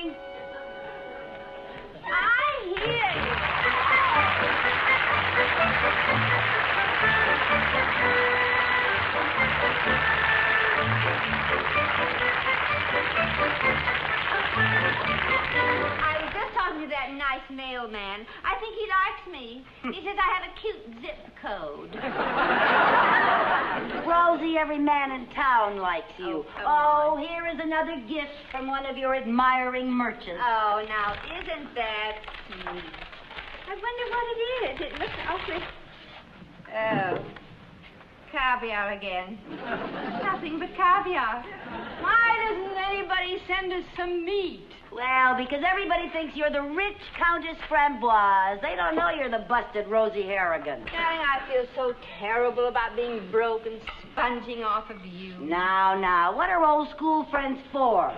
coming. I hear I was just talking to that nice mailman. I think he likes me. He says I have a cute zip code. Rosie, every man in town likes you. Oh, here is another gift from one of your admiring merchants. Oh, now, isn't that sweet? I wonder what it is. It looks awfully... Oh, caviar again. Nothing but caviar. Why doesn't anybody send us some meat? Well, because everybody thinks you're the rich Countess Framboise. They don't know you're the busted Rosie Harrigan. Darling, I feel so terrible about being broke and sponging off of you. Now, what are old school friends for?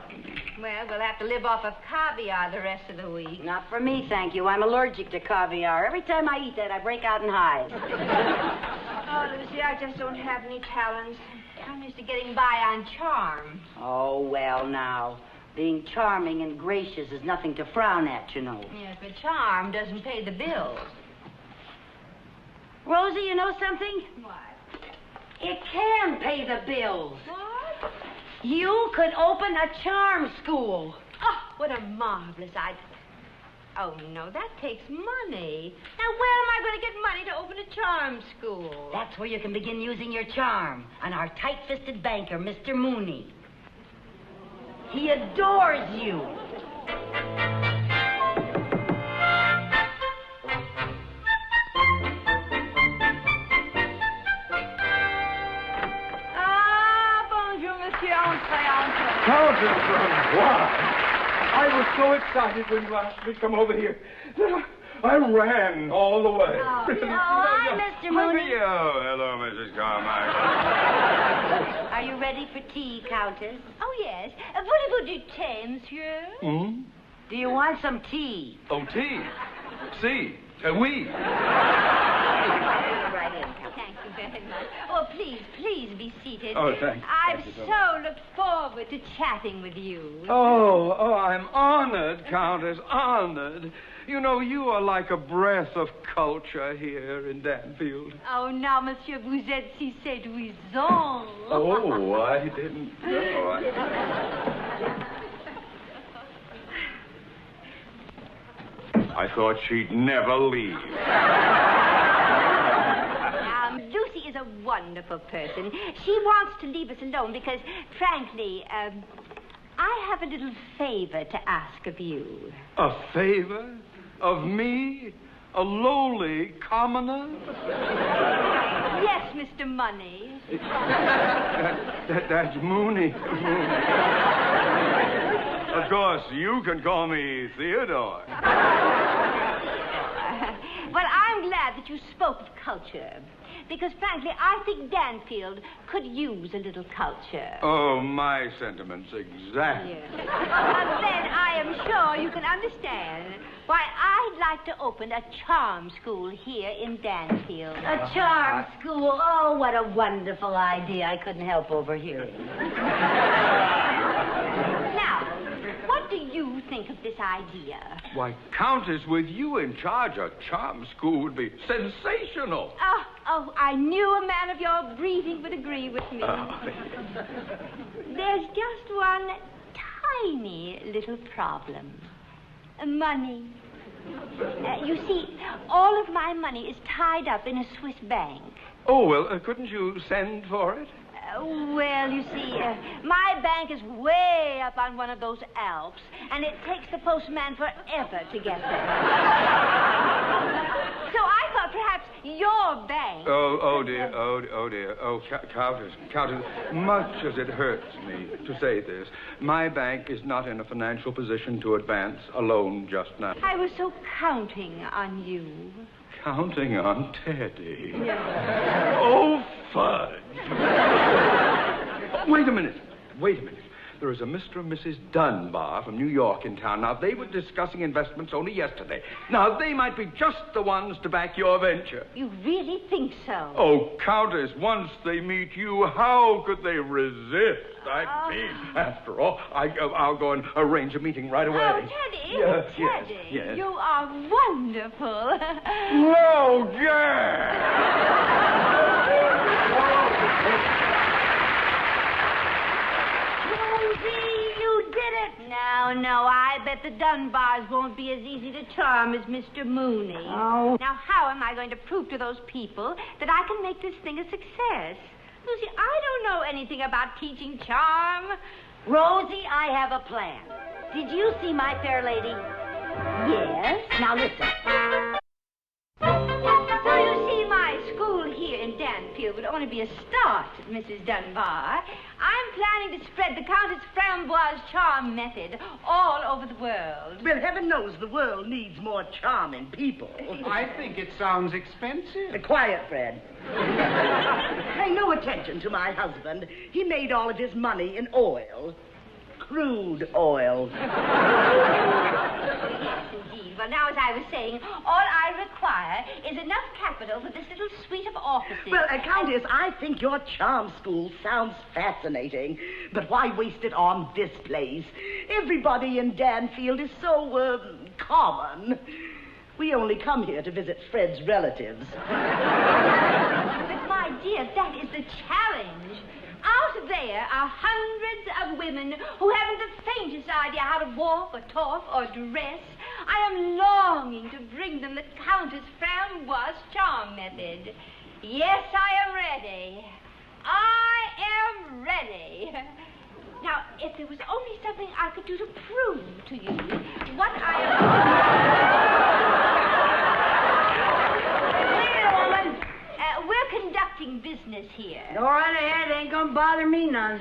Well, we'll have to live off of caviar the rest of the week. Not for me, thank you. I'm allergic to caviar. Every time I eat that, I break out in hives. Oh, Lucy, I just don't have any talents. I'm used to getting by on charm. Oh, well, now. Being charming and gracious is nothing to frown at, you know. Yes, but charm doesn't pay the bills. Rosie, you know something? What? It can pay the bills. What? You could open a charm school. Oh, what a marvelous idea. Oh, no, that takes money. Now, where am I going to get money to open a charm school? That's where you can begin using your charm on our tight-fisted banker, Mr. Mooney. He adores you. Bonjour, monsieur. Entrez. Countess Framboise! I was so excited when you asked me to come over here. I ran all the way. Oh, hi, Mr. Mooney. Hello, Mrs. Carmichael. Are you ready for tea, Countess? Oh, yes. Voulez-vous du thé, monsieur? Hmm? Do you want some tea? Oh, tea. Si. Oui. Right in. Thank you very much. Oh, please be seated. Oh, thanks. I've Thank you so so looked forward to chatting with you. Oh, I'm honored, Countess, honored. You know, you are like a breath of culture here in Danfield. Oh, now, monsieur, vous êtes si séduisant. Oh, I didn't know. I thought she'd never leave. Lucy is a wonderful person. She wants to leave us alone because, frankly, I have a little favor to ask of you. A favor? Of me? A lowly commoner? Yes, Mr. Money. That's Mooney. Of course, you can call me Theodore. Well, I'm glad that you spoke of culture. Because, frankly, I think Danfield could use a little culture. Oh, my sentiments, exactly. Yes. Then I am sure you can understand why I'd like to open a charm school here in Danfield. A charm school. Oh, what a wonderful idea. I couldn't help overhearing. Now, what do you think of this idea? Why, Countess, with you in charge, a charm school would be sensational. Oh, I knew a man of your breeding would agree with me. There's just one tiny little problem. Money. You see, all of my money is tied up in a Swiss bank. Oh, well, couldn't you send for it? Well, you see, my bank is way up on one of those Alps, and it takes the postman forever to get there. So I thought perhaps your bank... Oh, dear. Oh, Countess, much as it hurts me to say this, my bank is not in a financial position to advance a loan just now. I was so counting on you. Counting on Teddy. Yes. Oh, fudge. Wait a minute. There is a Mr. and Mrs. Dunbar from New York in town. Now, they were discussing investments only yesterday. Now, they might be just the ones to back your venture. You really think so? Oh, Countess, once they meet you, how could they resist? I mean, after all, I'll go and arrange a meeting right away. Oh, Teddy. Yes, Teddy, yes. you are wonderful. No, yeah! Rosie, you did it. No, I bet the Dunbars won't be as easy to charm as Mr. Mooney. Oh. Now, how am I going to prove to those people that I can make this thing a success? Lucy, I don't know anything about teaching charm. Rosie, I have a plan. Did you see my fair lady? Yes. Now listen. So you see, my school here in Danfield would only be a start, Mrs. Dunbar. I'm planning to spread the Countess Framboise charm method all over the world. Well, heaven knows the world needs more charming people. I think it sounds expensive. Quiet, Fred. Pay no attention to my husband. He made all of his money in oil. Crude oil. Yes, indeed. Well, now, as I was saying, all I require is enough capital for this little suite of offices. Well, Countess, I think your charm school sounds fascinating, but why waste it on this place? Everybody in Danfield is so, common. We only come here to visit Fred's relatives. But, my dear, that is the challenge. Out there are hundreds of women who haven't the faintest idea how to walk or talk or dress. I am longing to bring them the Countess Framboise charm method. Yes, I am ready. I am ready. Now, if there was only something I could do to prove to you what I am... Wait a woman. We're conducting business here. Go right ahead. Ain't gonna bother me none.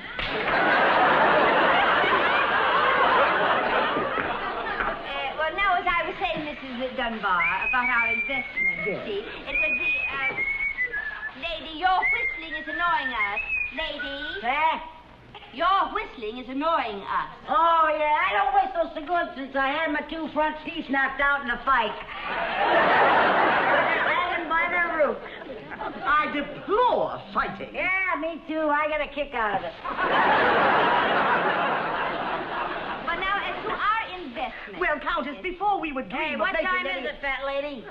Well, now, as I was saying, Mrs. Dunbar, about our investment, you see, it would be, Lady, your whistling is annoying us. Lady, your whistling is annoying us. Oh, yeah, I don't whistle so good since I had my two front teeth knocked out in a fight. Hanging by their roots. I deplore fighting. Yeah, me too. I get a kick out of it. But now, as to our investment... Well, Countess, before we would dream Hey, of what making time any... is it, fat lady?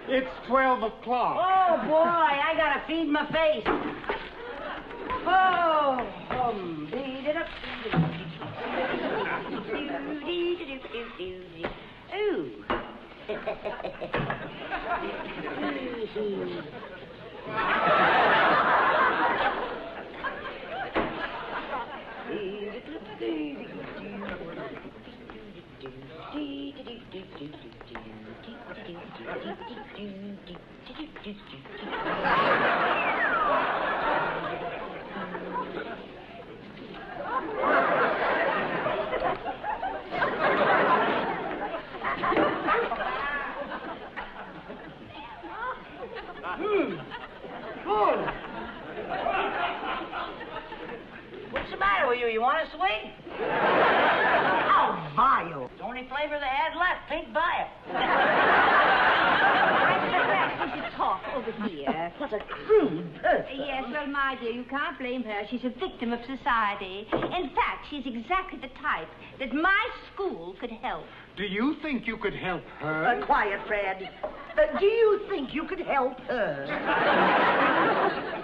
It's 12 o'clock. Oh, boy, I gotta feed my face. Oh, Ooh. What's the matter with you? You want a sweet? How vile. It's the only flavor they had left. Pink buy it. Perhaps we should talk over here. What a crude person. Yes, well, my dear, you can't blame her. She's a victim of society. In fact, she's exactly the type that my school could help. Do you think you could help her? Quiet, Fred. Do you think you could help her?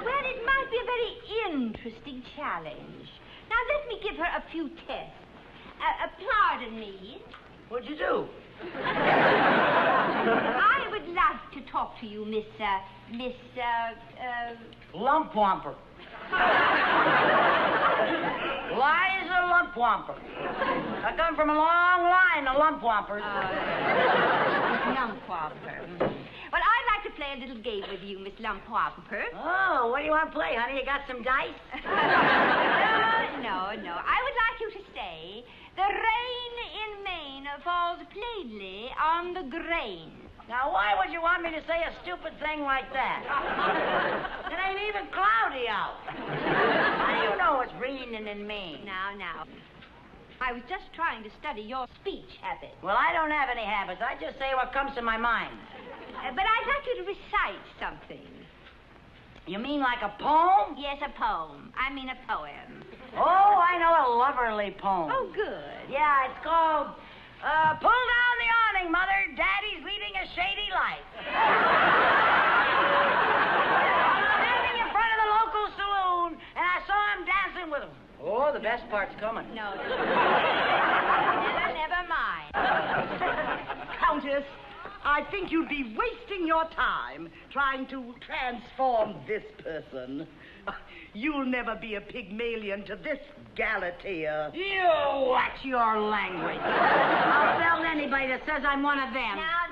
Well, it might be a very interesting challenge. Now, let me give her a few tests. Pardon me. What'd you do? I would like to talk to you, Miss Lumpwamper. Why is a lumpwamper? I come from a long line of lumpwampers. Lumpwamper. Well, I'd like to play a little game with you, Miss Lumpwamper. Oh, what do you want to play, honey? You got some dice? No. I would like you to say, the rain in Maine falls plainly on the grain. Now, why would you want me to say a stupid thing like that? It ain't even cloudy out. greening and mean. Now. I was just trying to study your speech habits. Well, I don't have any habits. I just say what comes to my mind. But I'd like you to recite something. You mean like a poem? Yes, a poem. I mean a poem. Oh, I know a loverly poem. Oh, good. Yeah, it's called, Pull Down the Awning, Mother. Daddy's leading a shady life. Standing in front of the local saloon, and I saw him dancing with him. Oh, the best part's coming. No. Never mind. Countess, I think you'd be wasting your time trying to transform this person. You'll never be a Pygmalion to this Galatea. You watch your language. I'll tell anybody that says I'm one of them. Now,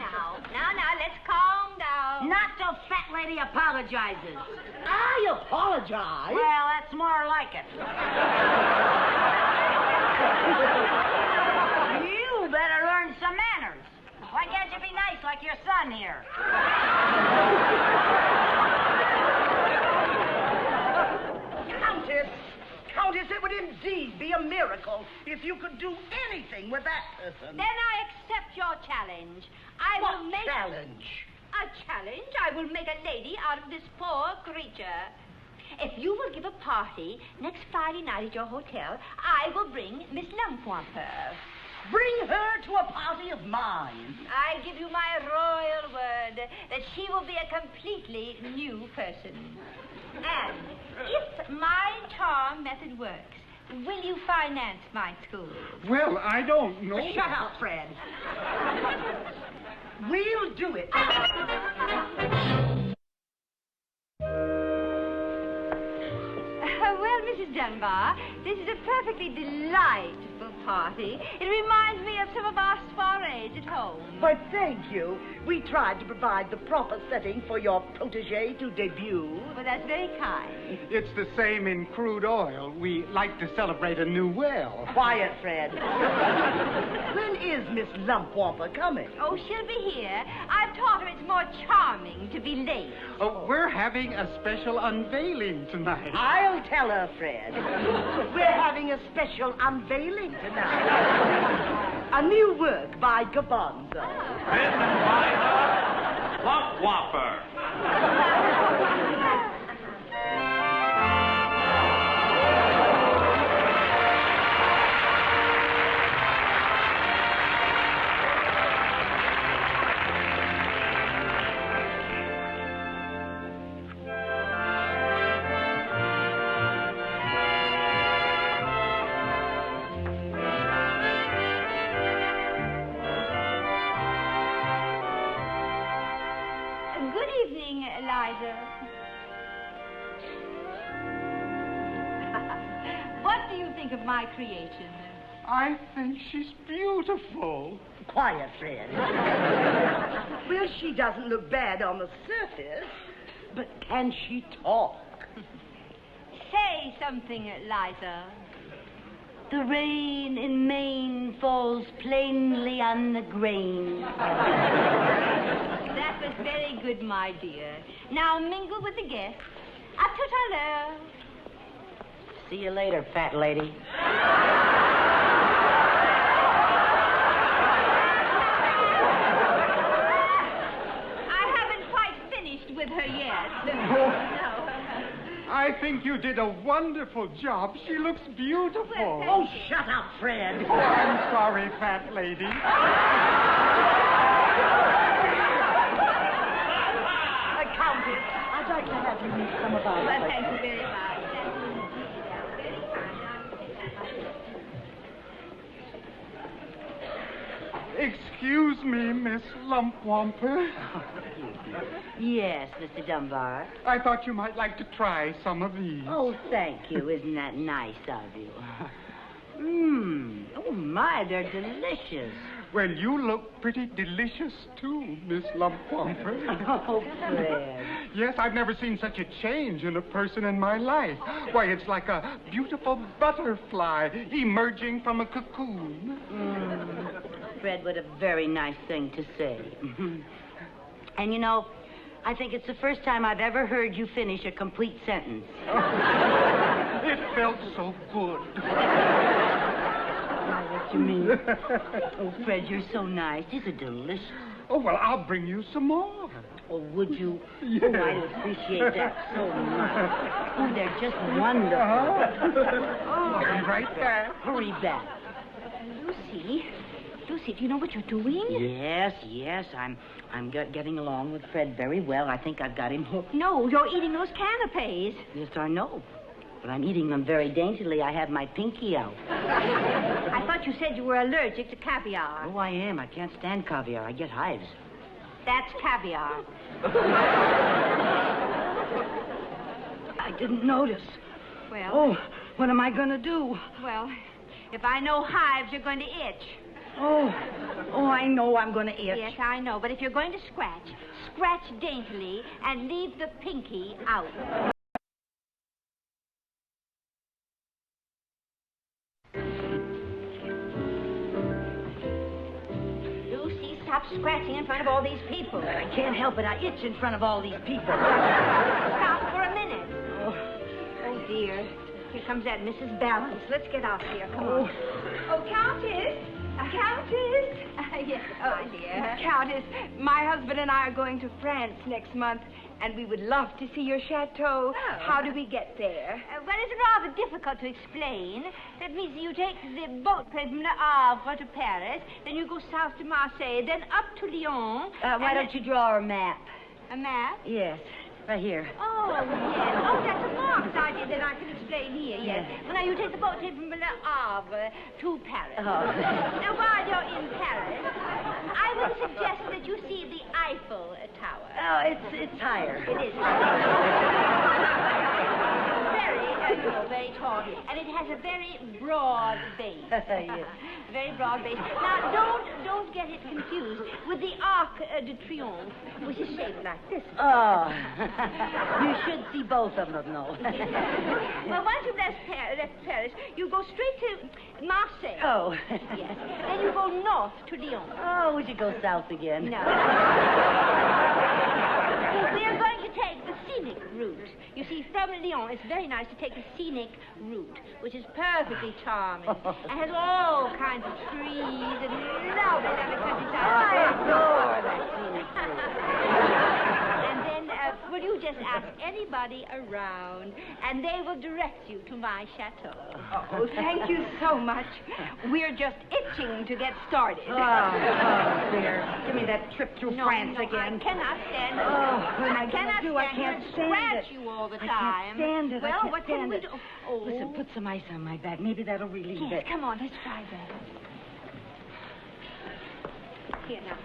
let's calm down. Not till fat lady apologizes. I apologize. Well, that's more like it. You better learn some manners. Why can't you be nice like your son here? Countess, it would indeed be a miracle if you could do anything with that person. Then I accept your challenge. I will make... challenge? A challenge? I will make a lady out of this poor creature. If you will give a party next Friday night at your hotel, I will bring Miss Lumpwamper. Bring her to a party of mine. I give you my royal word that she will be a completely new person. And if my charm method works, will you finance my school? Well, I don't know. Shut up, Fred. We'll do it. Well, Mrs. Dunbar, this is a perfectly delightful party. It reminds me of some of our soirees at home. But thank you. We tried to provide the proper setting for your protégé to debut. Well, that's very kind. It's the same in crude oil. We like to celebrate a new well. Quiet, Fred. When is Miss Lumpwamper coming? Oh, she'll be here. I've taught her it's more charming to be late. Oh, we're having a special unveiling tonight. I'll tell her, Fred. We're having a special unveiling tonight. A new work by Gabanza. Written by the Lump Whopper. Good evening, Eliza. What do you think of my creation? I think she's beautiful. Quiet, Fred. Well, she doesn't look bad on the surface, but can she talk? Say something, Eliza. The rain in Maine falls plainly on the grain. That was very good, my dear. Now mingle with the guests. A tout à l'heure. See you later, fat lady. I haven't quite finished with her yet. No. I think you did a wonderful job. She looks beautiful. Well, Oh, shut up, Fred. Oh, I'm sorry, fat lady. Countess, I'd like to have you meet some of our... Well, thank you very much. Excuse me, Miss Lumpwamper. Yes, Mr. Dunbar. I thought you might like to try some of these. Oh, thank you. Isn't that nice of you? Oh, my, they're delicious. Well, you look pretty delicious, too, Miss Lumpwamper. Oh, Fred. Yes, I've never seen such a change in a person in my life. Why, it's like a beautiful butterfly emerging from a cocoon. Fred, what a very nice thing to say. And you know, I think it's the first time I've ever heard you finish a complete sentence. It felt so good. What you mean? Oh, Fred, you're so nice. These are delicious. Oh, well, I'll bring you some more. Oh, would you? Yes. Oh, I appreciate that so much. Oh, they're just wonderful. I'll be right back. Hurry back. Lucy, do you know what you're doing? Yes, I'm getting along with Fred very well. I think I've got him hooked. No, you're eating those canapes. Yes, I know. But I'm eating them very daintily. I have my pinky out. I thought you said you were allergic to caviar. Oh, I am. I can't stand caviar. I get hives. That's caviar. I didn't notice. Well, Oh, what am I going to do? well, if I know hives, you're going to itch. Oh, I know I'm going to itch. Yes, I know. But if you're going to scratch, scratch daintily and leave the pinky out. Lucy, stop scratching in front of all these people. I can't help it. I itch in front of all these people. Stop for a minute. Oh, Oh, dear. Here comes that Mrs. Balance. Let's get out here. Come on. Oh, Countess. Countess. Yes. Oh, dear. Countess, my husband and I are going to France next month, and we would love to see your chateau. Oh. How do we get there? Well, it's rather difficult to explain. That means you take the boat from Le Havre to Paris, then you go south to Marseille, then up to Lyon. why don't you draw a map? A map? Yes, right here. Oh, yes. Oh, that's a marked idea that I can explain here, yes. Well, now, you take the boat from Le Havre to Paris. Oh. Now, while you're in Paris, I would suggest that you see the Eiffel Tower. Oh, it's higher. It is. Very tall. And it has a very broad base. Yes. Very broad base. Now, don't get it confused with the Arc de Triomphe, which is shaped like this. Oh, you should see both of them, though. Well, once you've left Paris, you go straight to Marseille. Oh. Yes. Then you go north to Lyon. Oh, we should go south again. No. We are going to take the scenic route. You see, from Lyon, it's very nice to take the scenic route, which is perfectly charming. It has all kinds of trees and lovely countryside. I adore that scenic route. And then, will you just ask anybody around, and they will direct you to my chateau. Oh, thank you so much. We're just itching to get started. Oh, dear. Give me that trip through France again. I cannot stand it. Oh, what am I cannot gonna do? I stand can't here and stand scratch it. you all the I time. can't stand it. I Well, can't what can stand we it. do? Oh. Listen, put some ice on my back. Maybe that'll relieve Yes, it. come on, let's try that. Here now.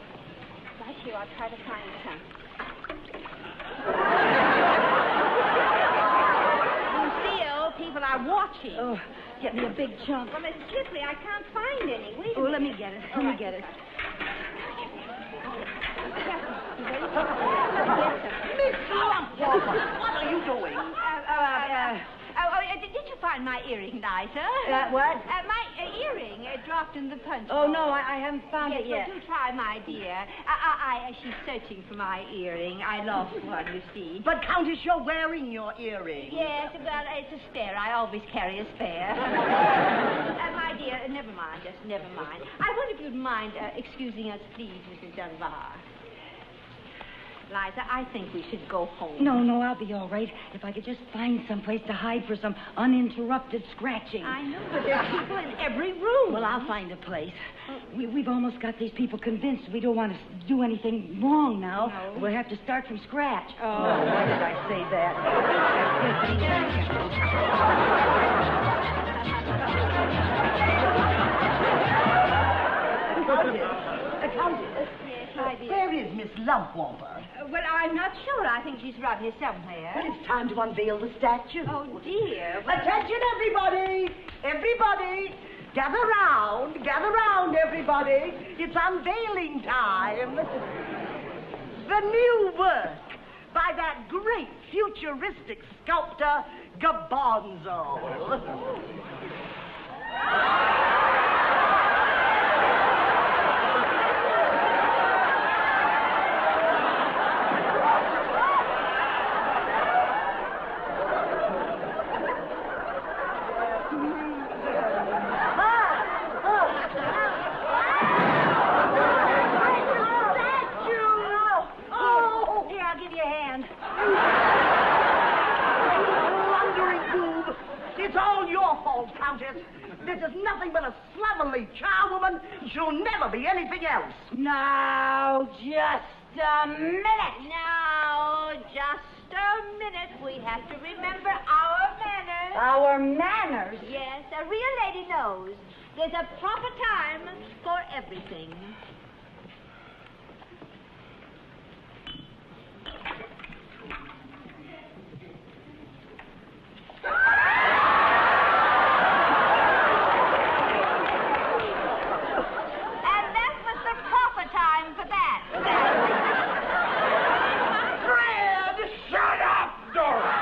Right here, I'll try to find some. Lucille, people are watching. Oh, get me a big chunk. Well, it's slippery. I can't find any. Wait a Oh, minute. let me get it. Let me get it. Miss Lumpwalker, what are you doing? Did you find my earring, Liza? What? My earring dropped in the punch Oh, bowl. no, I haven't found Yes, it yet. well, do try, my dear. She's searching for my earring. I lost one, you see. But, Countess, you're wearing your earring. Yes, well, it's a spare. I always carry a spare. My dear, never mind, just never mind. I wonder if you'd mind excusing us, please, Mrs. Dunbar. Liza, I think we should go home. No, I'll be all right if I could just find some place to hide for some uninterrupted scratching. I know, but there's people in every room. Well, I'll find a place. We've almost got these people convinced we don't want to do anything wrong now. No. We'll have to start from scratch. Oh. No, why did I say that? Countess, Yes, my dear. where is Miss Lumpwalker? Well, I'm not sure. I think she's around here somewhere. Well, it's time to unveil the statue. Oh, dear. Well, Attention, everybody! Everybody! Gather round, everybody! It's unveiling time! The new work by that great futuristic sculptor, Gabonzo. It's all your fault, Countess. This is nothing but a slovenly charwoman. She'll never be anything else. Now, just a minute. Now, just a minute. We have to remember our manners. Our manners? Yes, a real lady knows. There's a proper time for everything. And that was the proper time for that. Fred, shut up, Dora!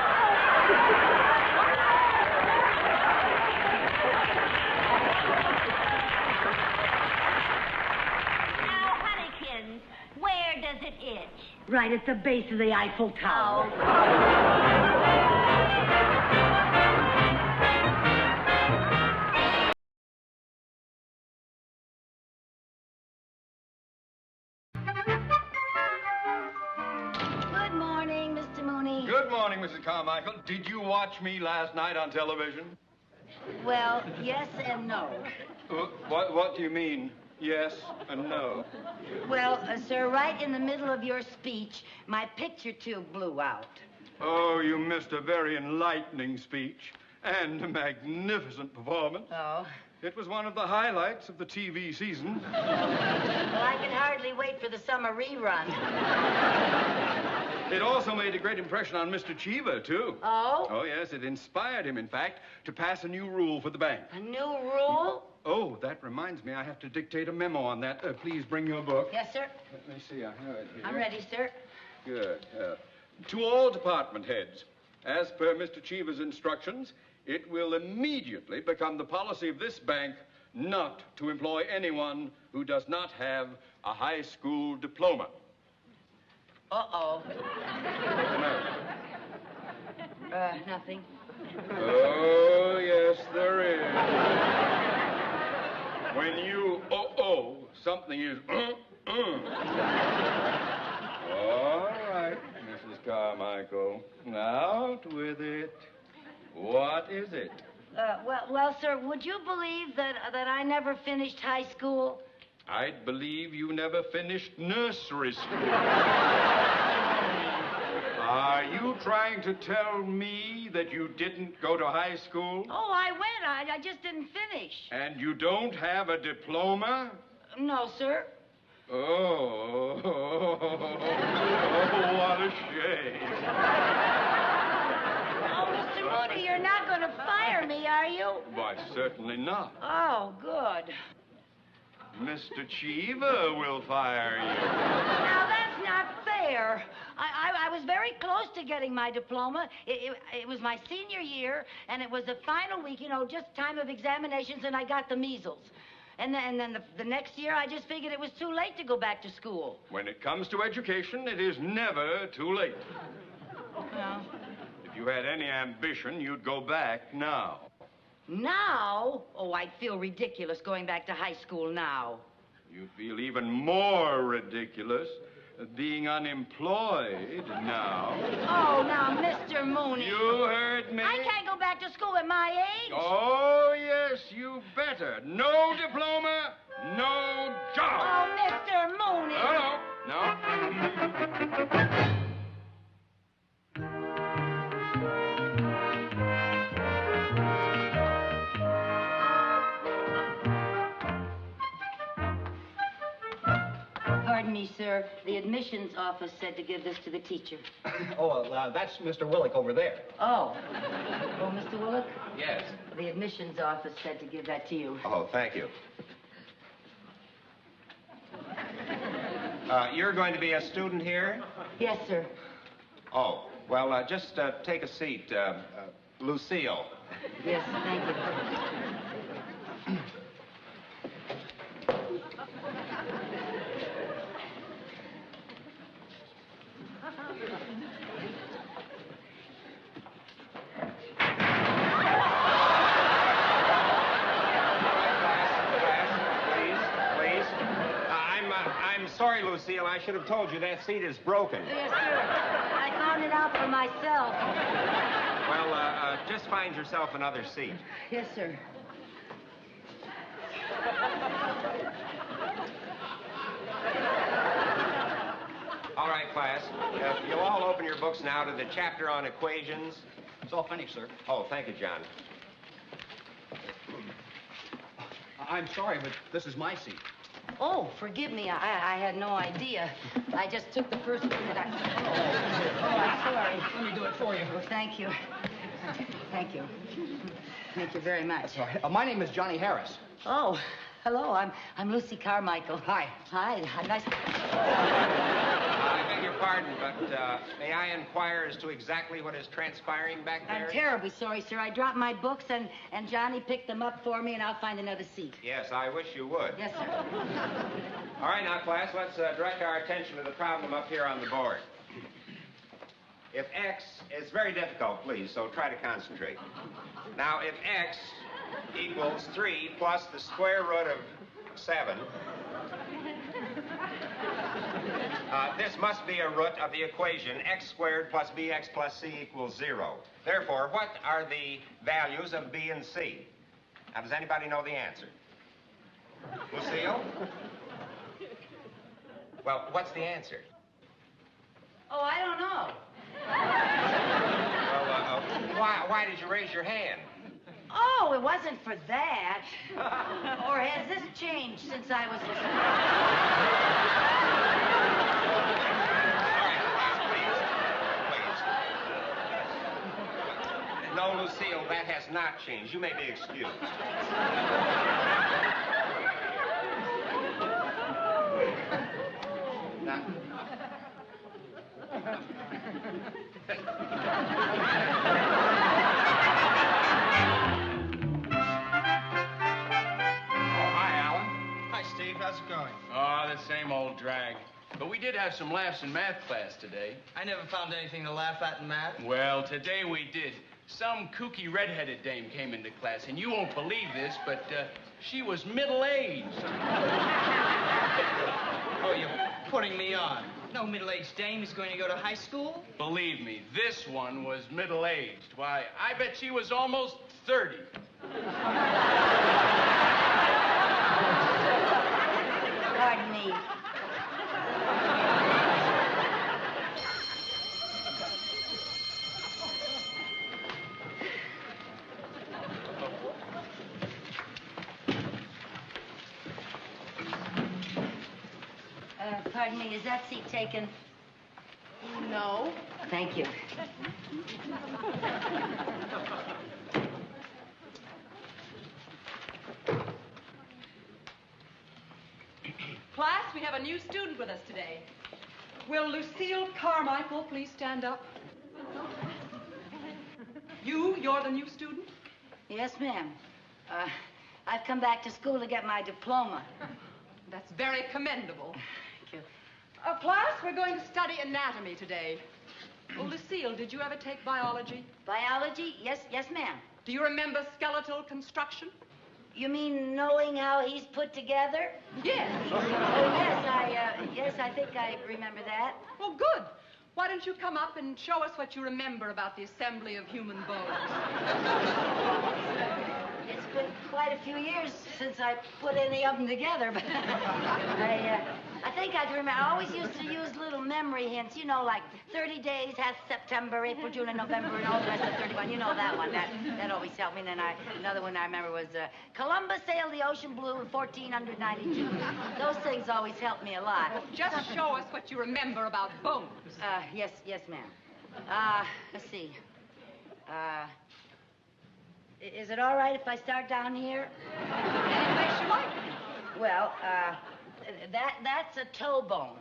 Now, Honeykins, where does it itch? Right at the base of the Eiffel Tower. Good morning, Mr. Mooney. Good morning, Mrs. Carmichael. Did you watch me last night on television? Well, yes and no. What do you mean, yes and no? Well, sir, right in the middle of your speech, my picture tube blew out. Oh, you missed a very enlightening speech and a magnificent performance. Oh? It was one of the highlights of the TV season. Well, I can hardly wait for the summer rerun. It also made a great impression on Mr. Cheever, too. Oh? Oh, yes, it inspired him, in fact, to pass a new rule for the bank. A new rule? Oh, that reminds me, I have to dictate a memo on that. Please bring your book. Yes, sir. Let me see, I have it here. I'm ready, sir. Good. To all department heads, as per Mr. Cheever's instructions, it will immediately become the policy of this bank not to employ anyone who does not have a high school diploma. Uh-oh. What's the matter? Nothing. Oh, yes, there is. When you something is All right, Mrs. Carmichael. Out with it. What is it? Well, sir, would you believe that I never finished high school? I'd believe you never finished nursery school. Are you trying to tell me that you didn't go to high school? Oh, I went. I just didn't finish. And you don't have a diploma? No, sir. Oh, what a shame. Oh, Mr. Mooney, you're not going to fire me, are you? Why, certainly not. Oh, good. Mr. Cheever will fire you. Now, that's not fair. I was very close to getting my diploma. It was my senior year, and it was the final week, just time of examinations, and I got the measles. And then the next year, I just figured it was too late to go back to school. When it comes to education, it is never too late. No. If you had any ambition, you'd go back now. Now? Oh, I'd feel ridiculous going back to high school now. You'd feel even more ridiculous being unemployed now. Oh, now, Mr. Mooney. You heard me. I can't go back to school at my age. Oh, yes, you better. No diploma, no job. Oh, Mr. Mooney. No. Pardon me, sir. The admissions office said to give this to the teacher. That's Mr. Willick over there. Oh. Oh, Mr. Willick? Yes. The admissions office said to give that to you. Oh, thank you. You're going to be a student here? Yes, sir. Oh, well, just take a seat. Lucille. Yes, thank you. Sorry Lucille. I should have told you that seat is broken. Yes, sir. I found it out for myself. Well, just find yourself another seat. Yes, sir. All right, class. You'll all open your books now to the chapter on equations. It's all finished, sir. Oh, thank you, John. I'm sorry, but this is my seat. Oh, forgive me. I had no idea. I just took the first one that I... Oh, I'm sorry. Let me do it for you. Well, thank you. Thank you. Thank you very much. That's all right. My name is Johnny Harris. Oh, hello. I'm Lucy Carmichael. Hi. Hi. Nice to... I beg your pardon, but may I inquire as to exactly what is transpiring back there? I'm terribly sorry, sir. I dropped my books, and Johnny picked them up for me, and I'll find another seat. Yes, I wish you would. Yes, sir. All right, now, class, let's direct our attention to the problem up here on the board. If x is very difficult, please, so try to concentrate. Now, if x equals 3 plus the square root of 7, this must be a root of the equation x squared plus bx plus c equals 0. Therefore, what are the values of b and c? Now, does anybody know the answer? Lucille? Well, what's the answer? Oh, I don't know. Well, why did you raise your hand? Oh, it wasn't for that. Or has this changed since I was... No, Lucille, that has not changed. You may be excused. Now... How's it going? Oh, the same old drag. But we did have some laughs in math class today. I never found anything to laugh at in math. Well, today we did. Some kooky redheaded dame came into class, and you won't believe this, but she was middle-aged. Oh, you're putting me on. No middle-aged dame is going to go to high school. Believe me, this one was middle-aged. Why, I bet she was almost 30. Pardon me. Pardon me, is that seat taken? No. Thank you. Class, we have a new student with us today. Will Lucille Carmichael please stand up? You're the new student? Yes, ma'am. I've come back to school to get my diploma. That's very commendable. Thank you. Class, we're going to study anatomy today. Oh, Lucille, did you ever take biology? Biology? Yes, ma'am. Do you remember skeletal construction? You mean knowing how he's put together? Yes. Oh, yes, I think I remember that. Well, good. Why don't you come up and show us what you remember about the assembly of human bones? It's been quite a few years since I put any of them together, but I think I remember. I always used to use little memory hints, you know, like 30 days has September, April, June, and November, and all the rest of 31. You know that one. That always helped me. And then another one I remember was Columbus sailed the ocean blue in 1492. Those things always helped me a lot. Well, just show us what you remember about bones. Yes, ma'am. Let's see. Is it all right if I start down here? Any place you like. Well, that's a toe bone.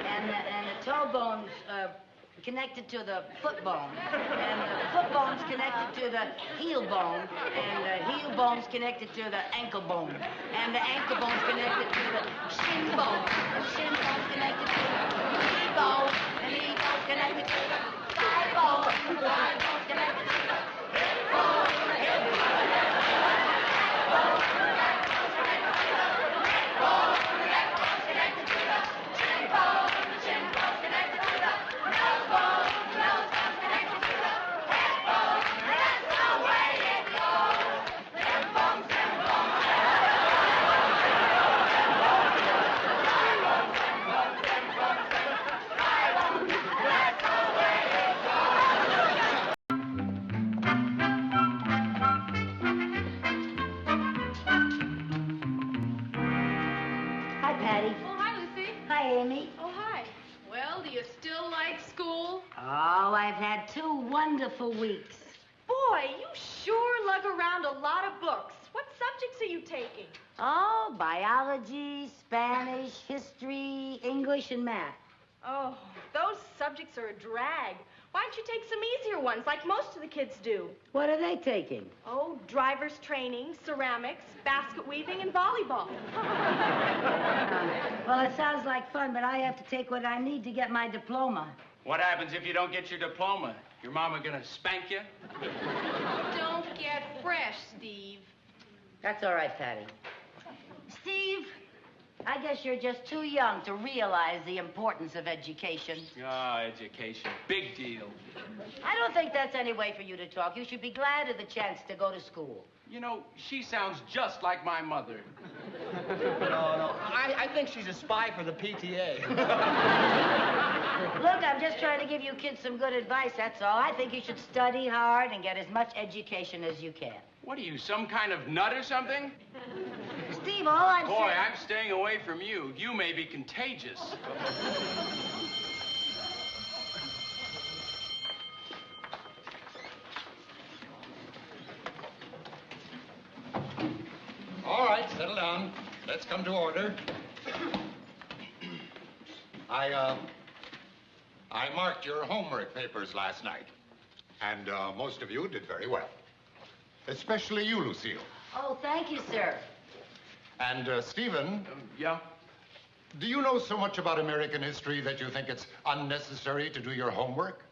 And the toe bone's connected to the foot bone. And the foot bone's connected to the heel bone. And the heel bone's connected to the ankle bone. And the ankle bone's connected to the shin bone. The shin bone's connected to the knee bone. And the knee bone's connected to the thigh bone. The thigh bone's connected to the hip bone. The hip bone. The hip bone. The hip bone. The hip bone. The hip bone. I've had 2 wonderful weeks. Boy, you sure lug around a lot of books. What subjects are you taking? Oh, biology, Spanish, history, English, and math. Oh, those subjects are a drag. Why don't you take some easier ones, like most of the kids do? What are they taking? Oh, driver's training, ceramics, basket weaving, and volleyball. Well, it sounds like fun, but I have to take what I need to get my diploma. What happens if you don't get your diploma? Your mama gonna spank you? Don't get fresh, Steve. That's all right, Patty. Steve, I guess you're just too young to realize the importance of education. Ah, education. Big deal. I don't think that's any way for you to talk. You should be glad of the chance to go to school. You know, she sounds just like my mother. No. I think she's a spy for the PTA. Look, I'm just trying to give you kids some good advice, that's all. I think you should study hard and get as much education as you can. What are you, some kind of nut or something? Steve, all I'm Boy, saying... I'm staying away from you. You may be contagious. All right, settle down. Let's come to order. I marked your homework papers last night, and most of you did very well. Especially you, Lucille. Oh, thank you, sir. And, Stephen. Yeah? Do you know so much about American history that you think it's unnecessary to do your homework?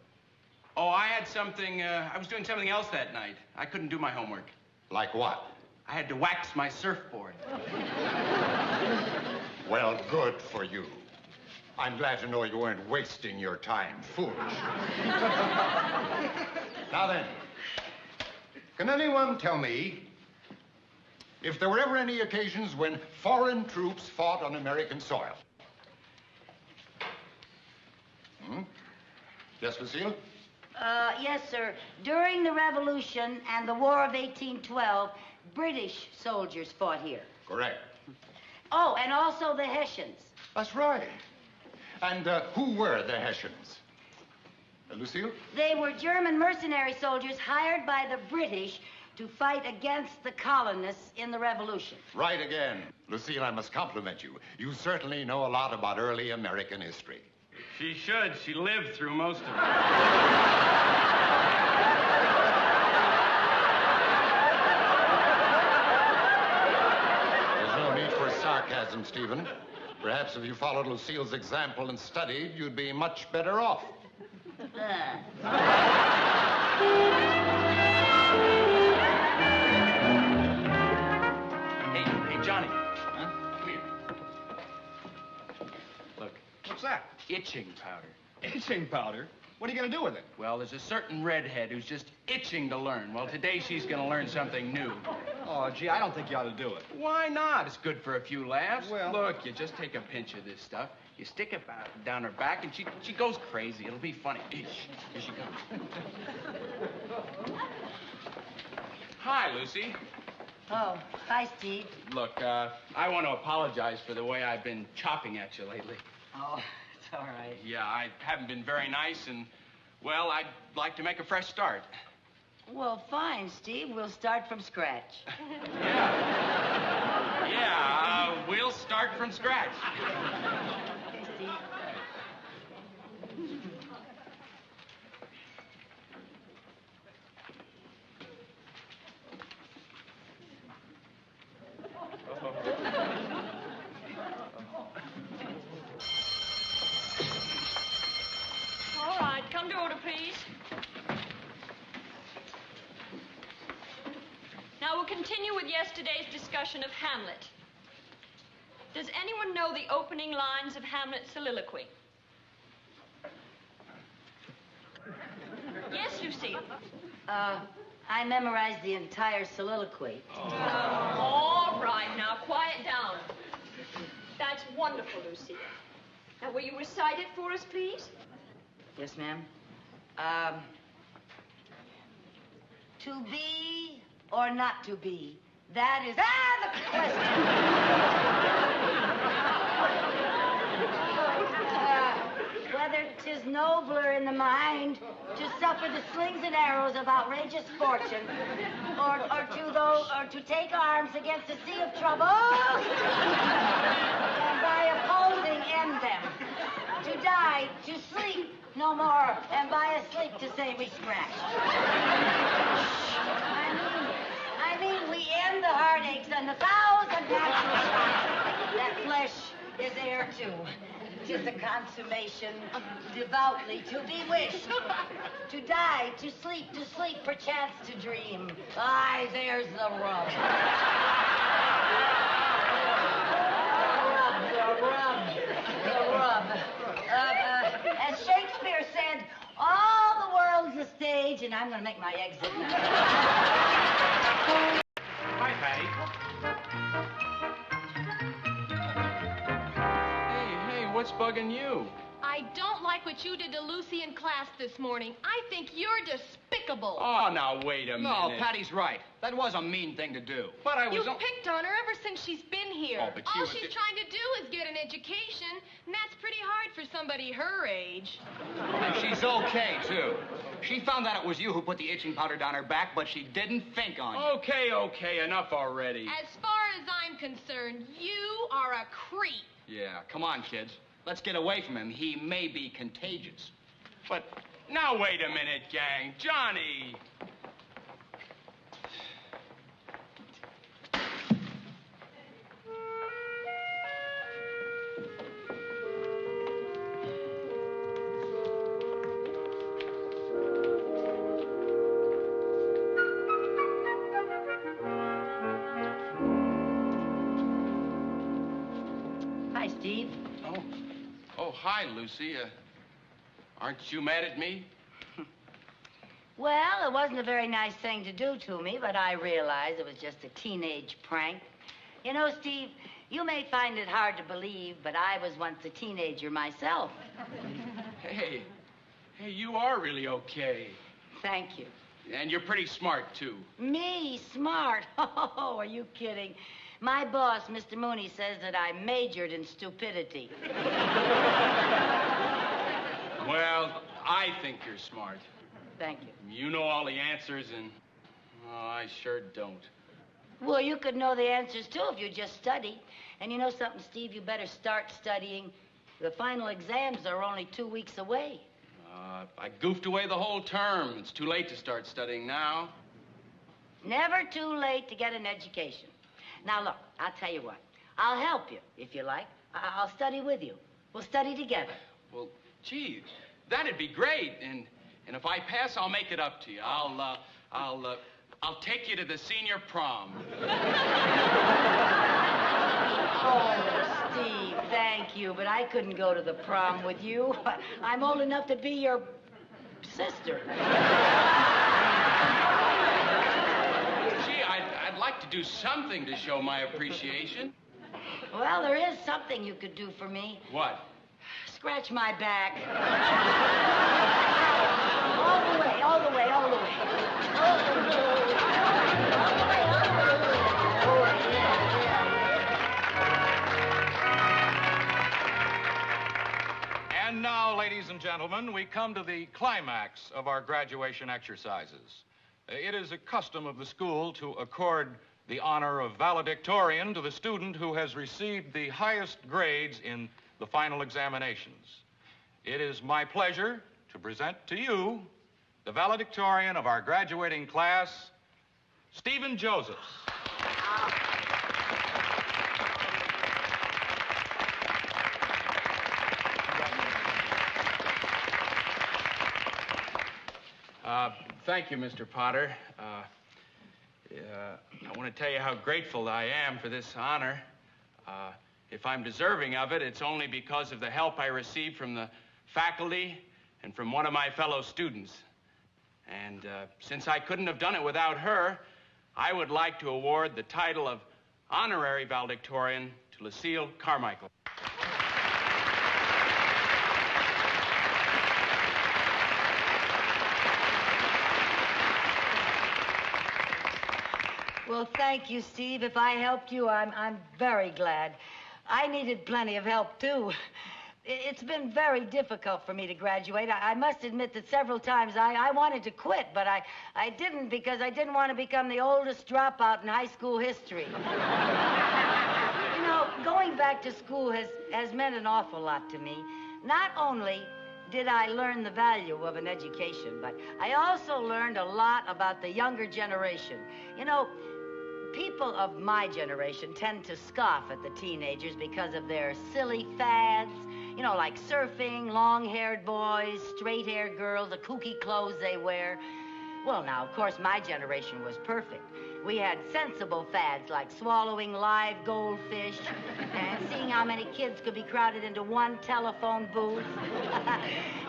Oh, I had something, I was doing something else that night. I couldn't do my homework. Like what? I had to wax my surfboard. Well, good for you. I'm glad to know you weren't wasting your time foolish. Now then, can anyone tell me if there were ever any occasions when foreign troops fought on American soil? Yes, Lucille? Yes, sir. During the Revolution and the War of 1812, British soldiers fought here. Correct. Oh, and also the Hessians. That's right. And who were the Hessians? Lucille? They were German mercenary soldiers hired by the British to fight against the colonists in the Revolution. Right again. Lucille, I must compliment you. You certainly know a lot about early American history. She should. She lived through most of it. There's no need for sarcasm, Stephen. Perhaps if you followed Lucille's example and studied, you'd be much better off. Hey, Johnny. Huh? Come here. Look. What's that? Itching powder. Itching powder? What are you going to do with it? Well, there's a certain redhead who's just itching to learn. Well, today she's going to learn something new. Oh, gee, I don't think you ought to do it. Why not? It's good for a few laughs. Well... Look, you just take a pinch of this stuff, you stick it down her back, and she goes crazy. It'll be funny. Here she comes. Hi, Lucy. Oh, hi, Steve. Look, I want to apologize for the way I've been chopping at you lately. Oh, it's all right. Yeah, I haven't been very nice, and, well, I'd like to make a fresh start. Well, fine, Steve. We'll start from scratch. Yeah, we'll start from scratch. Okay, Steve. All right, come to order, please. Now, we'll continue with yesterday's discussion of Hamlet. Does anyone know the opening lines of Hamlet's soliloquy? Yes, Lucille. I memorized the entire soliloquy. All right, now, quiet down. That's wonderful, Lucille. Now, will you recite it for us, please? Yes, ma'am. To be or not to be? That is the question. When brother, 'tis nobler in the mind to suffer the slings and arrows of outrageous fortune, or to take arms against a sea of troubles, and by opposing end them. To die, to sleep no more, and by asleep to say we scratched. I mean, we end the heartaches and the 1,000 natural shocks that flesh is heir to. 'Tis a consummation devoutly to be wished. To die, to sleep, perchance to dream. Aye, there's the rub. The rub. As Shakespeare said, all the world's a stage, and I'm going to make my exit now. Hi, Patty. Hey, what's bugging you? I don't like what you did to Lucy in class this morning. I think you're despicable. Oh, now, wait a minute. No, Patty's right. That was a mean thing to do. But I was... You picked on her ever since she's been here. Oh, but All she's trying to do is get an education, and that's pretty hard for somebody her age. And she's okay, too. She found out it was you who put the itching powder down her back, but she didn't think on you. Okay, enough already. As far as I'm concerned, you are a creep. Yeah, come on, kids. Let's get away from him. He may be contagious. But now, wait a minute, gang. Johnny! Hi, Steve. Oh, hi, Lucy. Aren't you mad at me? Well, it wasn't a very nice thing to do to me, but I realized it was just a teenage prank. You know, Steve, you may find it hard to believe, but I was once a teenager myself. Hey, you are really okay. Thank you. And you're pretty smart, too. Me, smart? Oh, are you kidding? My boss, Mr. Mooney, says that I majored in stupidity. Well, I think you're smart. Thank you. You know all the answers, and I sure don't. Well, you could know the answers, too, if you just study. And you know something, Steve? You better start studying. The final exams are only 2 weeks away. I goofed away the whole term. It's too late to start studying now. Never too late to get an education. Now, look, I'll tell you what. I'll help you, if you like. I'll study with you. We'll study together. Well, gee, that'd be great. And if I pass, I'll make it up to you. I'll take you to the senior prom. Oh, Steve, thank you, but I couldn't go to the prom with you. I'm old enough to be your sister. Gee, I'd like to do something to show my appreciation. Well, there is something you could do for me. What? Scratch my back. All the way, all the way, all the way. All the way. And now, ladies and gentlemen, we come to the climax of our graduation exercises. It is a custom of the school to accord the honor of valedictorian to the student who has received the highest grades in the final examinations. It is my pleasure to present to you the valedictorian of our graduating class, Stephen Josephs. Thank you, Mr. Potter. I want to tell you how grateful I am for this honor. If I'm deserving of it, it's only because of the help I received from the faculty and from one of my fellow students. And since I couldn't have done it without her, I would like to award the title of honorary valedictorian to Lucille Carmichael. Well, thank you, Steve. If I helped you, I'm very glad. I needed plenty of help, too. It's been very difficult for me to graduate. I must admit that several times I wanted to quit, but I didn't because I didn't want to become the oldest dropout in high school history. You know, going back to school has meant an awful lot to me. Not only did I learn the value of an education, but I also learned a lot about the younger generation. You know, people of my generation tend to scoff at the teenagers because of their silly fads, you know, like surfing, long-haired boys, straight-haired girls, the kooky clothes they wear. Well, now, of course, my generation was perfect. We had sensible fads like swallowing live goldfish and seeing how many kids could be crowded into one telephone booth.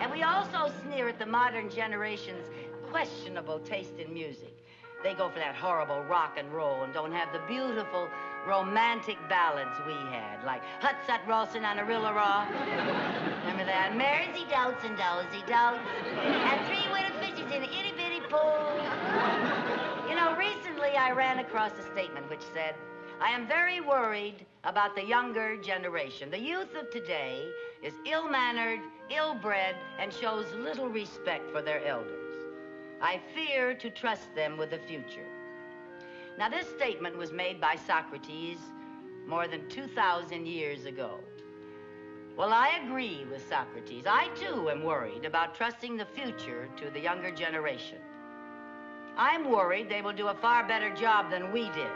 And we also sneer at the modern generation's questionable taste in music. They go for that horrible rock and roll and don't have the beautiful romantic ballads we had, like Hut Sut Rawson on a Rill-a-Raw. Remember that? Mersey Dotes and Dozy Dotes. And 3 little fishes in an itty-bitty pool. You know, recently I ran across a statement which said, I am very worried about the younger generation. The youth of today is ill-mannered, ill-bred, and shows little respect for their elders. I fear to trust them with the future. Now, this statement was made by Socrates more than 2,000 years ago. Well, I agree with Socrates. I, too, am worried about trusting the future to the younger generation. I'm worried they will do a far better job than we did.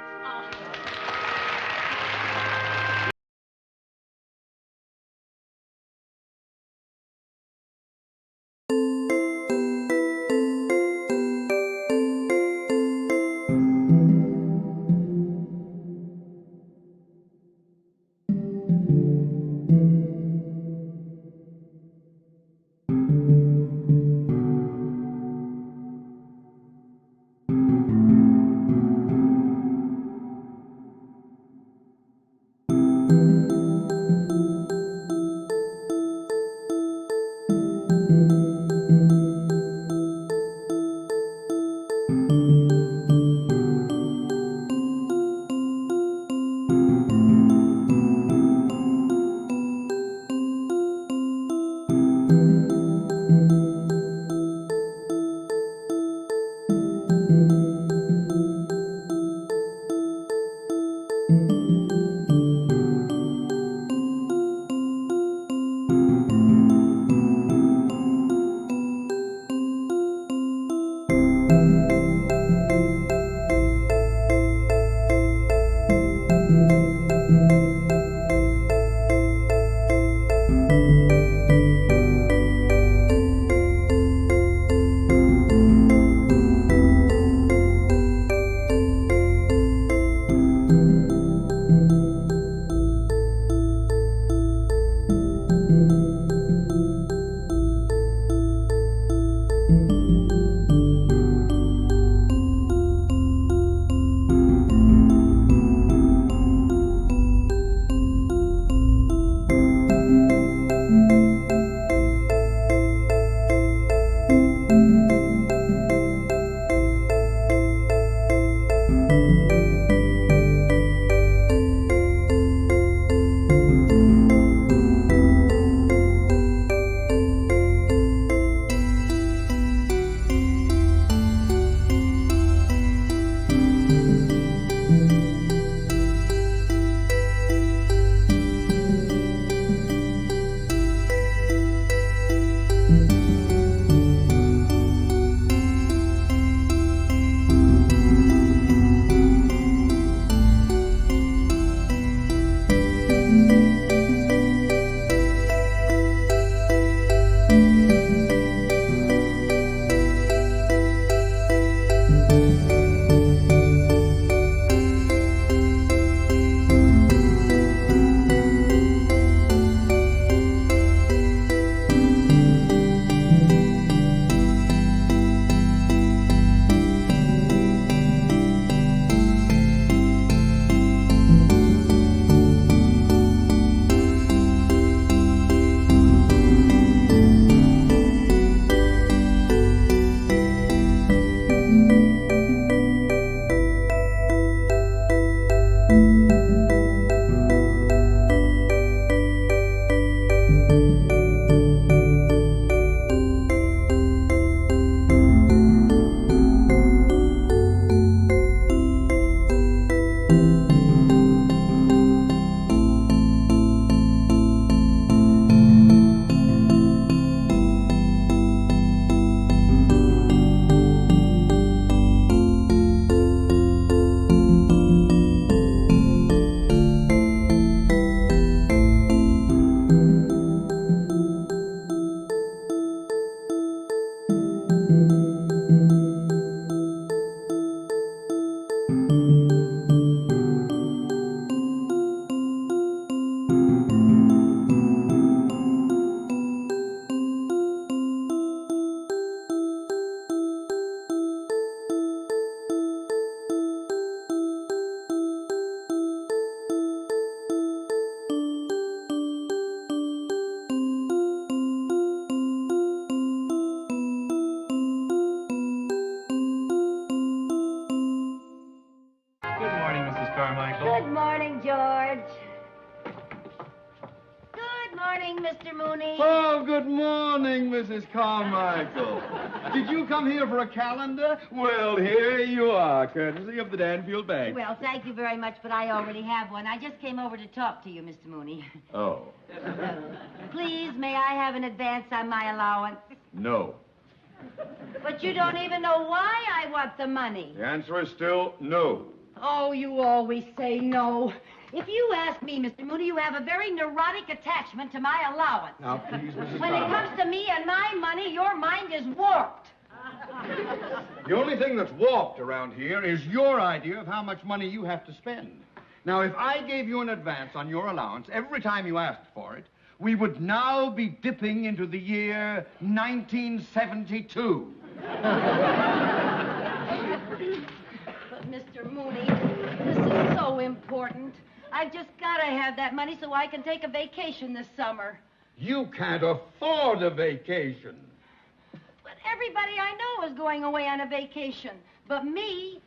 morning, Mr. Mooney. Oh, good morning, Mrs. Carmichael. Did you come here for a calendar? Well, here you are, courtesy of the Danfield Bank. Well, thank you very much, but I already have one. I just came over to talk to you, Mr. Mooney. Oh, Please, may I have an advance on my allowance? no. But you don't even know why I want the money. The answer is still no. Oh, you always say no. If you ask me, Mr. Mooney, you have a very neurotic attachment to my allowance. Now, please, Mrs. When it Carmichael. comes to me and my money, your mind is warped. The only thing that's warped around here is your idea of how much money you have to spend. Now, if I gave you an advance on your allowance every time you asked for it, we would now be dipping into the year 1972. But, Mr. Mooney, this is so important. I've just got to have that money so I can take a vacation this summer. You can't afford a vacation. But everybody I know is going away on a vacation. But me,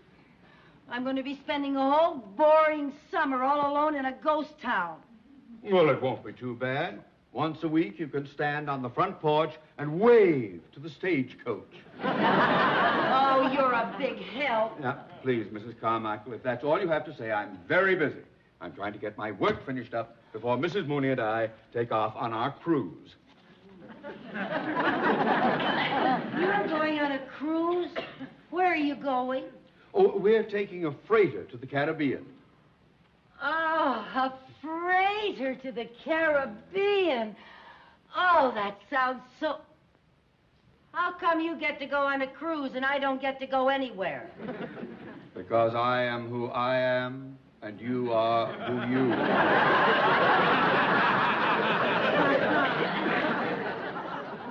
I'm going to be spending a whole boring summer all alone in a ghost town. Well, it won't be too bad. Once a week, you can stand on the front porch and wave to the stagecoach. Oh, you're a big help. Now, please, Mrs. Carmichael, if that's all you have to say, I'm very busy. I'm trying to get my work finished up before Mrs. Mooney and I take off on our cruise. You're going on a cruise? Where are you going? Oh, we're taking a freighter to the Caribbean. Oh, a freighter to the Caribbean. Oh, that sounds so... How come you get to go on a cruise and I don't get to go anywhere? Because I am who I am, and you are who you are.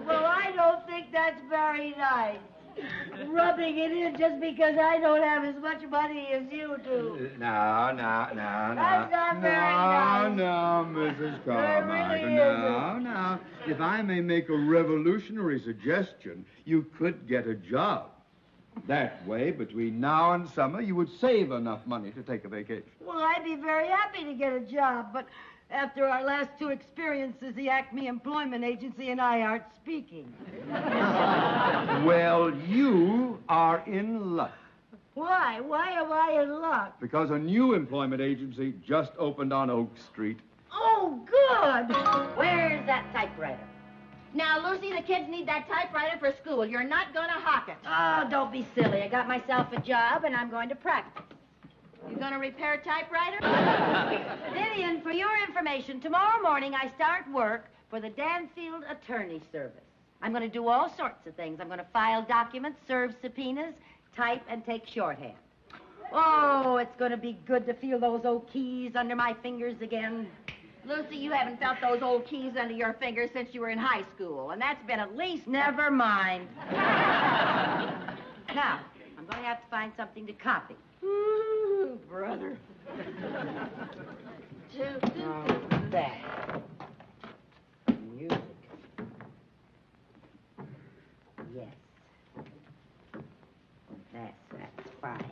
Well, I don't think that's very nice. Rubbing it in just because I don't have as much money as you do. No. That's not very nice. No, Mrs. Carmichael. really No. If I may make a revolutionary suggestion, you could get a job. That way, between now and summer, you would save enough money to take a vacation. Well, I'd be very happy to get a job, but after our last two experiences, the Acme Employment Agency and I aren't speaking. Well, you are in luck. Why? Why am I in luck? Because a new employment agency just opened on Oak Street. Oh, good. Where's that typewriter? Now, Lucy, the kids need that typewriter for school. You're not going to hawk it. Oh, don't be silly. I got myself a job, and I'm going to practice. You going to repair a typewriter? Vivian, for your information, tomorrow morning I start work for the Danfield Attorney Service. I'm going to do all sorts of things. I'm going to file documents, serve subpoenas, type, and take shorthand. Oh, it's going to be good to feel those old keys under my fingers again. Lucy, you haven't felt those old keys under your fingers since you were in high school, and that's been at least... Never mind. Now, I'm going to have to find something to copy. Ooh, brother. That. Music. Yes. That's fine.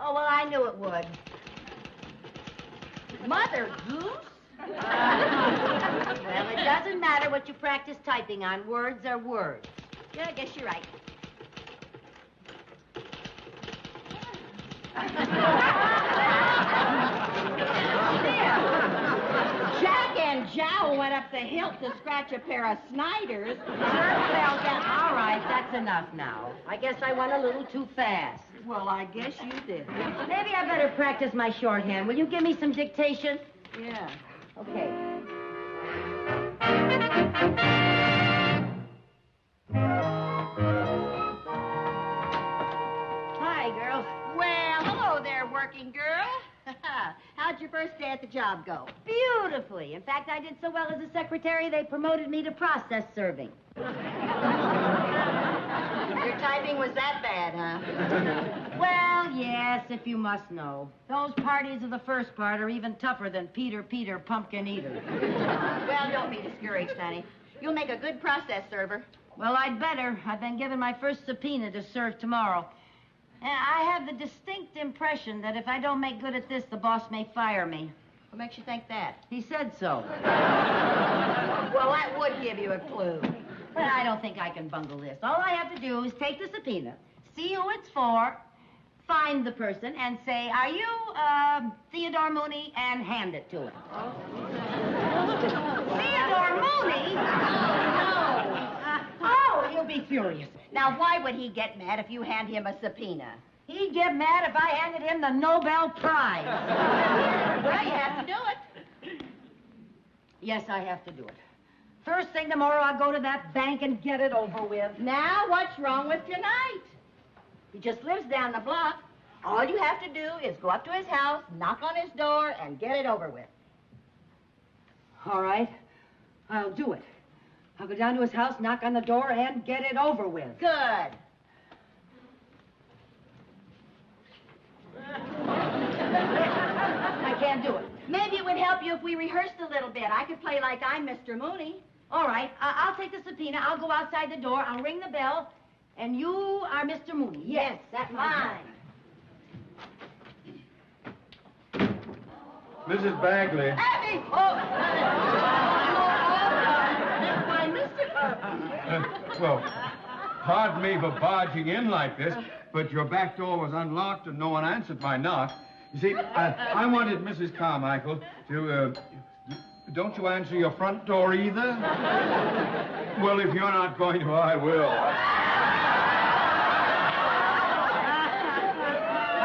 Oh, well, I knew it would. Mother Goose? Well, it doesn't matter what you practice typing on. Words are words. Yeah, I guess you're right. Jack and Jowl went up the hill to scratch a pair of Snyders. Well, all right, that's enough now. I guess I went a little too fast. Well, I guess you did. Maybe I better practice my shorthand. Will you give me some dictation? Yeah. Okay. Hi, girl. Well, hello there, working girl. How'd how'd your first day at the job go? Beautifully. In fact, I did so well as a secretary, they promoted me to process serving. Your typing was that bad, huh? Well, yes, if you must know. Those parties of the first part are even tougher than Peter, Pumpkin Eater. Well, don't be discouraged, honey. You'll make a good process server. Well, I'd better. I've been given my first subpoena to serve tomorrow. And I have the distinct impression that if I don't make good at this, the boss may fire me. What makes you think that? He said so. Well, that would give you a clue. But I don't think I can bungle this. All I have to do is take the subpoena, see who it's for, find the person, and say, are you, Theodore Mooney, and hand it to him. Theodore Mooney? Oh, he'll be furious. Now, why would he get mad if you hand him a subpoena? He'd get mad if I handed him the Nobel Prize. Well, you have to do it. Yes, I have to do it. First thing tomorrow, I'll go to that bank and get it over with. Now, what's wrong with tonight? He just lives down the block. All you have to do is go up to his house, knock on his door, and get it over with. All right. I'll do it. I'll go down to his house, knock on the door, and get it over with. Good. I can't do it. Maybe it would help you if we rehearsed a little bit. I could play like I'm Mr. Mooney. All right. I'll take the subpoena. I'll go outside the door. I'll ring the bell. And you are Mr. Mooney. Yes, that's mine. Mrs. Bagley. Abby! Why, Mr. Well, pardon me for barging in like this, but your back door was unlocked and no one answered my knock. You see, I wanted Mrs. Carmichael to, don't you answer your front door either? Well, if you're not going to, I will.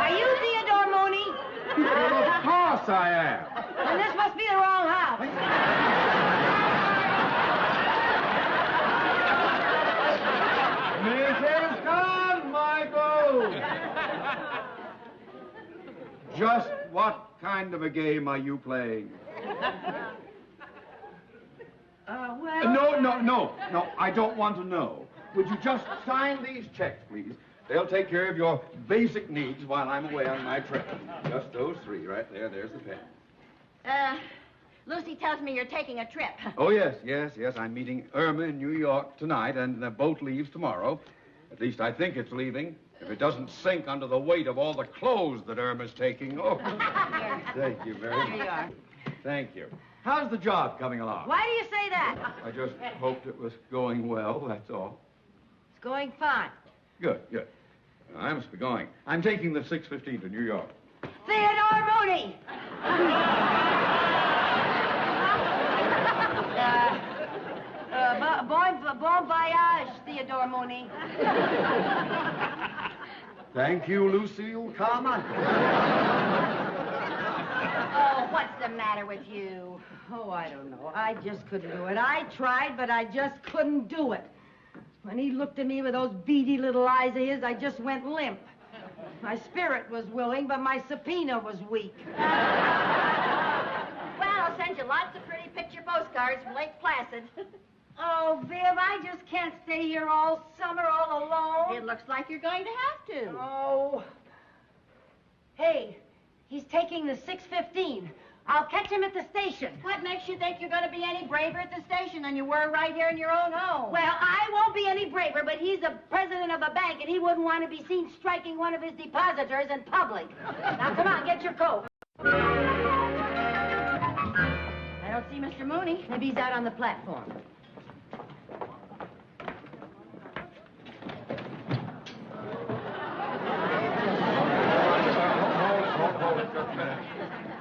Are you Theodore Mooney? Well, of course I am. And this must be the wrong house. Mrs. Carmichael! Just what kind of a game are you playing? Well... No, I don't want to know. Would you just sign these checks, please? They'll take care of your basic needs while I'm away on my trip. Just those three right there. There's the pen. Lucy tells me you're taking a trip. Oh, yes. I'm meeting Irma in New York tonight, and the boat leaves tomorrow. At least I think it's leaving. If it doesn't sink under the weight of all the clothes that Irma's taking. Oh, thank you very much. Here you are. Thank you. How's the job coming along? Why do you say that? I just hoped it was going well, that's all. It's going fine. Good. I must be going. I'm taking the 6:15 to New York. Theodore Mooney! Bon voyage, Theodore Mooney. Thank you, Lucille Carmichael. Oh, what's the matter with you? Oh, I don't know. I just couldn't do it. I tried, but I just couldn't do it. When he looked at me with those beady little eyes of his, I just went limp. My spirit was willing, but my subpoena was weak. Well, I'll send you lots of pretty picture postcards from Lake Placid. Oh, Viv, I just can't stay here all summer all alone. It looks like you're going to have to. Oh. Hey, he's taking the 6:15. I'll catch him at the station. What makes you think you're going to be any braver at the station than you were right here in your own home? Well, I won't be any braver, but he's the president of a bank, and he wouldn't want to be seen striking one of his depositors in public. Now, come on, get your coat. I don't see Mr. Mooney. Maybe he's out on the platform.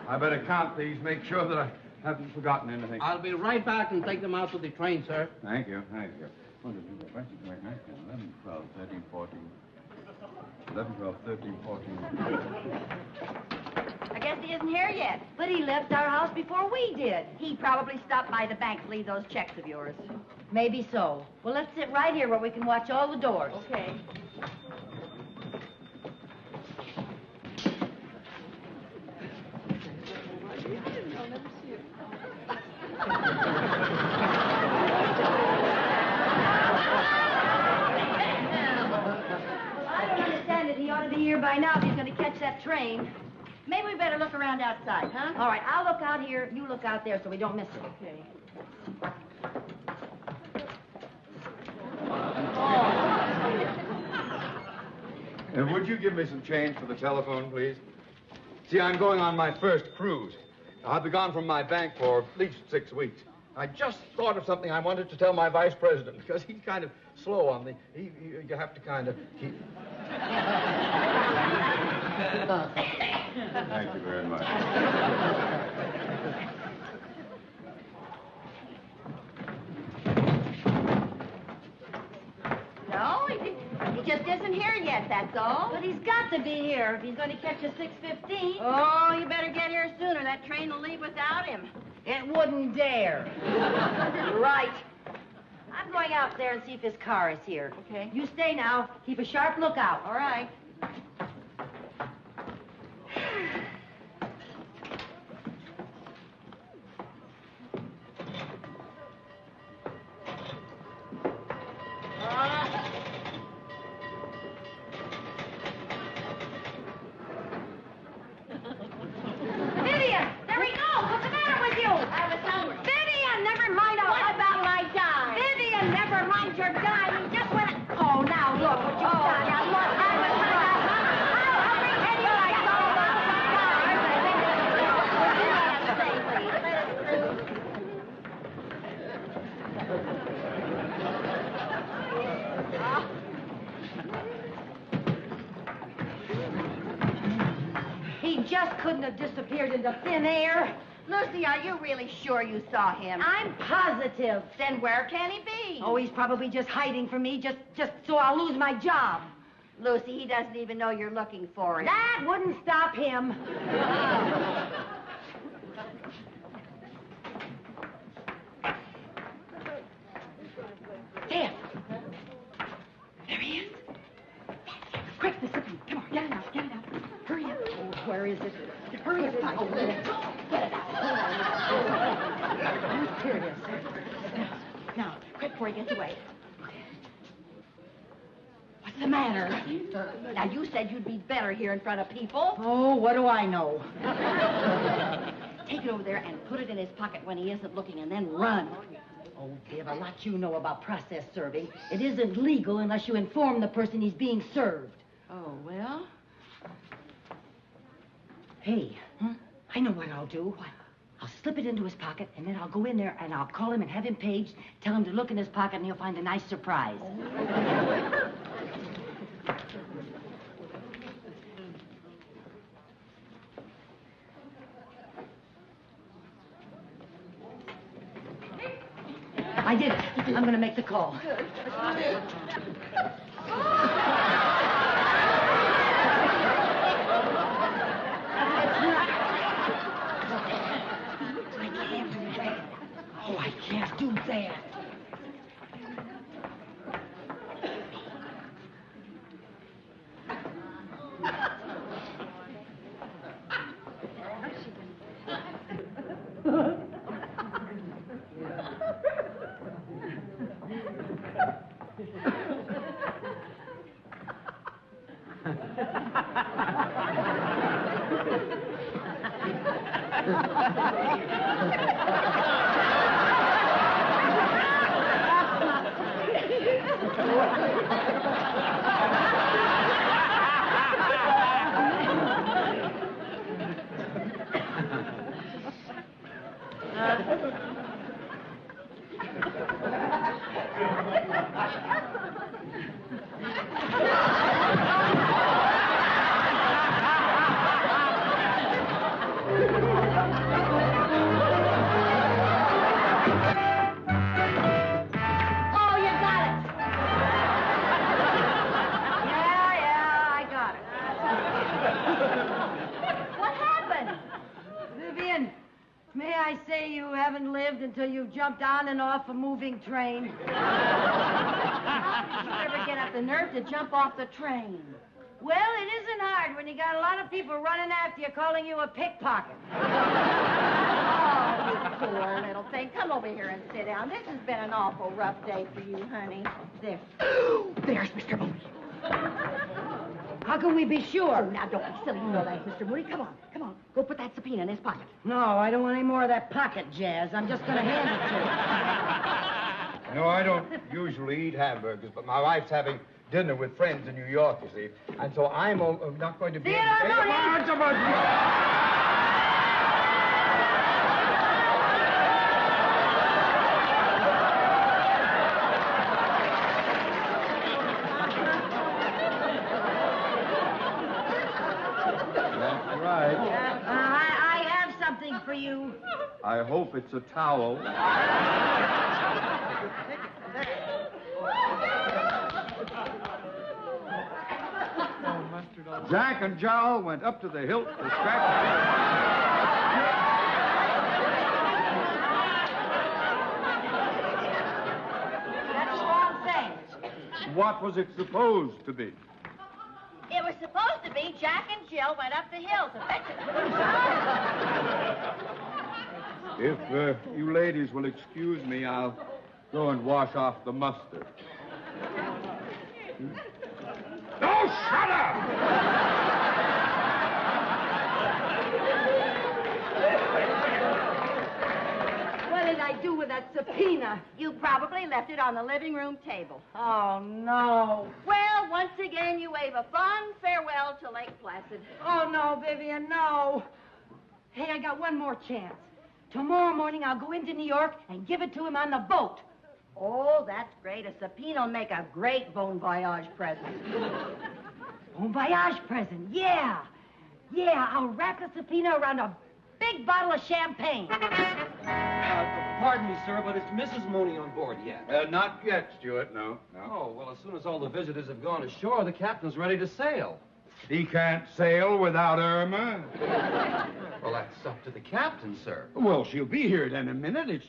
I better count these, make sure that I haven't forgotten anything. I'll be right back and take them out to the train, sir. Thank you. 1, 2, 3, 4, 5, 6, 7, 8, 9, 10, 11, 12, 13, 14. 11, 12, 13, 14. I guess he isn't here yet. But he left our house before we did. He probably stopped by the bank to leave those checks of yours. Maybe so. Well, let's sit right here where we can watch all the doors. Okay. I don't understand it. He ought to be here by now if he's going to catch that train. Maybe we better look around outside, huh? All right, I'll look out here. You look out there so we don't miss it. Okay. Would you give me some change for the telephone, please? See, I'm going on my first cruise. I'll be gone from my bank for at least 6 weeks. I just thought of something I wanted to tell my vice president, because he's kind of slow on the... you have to kind of keep... Thank you very much. No, he just isn't here yet, that's all. But he's got to be here if he's going to catch a 6:15. Oh, you better get here sooner. That train will leave without him. It wouldn't dare. Right. I'm going out there and see if his car is here. Okay. You stay now. Keep a sharp lookout. All right. Vivian! There he goes! What's the matter with you? I was hungry. Vivian, never mind all What about my dime? Vivian, never mind your dime. He just went... Oh, now look what you've done. Now look, I was I'll bring Eddie back. He just couldn't have disappeared into thin air. Lucy, are you really sure you saw him? I'm positive. Then where can he be? Oh, he's probably just hiding from me, just so I'll lose my job. Lucy, he doesn't even know you're looking for him. That wouldn't stop him. There. There he is. Quick, the sipping. Come on, get it out, get it out. Hurry up. Oh, where is it? Hurry up. Oh, get it out. Get it out. Here it is. Now, quick before he gets away. What's the matter? Now, you said you'd be better here in front of people. Oh, what do I know? Take it over there and put it in his pocket when he isn't looking, and then run. Oh, Viv, a lot you know about process serving. It isn't legal unless you inform the person he's being served. Oh, well? Hey, I know what I'll do. What? I'll slip it into his pocket, and then I'll go in there, and I'll call him and have him paged, tell him to look in his pocket, and he'll find a nice surprise. I did it. I'm going to make the call. Oh, I can't do that. Until you jumped on and off a moving train. You never get up the nerve to jump off the train. Well, it isn't hard when you got a lot of people running after you calling you a pickpocket. Oh, Poor little thing. Come over here and sit down. This has been an awful rough day for you, honey. There. There's Mr. Mooney. How can we be sure? Oh, now, don't be silly. You know that's Mr. Mooney. Come on. Go put that subpoena in his pocket. No, I don't want any more of that pocket jazz. I'm just going to hand it to him. No, I don't usually eat hamburgers, but my wife's having dinner with friends in New York, you see. And so I'm not going to be... I have something for you. I hope it's a towel. Jack and Jowl went up to the hilt to That's all I'm saying. What was it supposed to be? It was supposed to be Jack and Jill went up the hill to fetch it. If you ladies will excuse me, I'll go and wash off the mustard. No, shut up! What did I do with that subpoena? You probably left it on the living room table. Oh, no. Well, once again, you wave a fond farewell to Lake Placid. Oh, no, Vivian, no. Hey, I got one more chance. Tomorrow morning, I'll go into New York and give it to him on the boat. Oh, that's great. A subpoena will make a great bon voyage present. Bon voyage present, yeah. Yeah, I'll wrap the subpoena around a big bottle of champagne. Pardon me, sir, but is Mrs. Mooney on board yet? Not yet, Stuart, no. Oh, well, as soon as all the visitors have gone ashore, the captain's ready to sail. He can't sail without Irma. Well, that's up to the captain, sir. Well, she'll be here in a minute.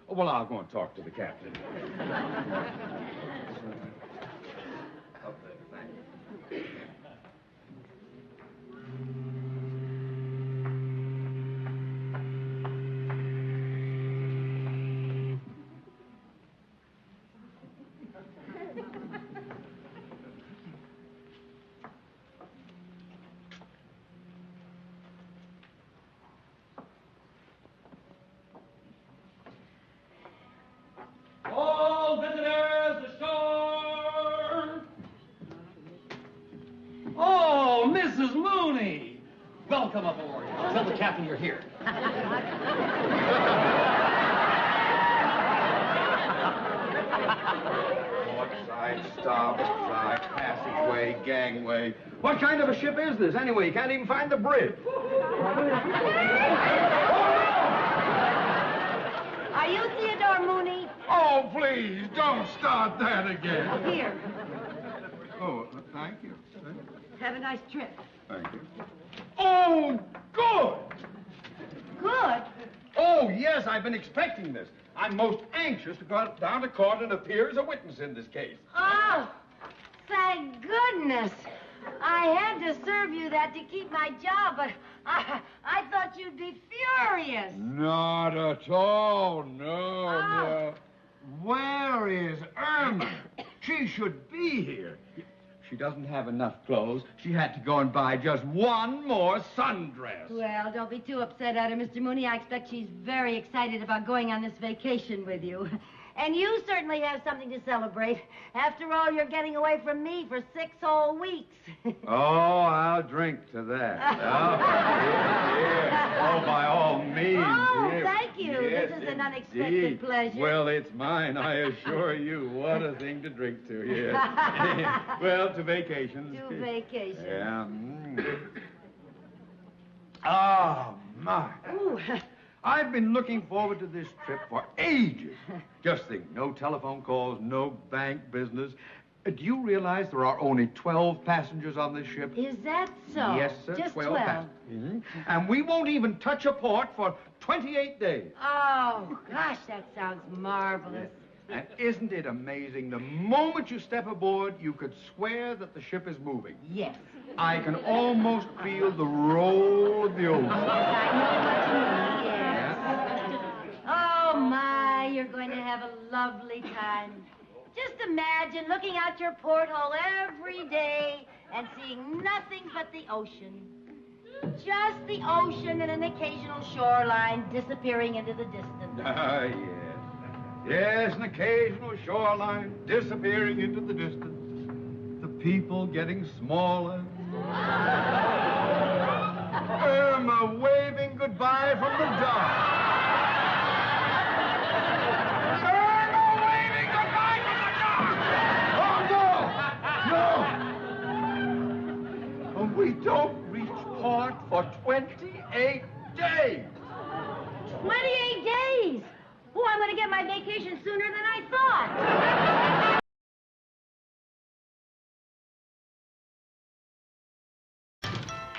Well, I'll go and talk to the captain. All visitors ashore! Oh, Mrs. Mooney! Welcome aboard. Tell the captain you're here. Side, stop, side, passageway, gangway. What kind of a ship is this, anyway? You can't even find the bridge. Are you Theodore Mooney? Oh, please, don't start that again. Here, Oh, thank you. have a nice trip. Thank you. Oh, good! Good. Oh, yes, I've been expecting this. I'm most anxious to go down to court and appear as a witness in this case. Oh, thank goodness. I had to serve you that to keep my job, but I thought you'd be furious. Not at all, no. Where is Irma? She should be here. She doesn't have enough clothes. She had to go and buy just one more sundress. Well, don't be too upset at her, Mr. Mooney. I expect she's very excited about going on this vacation with you. And you certainly have something to celebrate. After all, you're getting away from me for 6 whole weeks. Oh, I'll drink to that. Oh, by all means. Oh, Here. thank you. Yes, This is an unexpected indeed. pleasure. Well, it's mine, I assure you. What a thing to drink to, yes. Well, to vacations. To vacation. Yeah. Oh, my. Ooh. I've been looking forward to this trip for ages. Just think, no telephone calls, no bank business. Do you realize there are only 12 passengers on this ship? Is that so? Yes, sir. Just 12 passengers. Mm-hmm. And we won't even touch a port for 28 days. Oh, gosh, that sounds marvelous. And isn't it amazing? The moment you step aboard, you could swear that the ship is moving. Yes. I can almost feel the roll of the ocean. I know what you mean, yes. you're going to have a lovely time. Just imagine looking out your porthole every day and seeing nothing but the ocean. Just the ocean and an occasional shoreline disappearing into the distance. Ah, yes. Yes, an occasional shoreline disappearing into the distance. The people getting smaller. Irma waving goodbye from the dock. Irma waving goodbye from the dock! Oh, no! No! We don't reach port for 28 days. 28 days? Oh, I'm going to get my vacation sooner than I thought.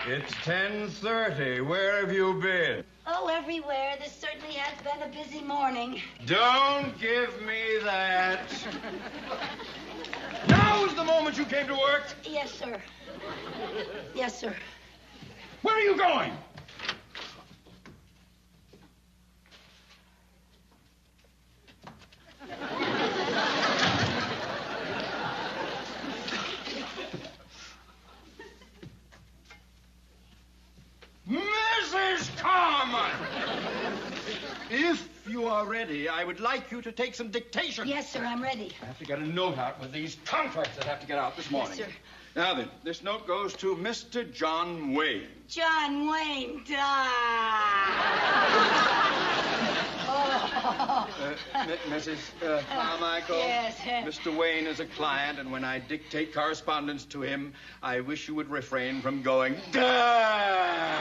It's 10:30. Where have you been? Oh, everywhere. This certainly has been a busy morning. Don't give me that. Now is the moment you came to work. Yes, sir. Yes, sir. Where are you going? Mrs. Carmen! If you are ready, I would like you to take some dictation. Yes, sir, I'm ready. I have to get a note out with these contracts that have to get out this morning. Yes, sir. Now then, this note goes to Mr. John Wayne. John Wayne, Mrs. Carmichael. Yes. Mr. Wayne is a client, and when I dictate correspondence to him, I wish you would refrain from going, duh! I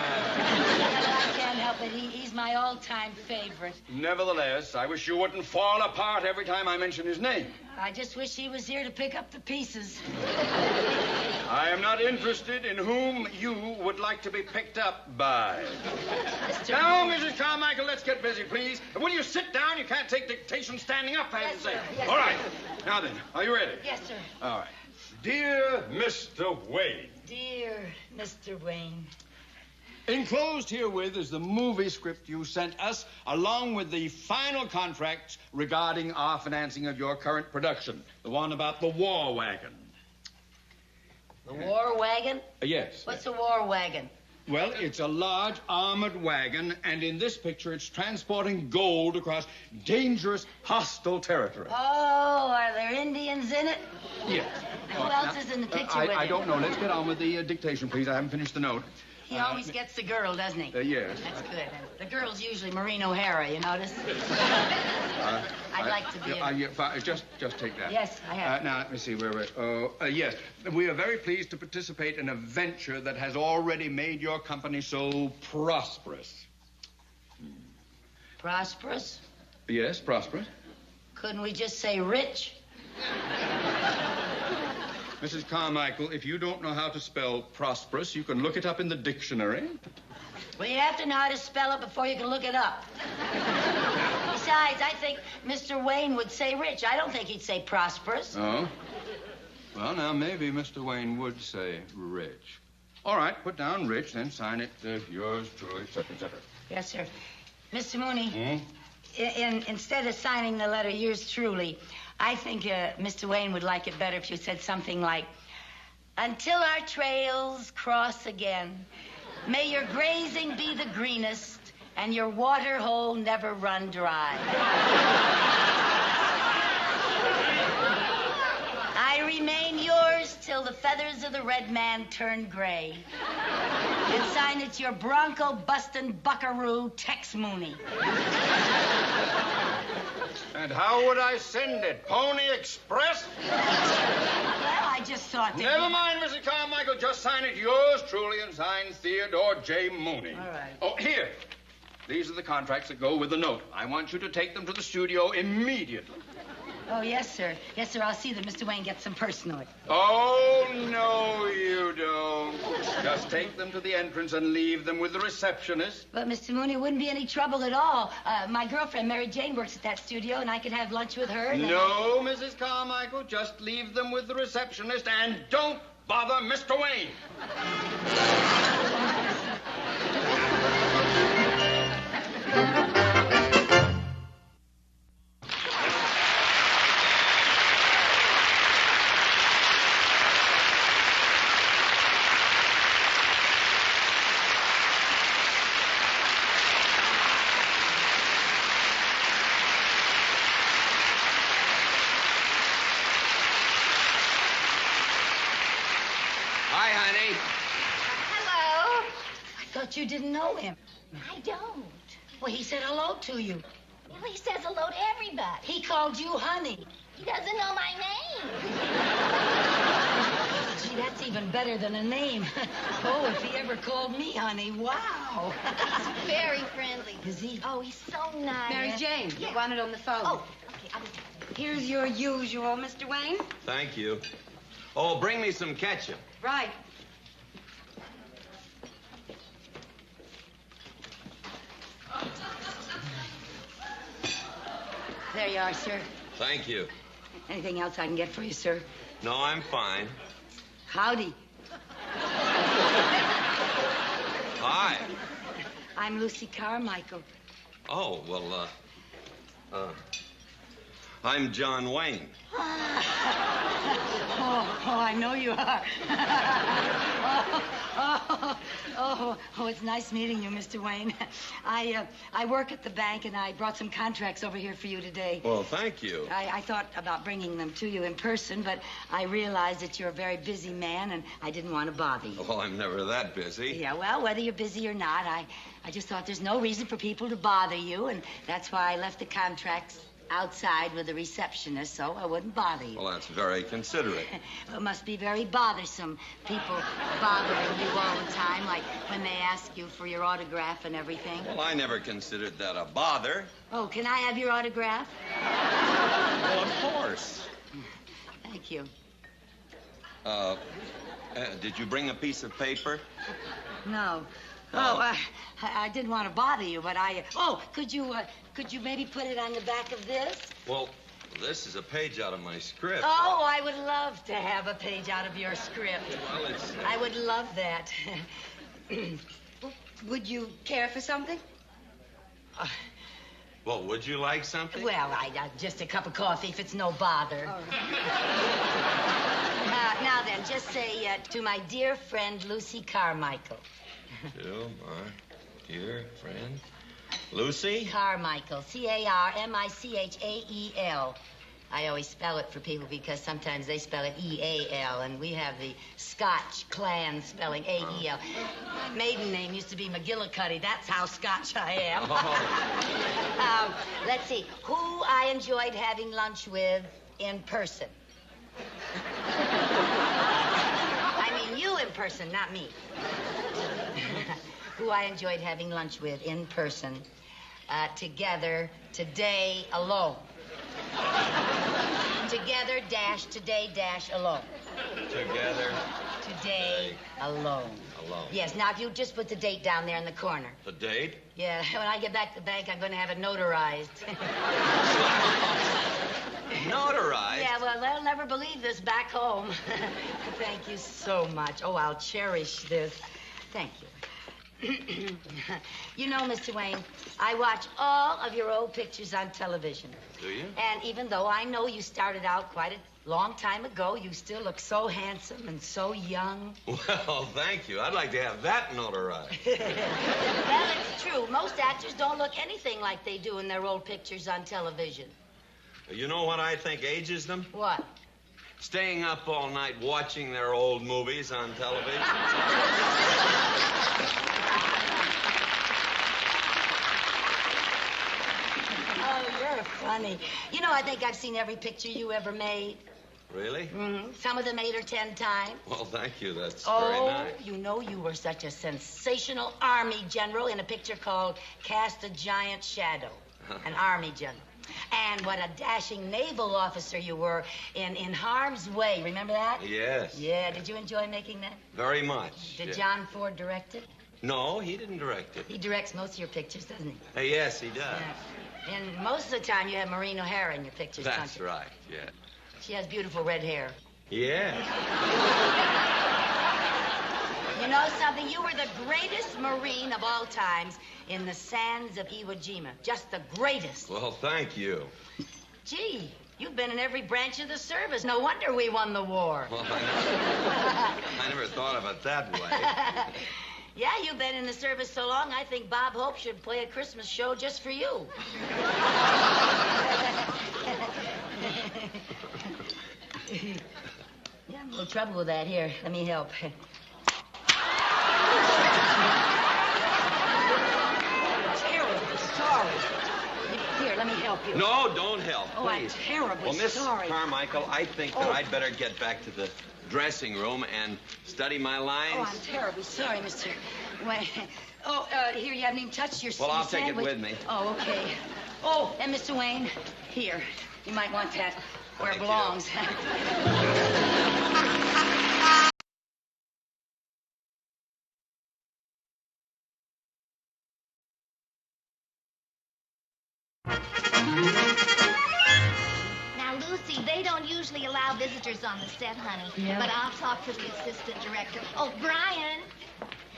can't help it. He's my all-time favorite. Nevertheless, I wish you wouldn't fall apart every time I mention his name. I just wish he was here to pick up the pieces. I am not interested in whom you would like to be picked up by. Now, Mrs. Carmichael, let's get busy, please. And will you sit down? You can't take dictation standing up, I have to say. Yes, All right. sir. Now then, are you ready? Yes, sir. All right. Dear Mr. Wayne. Dear Mr. Wayne. Enclosed herewith is the movie script you sent us, along with the final contracts regarding our financing of your current production, the one about the war wagon. The war wagon? Yes. What's a war wagon? Well, it's a large armored wagon, and in this picture, it's transporting gold across dangerous, hostile territory. Oh, are there Indians in it? Yes. Who else is in the picture with I him? don't know. Let's get on with the dictation, please. I haven't finished the note. He always gets the girl, doesn't he? Yes. That's good. The girl's usually Maureen O'Hara, you notice? I'd like to be Just take that. Yes, I have. Now, let me see where we're... yes. We are very pleased to participate in a venture that has already made your company so prosperous. Prosperous? Yes, prosperous. Couldn't we just say rich? Mrs. Carmichael, if you don't know how to spell prosperous, you can look it up in the dictionary. Well, you have to know how to spell it before you can look it up. Besides, I think Mr. Wayne would say rich. I don't think he'd say prosperous. Oh? Well, now, maybe Mr. Wayne would say rich. All right, put down rich, then sign it, yours truly, et cetera, et cetera. Yes, sir. Mr. Mooney, instead of signing the letter, yours truly, I think Mr. Wayne would like it better if you said something like, until our trails cross again, may your grazing be the greenest and your water hole never run dry. I remain yours till the feathers of the red man turn gray. And sign it your bronco-bustin' buckaroo, Tex Mooney. And how would I send it? Pony Express? Well, I just thought that... Never mind, Mrs. Carmichael. Just sign it yours truly and sign Theodore J. Mooney. All right. Oh, here. These are the contracts that go with the note. I want you to take them to the studio immediately. Oh, yes, sir. Yes, sir. I'll see that Mr. Wayne gets them personally. Oh, no, you don't. Just take them to the entrance and leave them with the receptionist. But, Mr. Mooney, it wouldn't be any trouble at all. My girlfriend, Mary Jane, works at that studio, and I could have lunch with her. No, Mrs. Carmichael. Just leave them with the receptionist and don't bother Mr. Wayne. Hi, honey. Hello. I thought you didn't know him. I don't. Well, he said hello to you. Well, he says hello to everybody. He called you honey. He doesn't know my name. Gee, that's even better than a name. Oh, if he ever called me honey, wow. He's very friendly. Is he? Oh, he's so nice. Mary Jane, you wanted on the phone. Oh, okay. Here's your usual, Mr. Wayne. Thank you. Oh, bring me some ketchup. Right. There you are, sir. Thank you. Anything else I can get for you, sir? No, I'm fine. Howdy. Hi. I'm Lucy Carmichael. Oh, well, I'm John Wayne. I know you are. It's nice meeting you, Mr. Wayne. I work at the bank, and I brought some contracts over here for you today. Well, thank you. I thought about bringing them to you in person, but I realized that you're a very busy man, and I didn't want to bother you. Well, I'm never that busy. Yeah, well, whether you're busy or not, I just thought there's no reason for people to bother you, and that's why I left the contracts outside with the receptionist, so I wouldn't bother you. Well, that's very considerate. It must be very bothersome, people bothering you all the time, like when they ask you for your autograph and everything. Well, I never considered that a bother. Oh, can I have your autograph? Well, of course. Thank you. Did you bring a piece of paper? No. I didn't want to bother you, but could you maybe put it on the back of this? Well, this is a page out of my script. Oh, I would love to have a page out of your script. Well, it's... I would love that. Would you care for something? Well, would you like something? Well, just a cup of coffee if it's no bother. Now then, just say to my dear friend Lucy Carmichael. To my dear friend Lucy? Carmichael. Carmichael. I always spell it for people because sometimes they spell it E-A-L, and we have the Scotch clan spelling A-E-L. My maiden name used to be McGillicuddy. That's how Scotch I am. Oh. Let's see. Who I enjoyed having lunch with in person. I mean you in person, not me. Who I enjoyed having lunch with in person, together, today, alone. Together, today, alone. Together. Today, alone. Alone. Yes, now if you just put the date down there in the corner. The date? Yeah, when I get back to the bank, I'm going to have it notarized. Notarized? Yeah, well, they'll never believe this back home. Thank you so much. Oh, I'll cherish this. Thank you. You know, Mr. Wayne, I watch all of your old pictures on television. Do you? And even though I know you started out quite a long time ago, you still look so handsome and so young. Well, thank you. I'd like to have that notarized. Well, it's true. Most actors don't look anything like they do in their old pictures on television. You know what I think ages them? What? Staying up all night watching their old movies on television. Oh, you're funny. You know, I think I've seen every picture you ever made. Really? Mm-hmm. Some of them 8 or 10 times. Well, thank you. That's very nice. You know you were such a sensational Army general in a picture called Cast a Giant Shadow. An Army general. And what a dashing naval officer you were in Harm's Way. Remember that? Yes. Yeah, did you enjoy making that? Very much. Did yeah. John Ford direct it? No, he didn't direct it. He directs most of your pictures, doesn't he? Yes, he does. Yeah. And most of the time you have Maureen O'Hara in your pictures, don't That's you? right, yeah. She has beautiful red hair. Yeah. You know something? You were the greatest Marine of all times in the sands of Iwo Jima. Just the greatest. Well, thank you. Gee, you've been in every branch of the service. No wonder we won the war. Well, I never thought of it that way. Yeah, you've been in the service so long, I think Bob Hope should play a Christmas show just for you. Yeah, little trouble with that. Here, let me help. Terribly sorry. Here, let me help you. No, don't help, Oh, I'm please. terribly Well, Miss sorry. Carmichael, I think that Oh. I'd better get back to the dressing room and study my lines. Oh, I'm terribly sorry, Mr. Wayne. Oh, here, you haven't even touched your Well, I'll take it sandwich. with me. Oh, okay. Oh, and Mr. Wayne, here. You might want that where it Thank you. belongs. Now, Lucy, they don't usually allow visitors on the set, honey. Yeah. But I'll talk to the assistant director. Oh, Brian.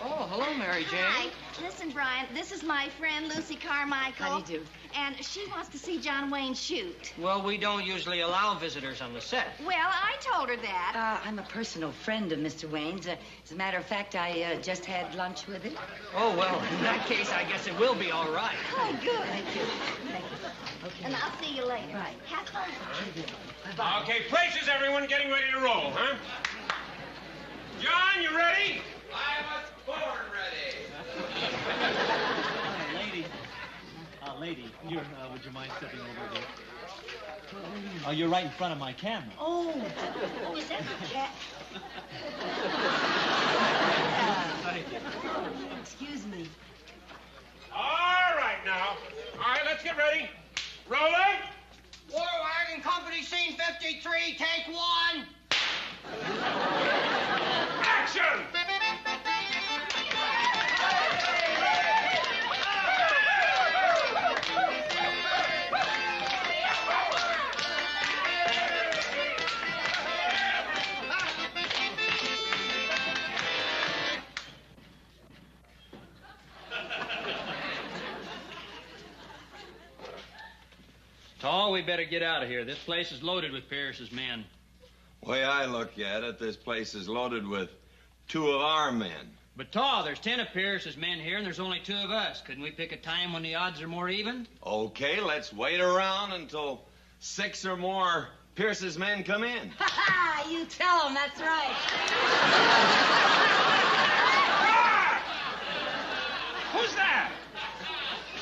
Oh, hello, Mary Jane. Hi. Listen, Brian, this is my friend Lucy Carmichael. How do you do? And she wants to see John Wayne shoot. Well, we don't usually allow visitors on the set. Well, I told her that. I'm a personal friend of Mr. Wayne's. As a matter of fact, I just had lunch with him. Oh, well, in that case, I guess it will be all right. Oh, good. Thank you. Thank you. Okay. And I'll see you later. Right. Have fun. Bye-bye. Okay, places, everyone, getting ready to roll, huh? John, you ready? I was born ready. Lady, you're, would you mind stepping over there? Oh, you're right in front of my camera. Oh, is that the cat? Thank you. Excuse me. All right, now. All right, let's get ready. Rolling. War Wagon Company, scene 53, take one. Action! Tall, we better get out of here. This place is loaded with Pierce's men. Way I look at it, this place is loaded with 2 of our men. But, Tall, there's 10 of Pierce's men here, and there's only 2 of us. Couldn't we pick a time when the odds are more even? Okay, let's wait around until 6 or more Pierce's men come in. Ha ha! You tell him, that's right. Who's that?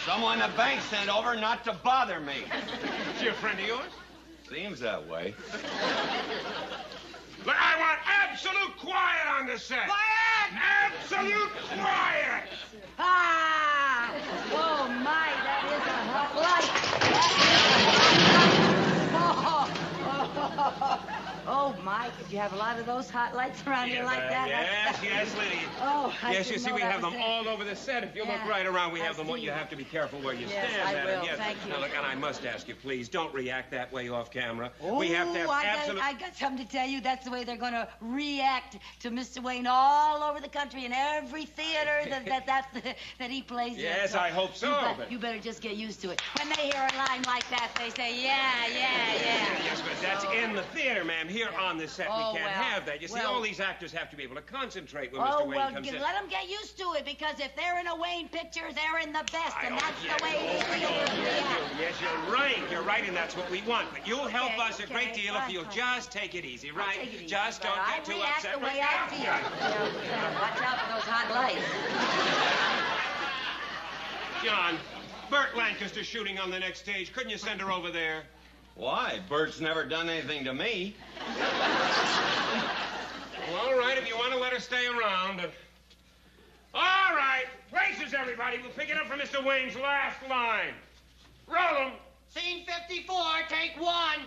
Someone the bank sent over not to bother me. Is she a friend of yours? Seems that way. But I want absolute quiet on the set. Quiet! Absolute quiet! Ah! Oh, my, that is a hot light. Oh, my, did you have a lot of those hot lights around here like that? Yes, Liddy. Oh, I yes, you didn't see, know we that have was them it. all over the set. If you look Yeah, right around, we I have them. see. You have to be careful where you Yes, stand, I madam. will. Yes. Thank you. Now, look, and I must ask you, please, don't react that way off camera. Oh, we have to have absolute... I got something to tell you. That's the way they're going to react to Mr. Wayne all over the country in every theater that he plays in. Yes, I hope so, but- You better just get used to it. When they hear a line like that, they say, yeah. Yes, but that's in the theater, ma'am. Here on the set, Oh, we can't well, have that. You see, well- all these actors have to be able to concentrate when Oh, Mr. Wayne well, comes in. let them get used to it, because if they're in a Wayne picture, they're in the best, and that's the way Yes, they react. yes, you're right. You're right, and that's what we want. But you'll help Okay, us a great okay, deal fine, if you'll fine. just take it easy, right? Take it easy, Just but don't I get too react upset. the way I feel. Yeah, watch out for those hot lights. John, Burt Lancaster's shooting on the next stage. Couldn't you send her over there? Why? Bert's never done anything to me. Well, all right, if you want to let her stay around. All right, places, everybody. We'll pick it up from Mr. Wayne's last line. Roll 'em. Scene 54, take one.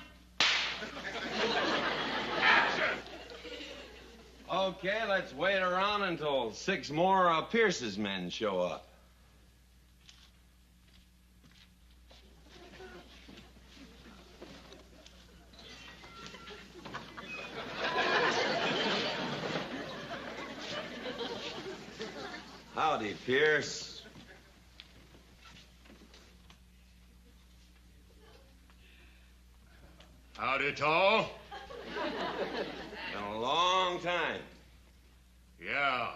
Action! Okay, let's wait around until 6 more Pierce's men show up. Howdy, Pierce. Howdy, Tall. Been a long time. Yeah.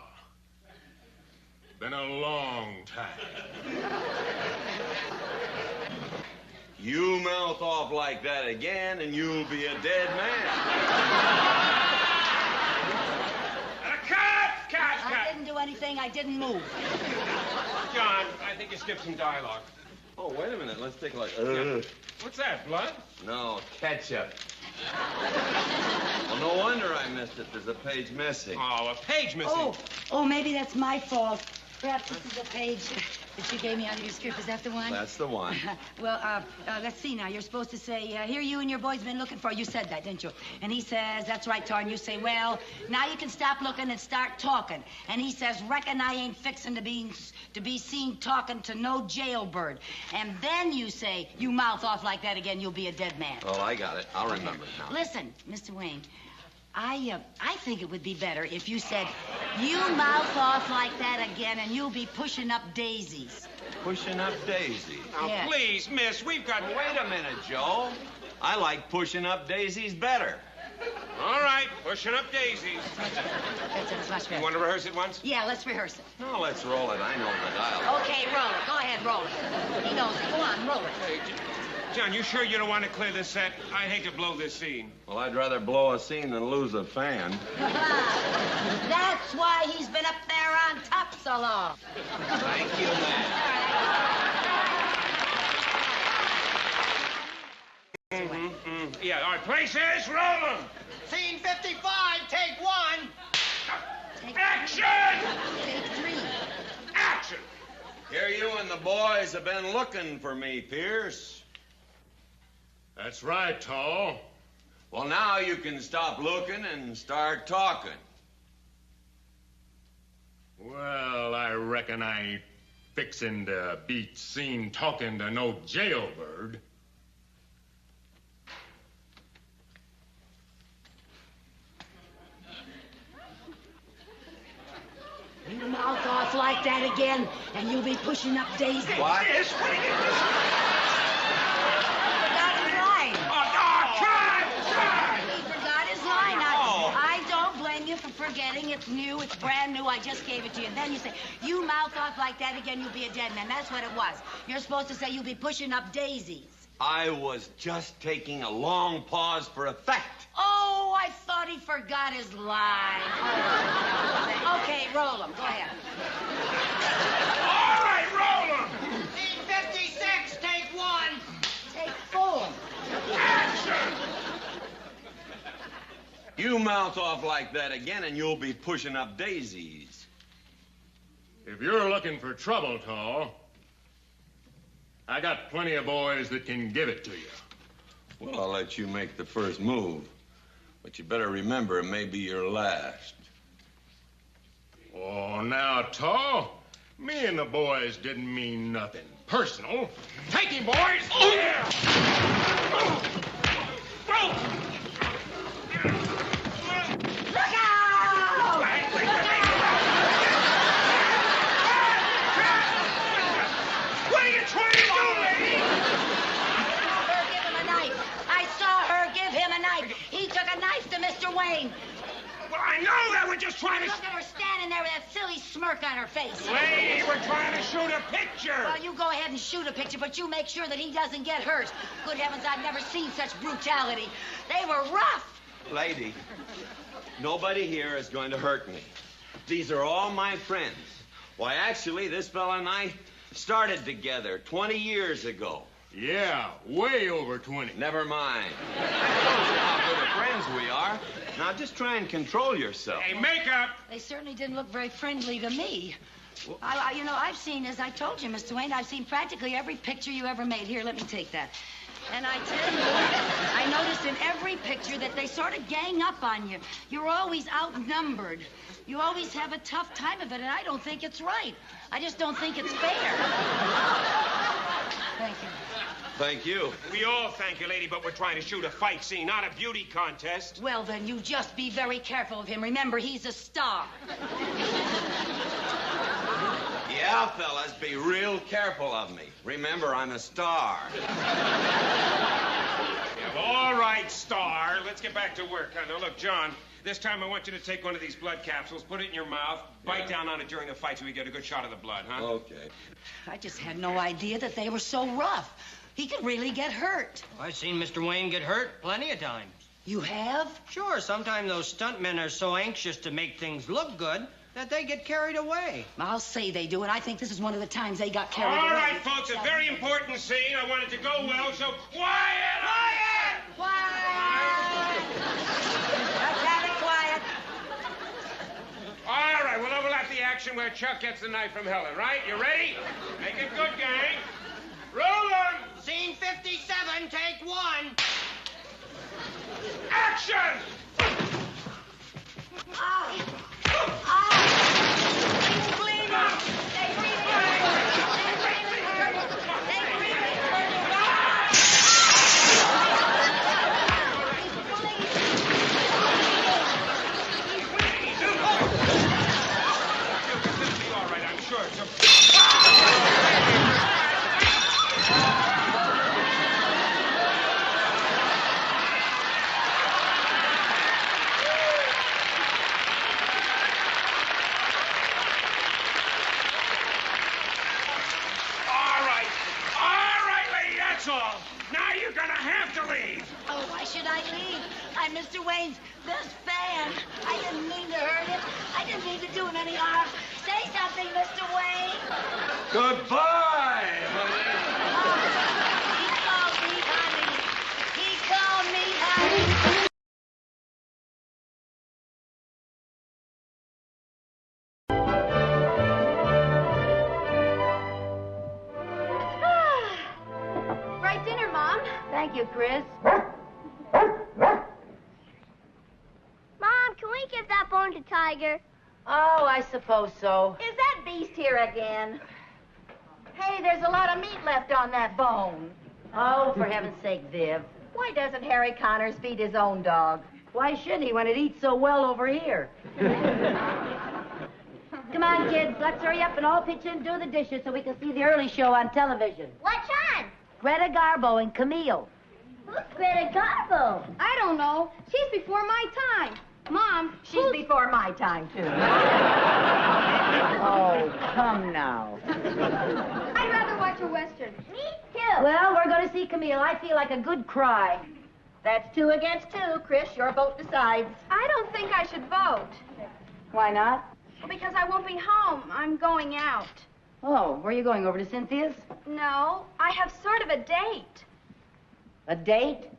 Been a long time. You mouth off like that again, and you'll be a dead man. thing. I didn't move. John, I think you skipped some dialogue. Oh, wait a minute. Let's take a look. What's that, blood? No, ketchup. Well, no wonder I missed it. There's a page missing. Oh, a page missing. Oh, maybe that's my fault. Perhaps this is a page that you gave me out of your script. Is that the one? That's the one. Well, let's see now. You're supposed to say, here you and your boy's been looking for. You said that, didn't you? And he says, that's right, Tar. And you say, well, now you can stop looking and start talking. And he says, reckon I ain't fixing to be seen talking to no jailbird. And then you say, you mouth off like that again, you'll be a dead man. Oh, I got it. I'll remember it now. Listen, Mr. Wayne, I think it would be better if you said, you mouth off like that again and you'll be pushing up daisies. Pushing up daisies. Now, Yeah. please, miss, we've got... Wait a minute, Joe. I like pushing up daisies better. All right, pushing up daisies. That's much better. You want to rehearse it once? Yeah, let's rehearse it. No, let's roll it. I know the dialogue. Okay, roll it. Go ahead, roll it. He knows it. Go on, roll it. Hey, John, you sure you don't want to clear this set? I'd hate to blow this scene. Well, I'd rather blow a scene than lose a fan. That's why he's been up there on top so long. Thank you, man. Yeah, all right, places, roll them. Scene 55, take one. Action! Take 3. Action! Here you and the boys have been looking for me, Pierce. That's right, Tall. Well, now you can stop looking and start talking. Well, I reckon I ain't fixing to be seen talking to no jailbird. You mouth off like that again, and you'll be pushing up daisies. What? Yes, what are you doing? Forgot his line. Try! He forgot his line. I don't blame you for forgetting. It's new. It's brand new. I just gave it to you. And then you say, you mouth off like that again, you'll be a dead man. That's what it was. You're supposed to say you'll be pushing up daisies. I was just taking a long pause for effect. Oh, I thought he forgot his line. Oh, okay, roll him. Go ahead. All right, roll them. Scene 56, take one. Take 4. Action! You mouth off like that again and you'll be pushing up daisies. If you're looking for trouble, Tall, I got plenty of boys that can give it to you. Well, I'll let you make the first move. But you better remember it may be your last. Oh, now, Tall, me and the boys didn't mean nothing personal. Take him, boys! Yeah! Look out! What are you trying to do, lady? Give him a knife. I saw her give him a knife. He took a knife to Mr. Wayne. Well, I know that. We're just trying to... Look at her standing there with that silly smirk on her face. Lady, we're trying to shoot a picture. Well, you go ahead and shoot a picture, but you make sure that he doesn't get hurt. Good heavens, I've never seen such brutality. They were rough. Lady, nobody here is going to hurt me. These are all my friends. Why, actually, this fella and I started together 20 years ago. Yeah, way over 20. Never mind. That shows you how good of friends we are. Now, just try and control yourself. Hey, makeup! They certainly didn't look very friendly to me. I've seen, as I told you, Mr. Wayne, I've seen practically every picture you ever made. Here, let me take that. And I tell you, I noticed in every picture that they sort of gang up on you. You're always outnumbered. You always have a tough time of it, and I don't think it's right. I just don't think it's fair. Thank you. Thank you. We all thank you, lady, but we're trying to shoot a fight scene, not a beauty contest. Well, then you just be very careful of him. Remember, he's a star. Yeah, fellas, be real careful of me. Remember, I'm a star. Yeah, all right, star. Let's get back to work. Now, look, John, this time I want you to take one of these blood capsules, put it in your mouth, bite down on it during the fight so we get a good shot of the blood, huh? Okay. I just had no idea that they were so rough. He could really get hurt. I've seen Mr. Wayne get hurt plenty of times. You have? Sure, sometimes those stuntmen are so anxious to make things look good that they get carried away. I'll say they do, and I think this is one of the times they got carried away. All right, folks, a very important scene. I want it to go well, so quiet! Let's have it quiet. All right, we'll overlap the action where Chuck gets the knife from Helen, right? You ready? Make it good, gang. Rolling! Scene 57, take 1. Action! He's bleeding. They really hurt him. They really hurt him. He'll be all right, I'm sure. All. Now you're gonna have to leave. Oh, why should I leave? I'm Mr. Wayne's best fan. I didn't mean to hurt him. I didn't mean to do him any harm. Say something, Mr. Wayne. Goodbye, He called me honey. He called me honey. Dinner, Mom. Thank you, Chris. Mom, can we give that bone to Tiger? Oh, I suppose so. Is that beast here again? Hey, there's a lot of meat left on that bone. Oh, for heaven's sake, Viv. Why doesn't Harry Connors feed his own dog? Why should he when it eats so well over here? Come on, kids. Let's hurry up and all pitch in and do the dishes so we can see the early show on television. What's on? Greta Garbo and Camille. Who's Greta Garbo? I don't know. She's before my time. Mom, she's before my time, too. Oh, come now. I'd rather watch a Western. Me too. Well, we're going to see Camille. I feel like a good cry. That's 2 against 2. Chris, your vote decides. I don't think I should vote. Why not? Well, because I won't be home. I'm going out. Oh, where are you going? Over to Cynthia's? No, I have sort of a date. A date?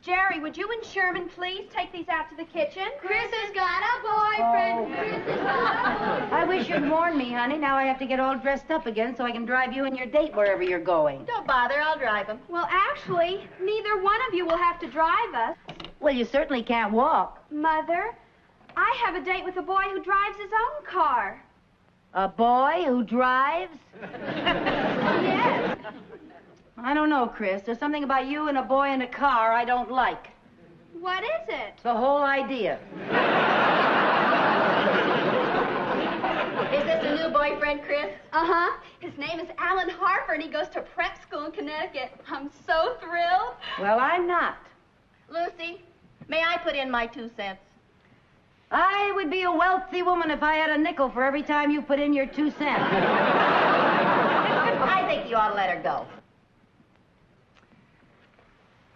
Jerry, would you and Sherman please take these out to the kitchen? Chris has got a boyfriend. Oh. Chris has got a boyfriend. I wish you'd warned me, honey. Now I have to get all dressed up again so I can drive you and your date wherever you're going. Don't bother, I'll drive him. Well, actually, neither one of you will have to drive us. Well, you certainly can't walk. Mother, I have a date with a boy who drives his own car. A boy who drives? Yes. I don't know, Chris. There's something about you and a boy in a car I don't like. What is it? The whole idea. Is this a new boyfriend, Chris? Uh-huh. His name is Alan Harper, and he goes to prep school in Connecticut. I'm so thrilled. Well, I'm not. Lucy, may I put in my 2 cents? I would be a wealthy woman if I had a nickel for every time you put in your 2 cents. I think you ought to let her go.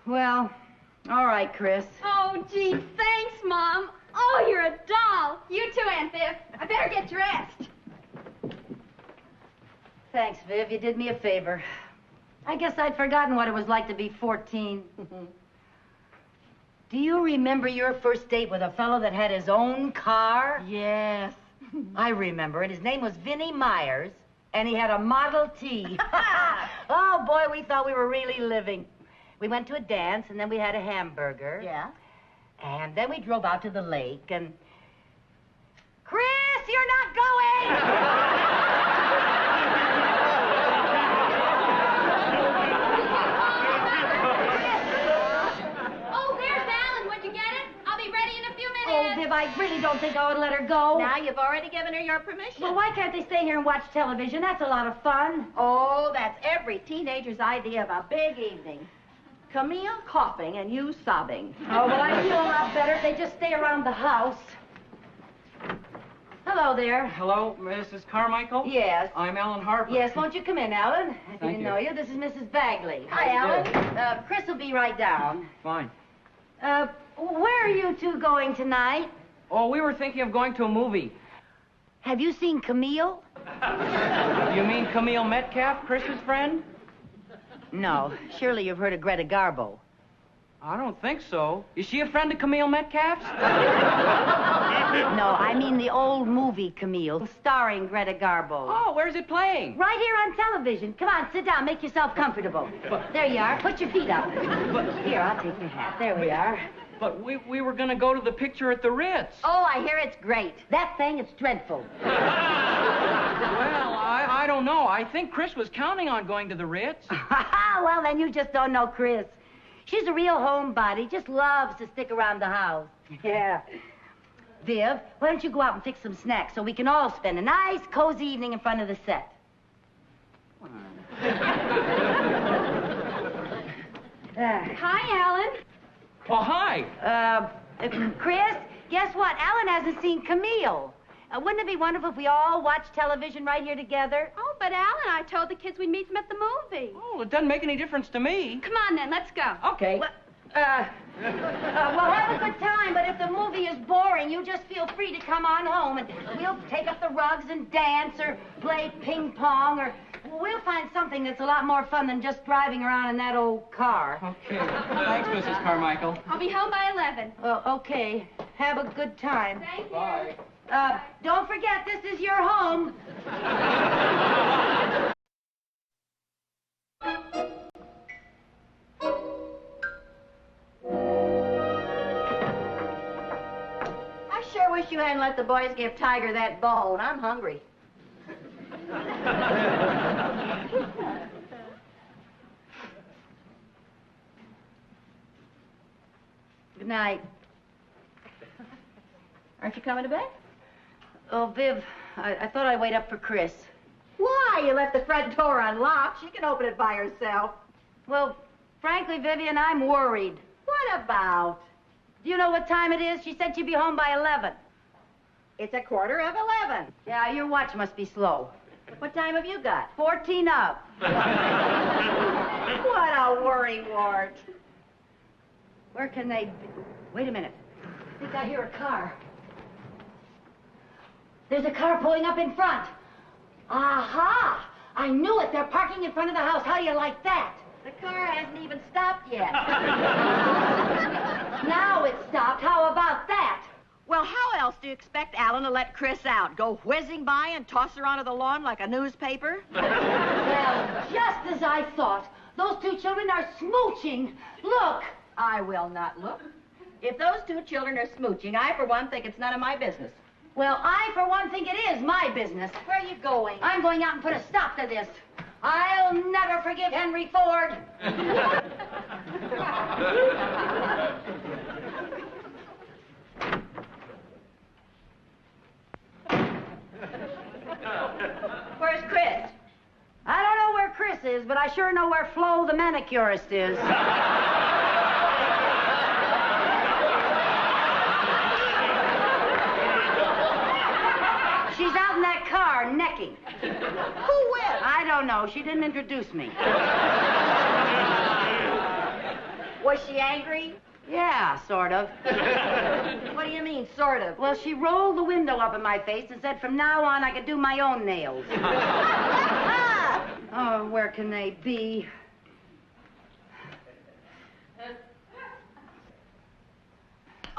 Well, all right, Chris. Oh, gee, thanks, Mom. Oh, you're a doll. You too, Aunt Viv. I better get dressed. Thanks, Viv. You did me a favor. I guess I'd forgotten what it was like to be 14. Do you remember your first date with a fellow that had his own car? Yes. I remember it. His name was Vinnie Myers, and he had a Model T. Oh, boy, we thought we were really living. We went to a dance, and then we had a hamburger. Yeah? And then we drove out to the lake, and... Chris, you're not going! Oh, there's Alan. Would you get it? I'll be ready in a few minutes. Oh, Viv, I really don't think I would let her go. Now you've already given her your permission. Well, why can't they stay here and watch television? That's a lot of fun. Oh, that's every teenager's idea of a big evening. Camille coughing and you sobbing. Oh, well, I feel a lot better if they just stay around the house. Hello there. Hello, Mrs. Carmichael? Yes. I'm Alan Harper. Yes, won't you come in, Alan? If Thank you didn't you. know you, this is Mrs. Bagley. How do you Alan. Chris will be right down. Fine. Where are you two going tonight? Oh, we were thinking of going to a movie. Have you seen Camille? You mean Camille Metcalf, Chris's friend? No. Surely you've heard of Greta Garbo. I don't think so. Is she a friend of Camille Metcalf's? No, I mean the old movie Camille, starring Greta Garbo. Oh, where's it playing? Right here on television. Come on, sit down. Make yourself comfortable. There you are. Put your feet up. Here, I'll take your hat. There we are. But we were going to go to the picture at the Ritz. Oh, I hear it's great. That thing, it's dreadful. Well, I don't know. I think Chris was counting on going to the Ritz. Well, then you just don't know Chris. She's a real homebody. Just loves to stick around the house. Yeah. Viv, why don't you go out and fix some snacks so we can all spend a nice, cozy evening in front of the set? Hi, Alan. Oh, hi. Chris, guess what? Alan hasn't seen Camille. Wouldn't it be wonderful if we all watched television right here together? Oh, but Alan, I told the kids we'd meet them at the movie. Oh, it doesn't make any difference to me. Come on, then. Let's go. Okay. Well, have a good time, but if the movie is boring, you just feel free to come on home, and we'll take up the rugs and dance or play ping pong, or we'll find something that's a lot more fun than just driving around in that old car. Okay. Thanks, Mrs. Carmichael. I'll be home by 11. Okay. Have a good time. Thank you. Bye. Don't forget, this is your home. I sure wish you hadn't let the boys give Tiger that bone. I'm hungry. Good night. Aren't you coming to bed? Oh, Viv, I thought I'd wait up for Chris. Why? You left the front door unlocked. She can open it by herself. Well, frankly, Vivian, I'm worried. What about? Do you know what time it is? She said she'd be home by 11. It's 11:15. Yeah, your watch must be slow. What time have you got? 14 up. What a worrywart. Where can they be? Wait a minute. I think I hear a car. There's a car pulling up in front. Aha! I knew it. They're parking in front of the house. How do you like that? The car hasn't even stopped yet. Now it's stopped. How about that? Well, how else do you expect Alan to let Chris out? Go whizzing by and toss her onto the lawn like a newspaper? Well, just as I thought. Those two children are smooching. Look. I will not look. If those two children are smooching, I, for one, think it's none of my business. Well, I, for one, think it is my business. Where are you going? I'm going out and put a stop to this. I'll never forgive Henry Ford. Where's Chris? I don't know where Chris is, but I sure know where Flo the manicurist is. She's out in that car, necking. Who with? I don't know. She didn't introduce me. Was she angry? Yeah, sort of. What do you mean, sort of? Well, she rolled the window up in my face and said from now on I could do my own nails. Oh, where can they be?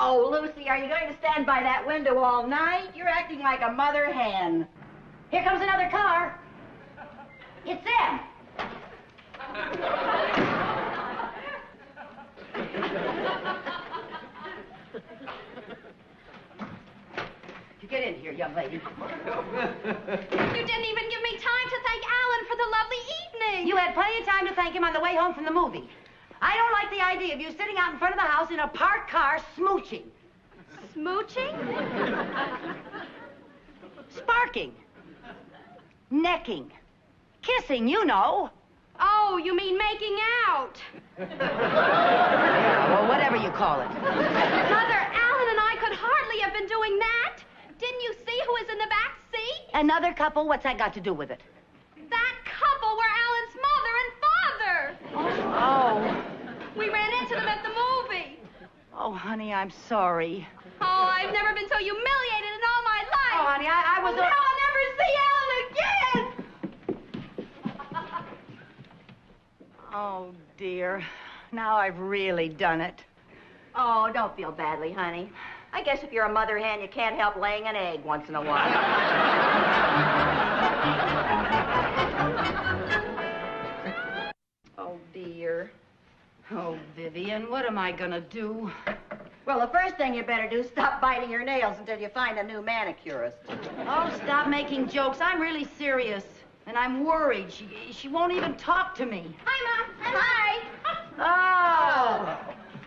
Oh, Lucy, are you going to stand by that window all night? You're acting like a mother hen. Here comes another car. It's them. You get in here, young lady. You didn't even give me time to thank Alan for the lovely evening. You had plenty of time to thank him on the way home from the movie. I don't like the idea of you sitting out in front of the house in a parked car smooching. Smooching? Sparking. Necking. Kissing, you know. Oh, you mean making out. Yeah, well, whatever you call it. Mother, Alan and I could hardly have been doing that. Didn't you see who was in the back seat? Another couple? What's that got to do with it? That couple were Alan's mother and father. Oh. We ran into them at the movie. Oh, honey, I'm sorry. Oh, I've never been so humiliated in all my life. Oh, honey, I was... Now I'll never see Ellen again. Oh, dear. Now I've really done it. Oh, don't feel badly, honey. I guess if you're a mother hen, you can't help laying an egg once in a while. Oh, dear. Oh, Vivian, what am I gonna do? Well, the first thing you better do is stop biting your nails until you find a new manicurist. Oh, stop making jokes. I'm really serious. And I'm worried. She won't even talk to me. Hi, Mom. Hi. Oh!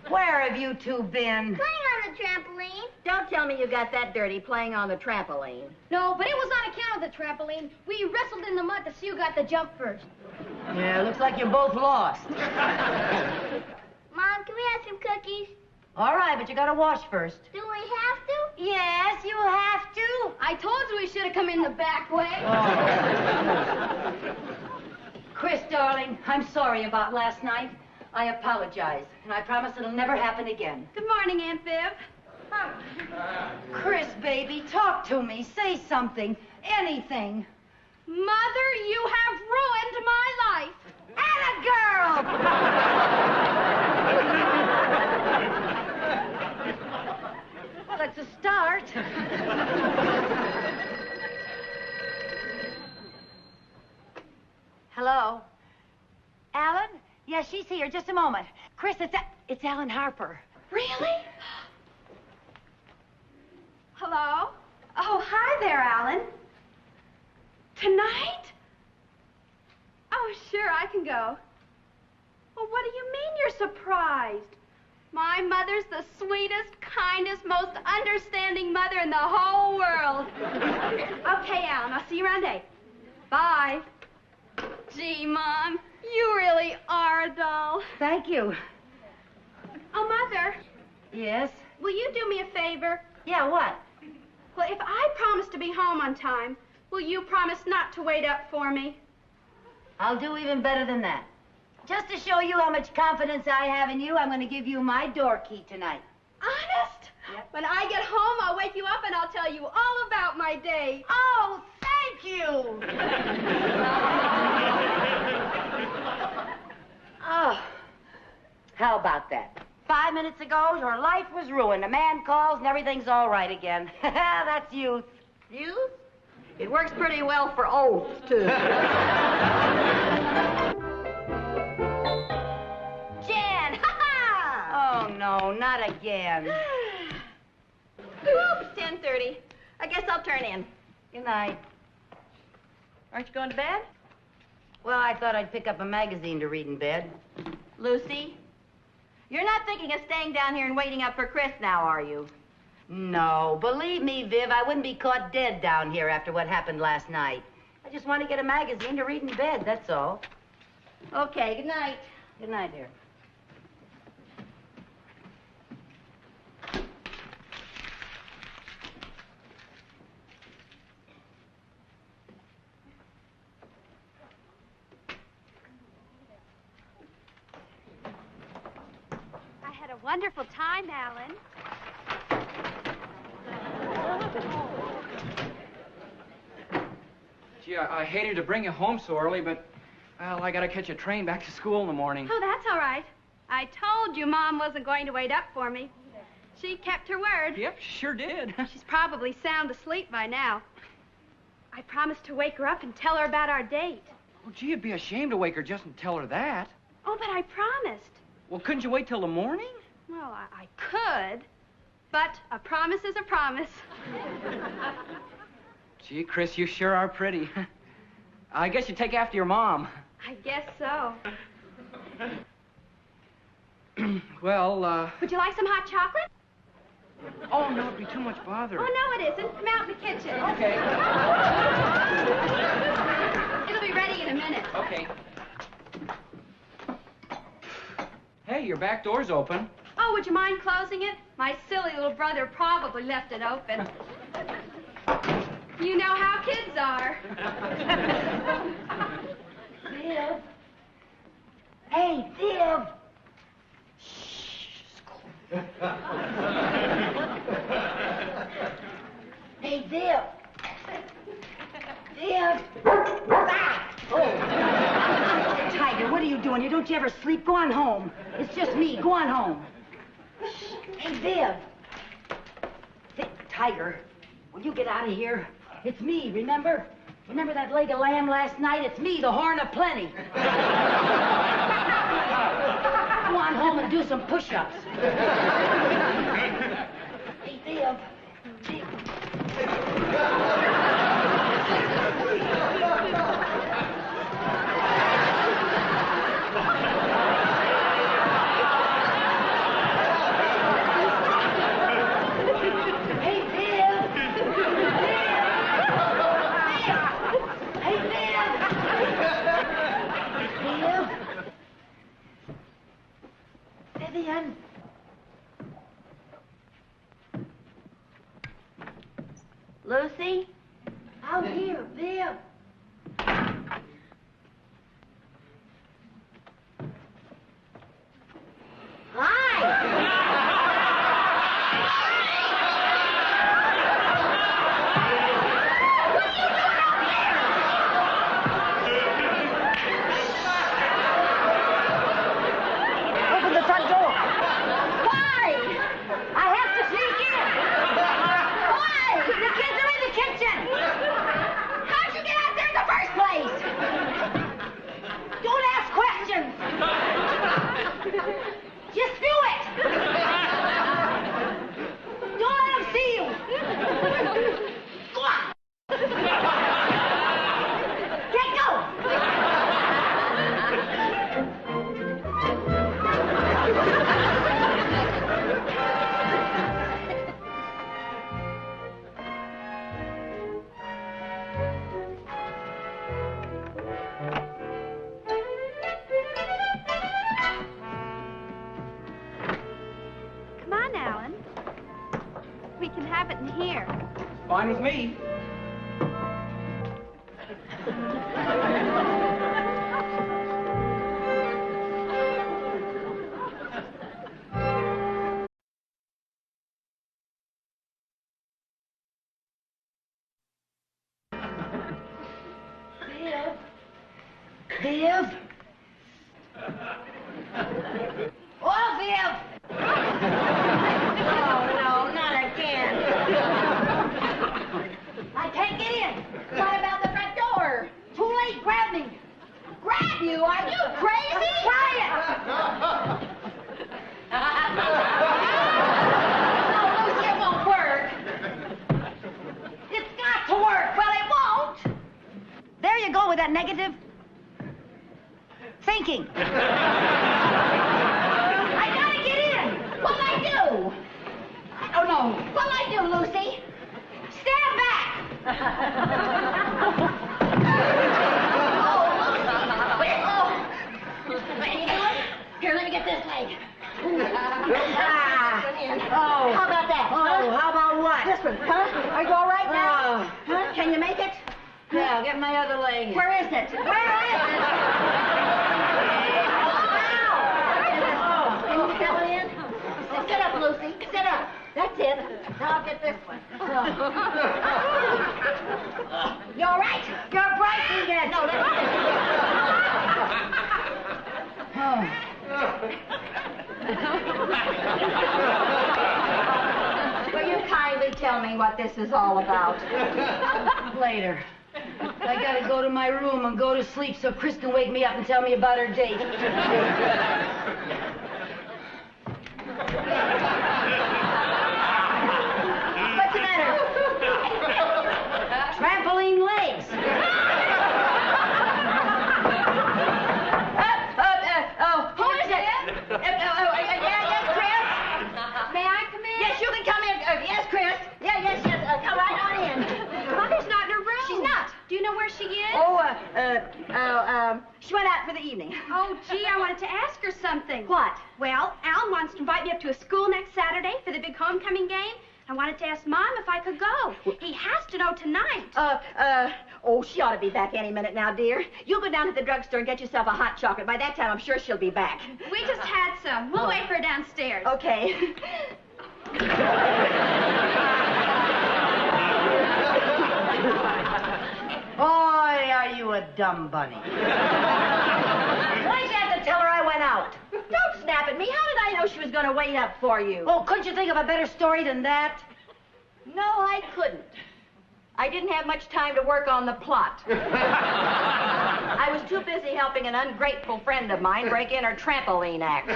Where have you two been? Playing on the trampoline. Don't tell me you got that dirty playing on the trampoline. No, but it was on account of the trampoline. We wrestled in the mud to see who got the jump first. Yeah, looks like you're both lost. Mom, can we have some cookies? All right, but you gotta wash first. Do we have to? Yes, you have to. I told you we should have come in the back way. Oh. Chris, darling, I'm sorry about last night. I apologize, and I promise it'll never happen again. Good morning, Aunt Viv. Chris, baby, talk to me. Say something. Anything. Mother, you have ruined my life. Atta girl! Well, it's a start. Hello? Alan? Yeah, she's here. Just a moment. Chris, it's Alan Harper. Really? Hello? Oh, hi there, Alan. Tonight? Oh, sure, I can go. Well, what do you mean you're surprised? My mother's the sweetest, kindest, most understanding mother in the whole world. Okay, Alan, I'll see you around 8. Bye. Gee, Mom, you really are a doll. Thank you. Oh, Mother. Yes? Will you do me a favor? Yeah, what? Well, if I promise to be home on time, will you promise not to wait up for me? I'll do even better than that. Just to show you how much confidence I have in you, I'm going to give you my door key tonight. Honest? Yep. When I get home, I'll wake you up and I'll tell you all about my day. Oh, thank you! Oh, how about that? 5 minutes ago, your life was ruined. A man calls and everything's all right again. That's youth. Youth? It works pretty well for oaths, too. Jan! Ha-ha! Oh, no, not again. Oops, 10:30. I guess I'll turn in. Good night. Aren't you going to bed? Well, I thought I'd pick up a magazine to read in bed. Lucy, you're not thinking of staying down here and waiting up for Chris now, are you? No, believe me, Viv, I wouldn't be caught dead down here after what happened last night. I just want to get a magazine to read in bed, that's all. Okay, good night. Good night, dear. I had a wonderful time, Alan. Gee, I hated to bring you home so early, but, well, I gotta catch a train back to school in the morning. Oh, that's all right. I told you Mom wasn't going to wait up for me. She kept her word. Yep, sure did. She's probably sound asleep by now. I promised to wake her up and tell her about our date. Oh, gee, it'd be a shame to wake her just and tell her that. Oh, but I promised. Well, couldn't you wait till the morning? Well, I could, but a promise is a promise. Gee, Chris, you sure are pretty. I guess you take after your mom. I guess so. Well, Would you like some hot chocolate? Oh, no, it'd be too much bother. Oh, no, it isn't. Come out in the kitchen. Okay. It'll be ready in a minute. Okay. Hey, your back door's open. Oh, would you mind closing it? My silly little brother probably left it open. You know how kids are. Viv. Hey, Viv. Shh. Hey, Viv. Viv. Ah! Oh. Tiger, what are you doing? Don't you ever sleep? Go on home. It's just me. Go on home. Hey, Viv. Tiger, will you get out of here? It's me, remember? Remember that leg of lamb last night? It's me, the Horn of Plenty. Go on home and do some push-ups. Hey, Viv. Vivian. Lucy? Out here, Viv. Open the front door. Why? I have to sneak in. Why? The kids are in the kitchen. How'd you get out there in the first place? Don't ask questions. Just do it. Don't let them see you. Go on. Get go. Come on, Alan. We can have it in here. Fine with me. Viv? Oh, Viv! Oh, no, not again. I can't get in. What about the front door? Too late, grab me. Grab you? Are you crazy? Try it. No, Lucy, it won't work. It's got to work. Well, it won't. There you go with that negative thinking. I gotta get in. What'll I do? I don't know. What'll I do, Lucy? Stand back. Here, let me get this leg. Oh. How about that? Oh, how about what? This one, huh? Are you all right now? Huh? Can you make it? Yeah, get my other leg. Where is it? Where is it? Can you get one in? Sit up, Lucy. Sit up. That's it. Now I'll get this one. You all right? You're breaking it. No, that's Will you kindly tell me what this is all about? Later. I gotta go to my room and go to sleep so Chris can wake me up and tell me about her date. What's the matter? Trampoline legs. Who is it? Yes, Chris? May I come in? Yes, you can come in. Yes, Chris. Yes. Come right on in. Mother's not in her room. She's not. Do you know where she is? She went out for the evening. Oh, gee, I wanted to ask her something. What? Well, Alan wants to invite me up to a school next Saturday for the big homecoming game. I wanted to ask Mom if I could go. He has to know tonight. Oh, she ought to be back any minute now, dear. You go down to the drugstore and get yourself a hot chocolate. By that time, I'm sure she'll be back. We just had some. We'll wait for her downstairs. Okay. Boy, are you a dumb bunny. Why'd you have to tell her I went out? Don't snap at me. How did I know she was going to wait up for you? Oh, couldn't you think of a better story than that? No, I couldn't. I didn't have much time to work on the plot. I was too busy helping an ungrateful friend of mine break in her trampoline act.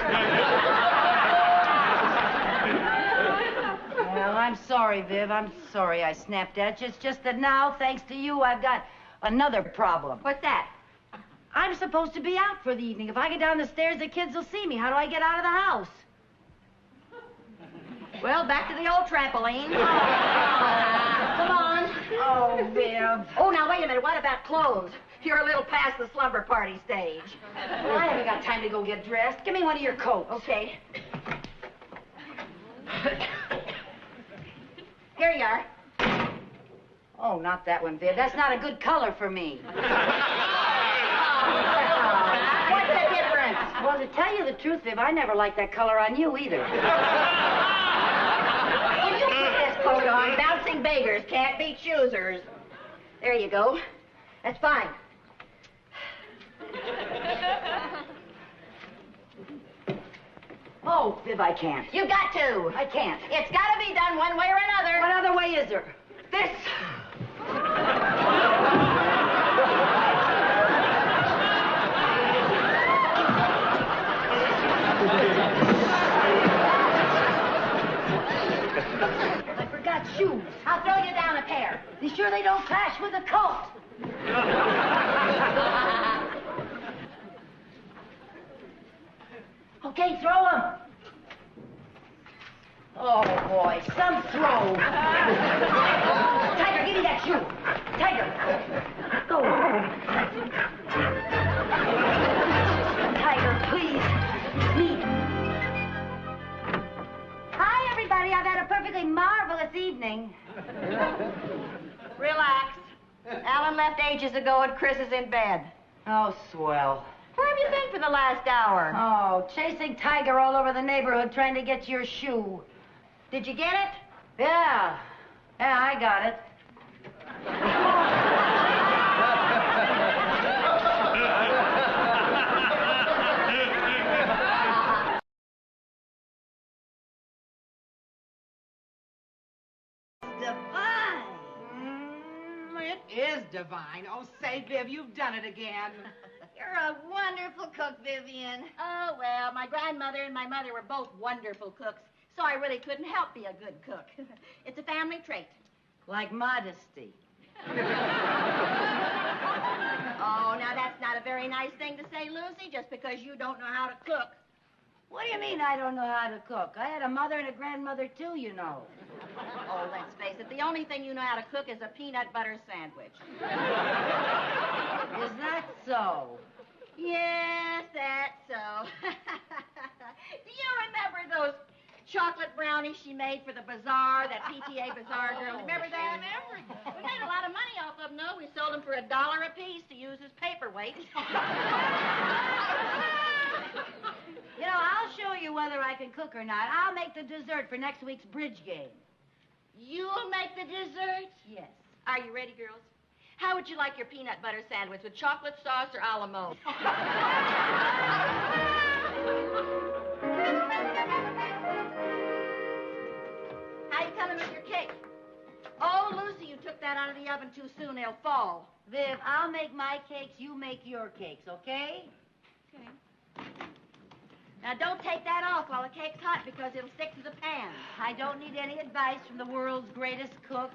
Well, I'm sorry, Viv. I'm sorry I snapped at you. It's just that now, thanks to you, I've got another problem. What's that? I'm supposed to be out for the evening. If I get down the stairs, the kids will see me. How do I get out of the house? Well, back to the old trampoline. Come on. Oh, Viv. Oh, now, wait a minute. What about clothes? You're a little past the slumber party stage. Well, I haven't got time to go get dressed. Give me one of your coats. Okay. Here you are. Oh, not that one, Viv. That's not a good color for me. What's the difference? Well, to tell you the truth, Viv, I never liked that color on you either. Well, you put this coat on. Bouncing beggars can't beat choosers. There you go. That's fine. Oh, Viv, I can't. You got to. I can't. It's got to be done one way or another. What other way is there? This. I forgot shoes. I'll throw you down a pair. Be sure they don't clash with the coat. Okay, throw them. Oh, boy, some throw. Tiger, give me that shoe. Tiger. Go. Tiger, please. Me. Hi, everybody. I've had a perfectly marvelous evening. Relax. Alan left ages ago and Chris is in bed. Oh, swell. Where have you been for the last hour? Oh, chasing Tiger all over the neighborhood trying to get your shoe. Did you get it? Yeah. Yeah, I got it. It is divine. Oh, say, Viv, you've done it again. You're a wonderful cook, Vivian. Oh, well, my grandmother and my mother were both wonderful cooks, so I really couldn't help be a good cook. It's a family trait. Like modesty. Oh, now that's not a very nice thing to say, Lucy, just because you don't know how to cook. What do you mean I don't know how to cook? I had a mother and a grandmother, too, you know. Oh, let's face it, the only thing you know how to cook is a peanut butter sandwich. Is that so? Yes, that's so. Do you remember those chocolate brownies she made for the bazaar, that PTA bazaar girl? Remember that? We made a lot of money off of them, no? We sold them for $1 a piece to use as paperweights. You know, I'll show you whether I can cook or not. I'll make the dessert for next week's bridge game. You'll make the dessert? Yes. Are you ready, girls? How would you like your peanut butter sandwich, with chocolate sauce or a la mode? How you coming with your cake? Oh, Lucy, you took that out of the oven too soon. They'll fall. Viv, I'll make my cakes, you make your cakes, okay? Okay. Now, don't take that off while the cake's hot, because it'll stick to the pan. I don't need any advice from the world's greatest cook.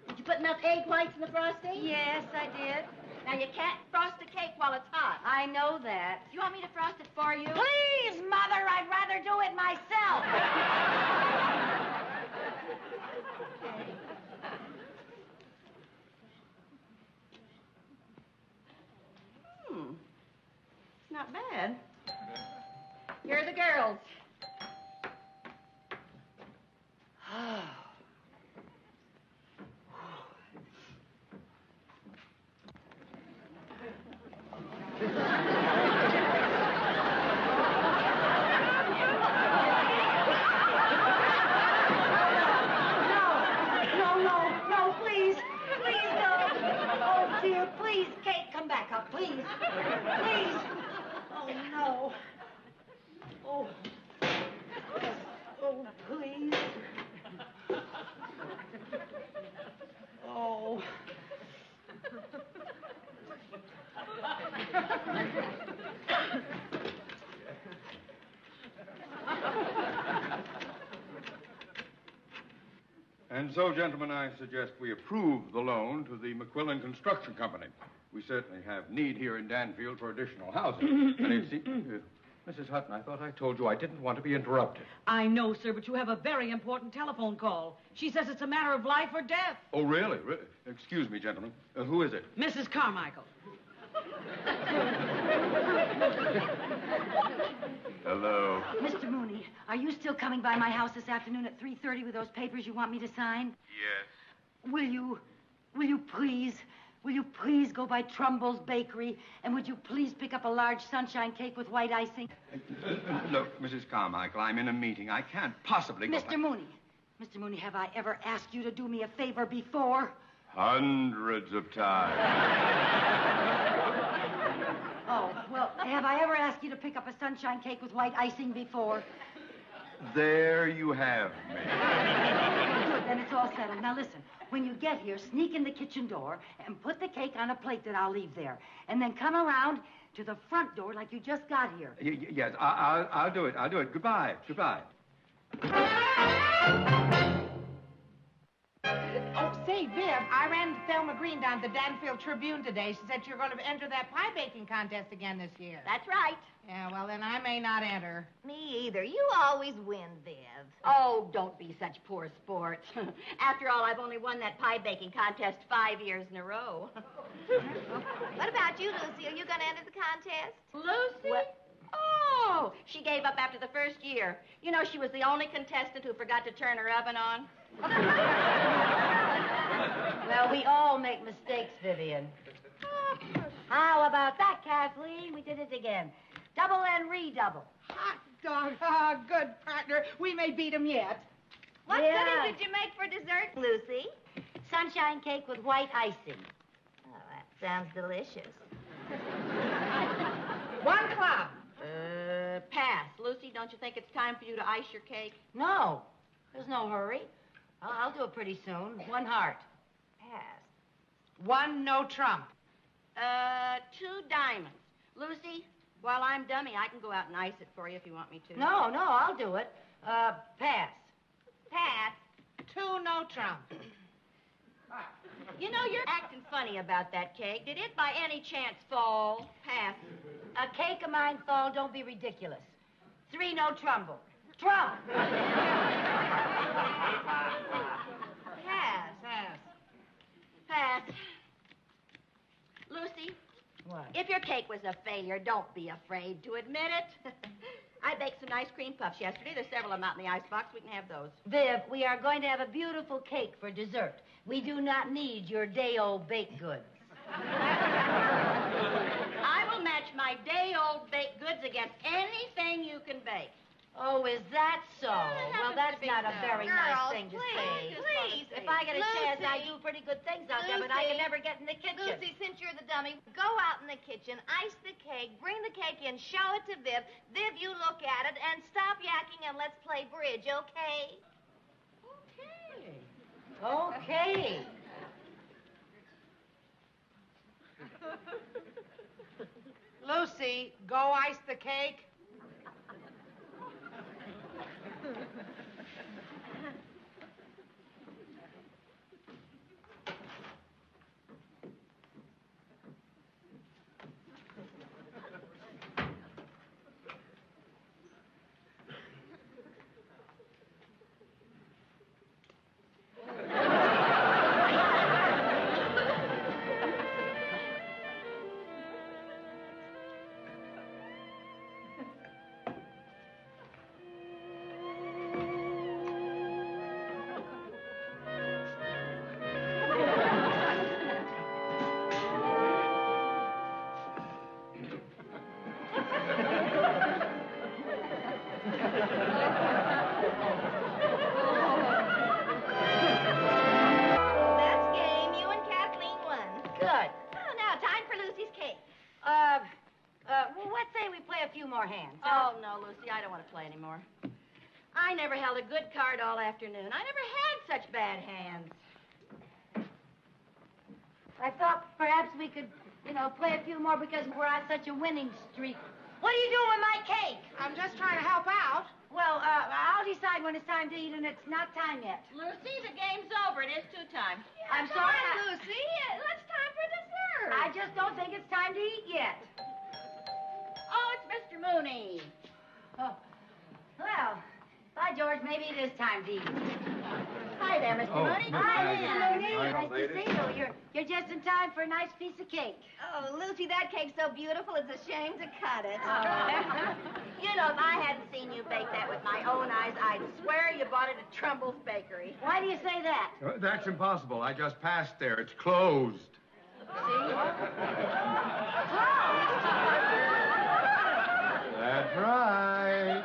Did you put enough egg whites in the frosting? Yes, I did. Now, you can't frost the cake while it's hot. I know that. You want me to frost it for you? Please, Mother, I'd rather do it myself. It's not bad. Here are the girls. up, please. Please. Oh, no. Oh. Oh, please. Oh. And so, gentlemen, I suggest we approve the loan to the McQuillan Construction Company. We certainly have need here in Danfield for additional housing. And it seems, Mrs. Hutton, I thought I told you I didn't want to be interrupted. I know, sir, but you have a very important telephone call. She says it's a matter of life or death. Oh, really? Excuse me, gentlemen. Who is it? Mrs. Carmichael. Hello. Mr. Mooney, are you still coming by my house this afternoon at 3:30 with those papers you want me to sign? Yes. Will you please go by Trumbull's Bakery, and would you please pick up a large sunshine cake with white icing? Look, Mrs. Carmichael, I'm in a meeting. I can't possibly go... Mr. Mooney, have I ever asked you to do me a favor before? Hundreds of times. Oh, well, have I ever asked you to pick up a sunshine cake with white icing before? There you have me. Good, then it's all settled. Now listen, when you get here, sneak in the kitchen door and put the cake on a plate that I'll leave there. And then come around to the front door like you just got here. Yes, I'll do it. I'll do it. Goodbye. Goodbye. Oh, say, Viv, I ran into Thelma Green down at the Danfield Tribune today. She said you're going to enter that pie baking contest again this year. That's right. Yeah, well, then I may not enter. Me either. You always win, Viv. Oh, don't be such poor sport. After all, I've only won that pie baking contest 5 years in a row. What about you, Lucy? Are you going to enter the contest? Lucy? What? Oh, she gave up after the first year. You know, she was the only contestant who forgot to turn her oven on. Well, we all make mistakes, Vivian. How about that, Kathleen? We did it again. Double and redouble. Hot dog. Oh, good partner. We may beat him yet. What goodies did you make for dessert, Lucy? Sunshine cake with white icing. Oh, that sounds delicious. 1 club. Pass. Lucy, don't you think it's time for you to ice your cake? No, there's no hurry. I'll do it pretty soon. 1 heart. Pass. 1 no trump. 2 diamonds. Lucy, while I'm dummy, I can go out and ice it for you if you want me to. No, I'll do it. Pass. Pass. 2 no trump. You know, you're acting funny about that cake. Did it by any chance fall? Pass. A cake of mine fall, don't be ridiculous. 3 no trumble. Trump! Pass. Pass. Lucy, What? if your cake was a failure, don't be afraid to admit it. I baked some ice cream puffs yesterday. There's several of them out in the icebox. We can have those. Viv, we are going to have a beautiful cake for dessert. We do not need your day-old baked goods. I will match my day-old baked goods against anything you can bake. Oh, is that so? Well, that's not a very nice Girls, thing to please, say. please. If I get a chance, I Lucy. do pretty good things out there, but I can Lucy. never get in the kitchen. Lucy, since you're the dummy, go out in the kitchen, ice the cake, bring the cake in, show it to Viv. Viv, you look at it, and stop yakking, and let's play bridge, okay? Okay. Lucy, go ice the cake. That's game. You and Kathleen won. Good. Oh, now, time for Lucy's cake. Well, let's say we play a few more hands. Oh, no, Lucy, I don't want to play anymore. I never held a good card all afternoon. I never had such bad hands. I thought perhaps we could, play a few more because we're on such a winning streak. What are you doing with my cake? I'm just trying to help out. Well, I'll decide when it's time to eat, and it's not time yet. Lucy, the game's over. It is 2 time. I'm sorry. Lucy. It's time for dessert. I just don't think it's time to eat yet. Oh, it's Mr. Mooney. Oh. Well, by George, maybe it is time to eat. Hi there, Mr. Mooney. Hi, Mr. Mooney. Nice to see you. You're just in time for a nice piece of cake. Oh, Lucy, that cake's so beautiful, it's a shame to cut it. You know, if I hadn't seen you bake that with my own eyes, I'd swear you bought it at Trumbull's Bakery. Why do you say that? That's impossible. I just passed there. It's closed. That's right.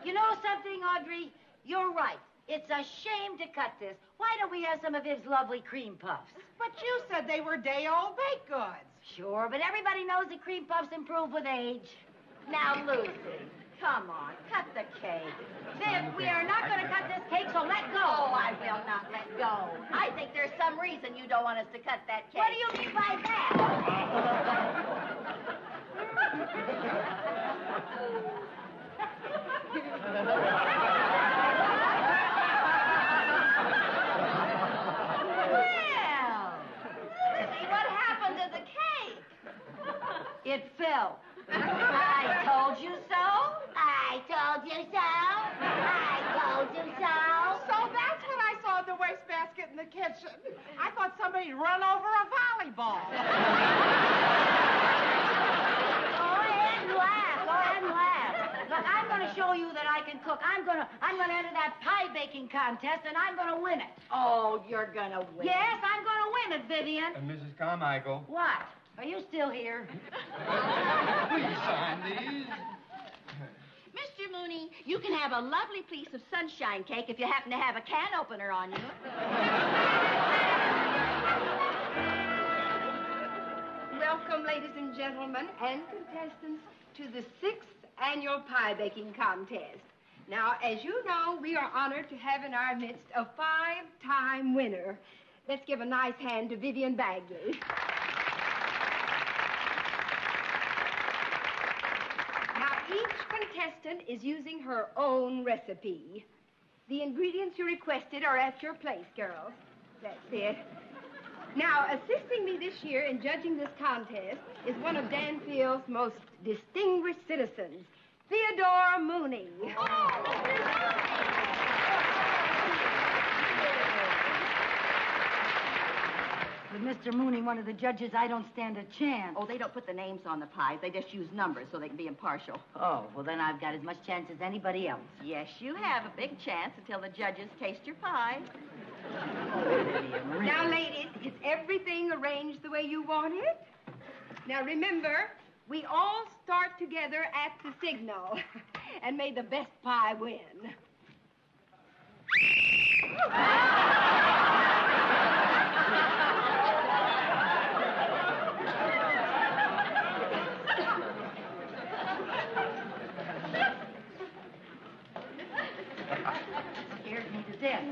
You know something, Audrey? You're right. It's a shame to cut this. Why don't we have some of his lovely cream puffs? But you said they were day-old baked goods. Sure, but everybody knows that cream puffs improve with age. Now, Lucy, come on, cut the cake. Viv, we are not going to cut this cake, so let go. Oh, I will not let go. I think there's some reason you don't want us to cut that cake. What do you mean by that? Well, Lucy, what happened to the cake? It fell. I told you so. I told you so. I told you so. So that's what I saw in the wastebasket in the kitchen. I thought somebody run over a volleyball. Go ahead and laugh. Go ahead and laugh. Look, I'm going to show you that I can cook. I'm going to enter that pie baking contest, and I'm going to win it. Oh, you're going to win. Yes, I'm going to win it, Vivian. Mrs. Carmichael. What? Are you still here? Please sign these. Mr. Mooney, you can have a lovely piece of sunshine cake if you happen to have a can opener on you. Welcome, ladies and gentlemen, and contestants, to the 6th annual pie baking contest. Now, as you know, we are honored to have in our midst a 5-time winner. Let's give a nice hand to Vivian Bagley. Now, each contestant is using her own recipe. The ingredients you requested are at your place, girls. That's it. Now, assisting me this year in judging this contest is one of Danfield's most distinguished citizens, Theodore Mooney. With Mr. Mooney, one of the judges, I don't stand a chance. Oh, they don't put the names on the pies. They just use numbers so they can be impartial. Oh, well, then I've got as much chance as anybody else. Yes, you have a big chance until the judges taste your pie. Now, ladies, is everything arranged the way you want it? Now, remember, we all start together at the signal, and may the best pie win. Scared me to death.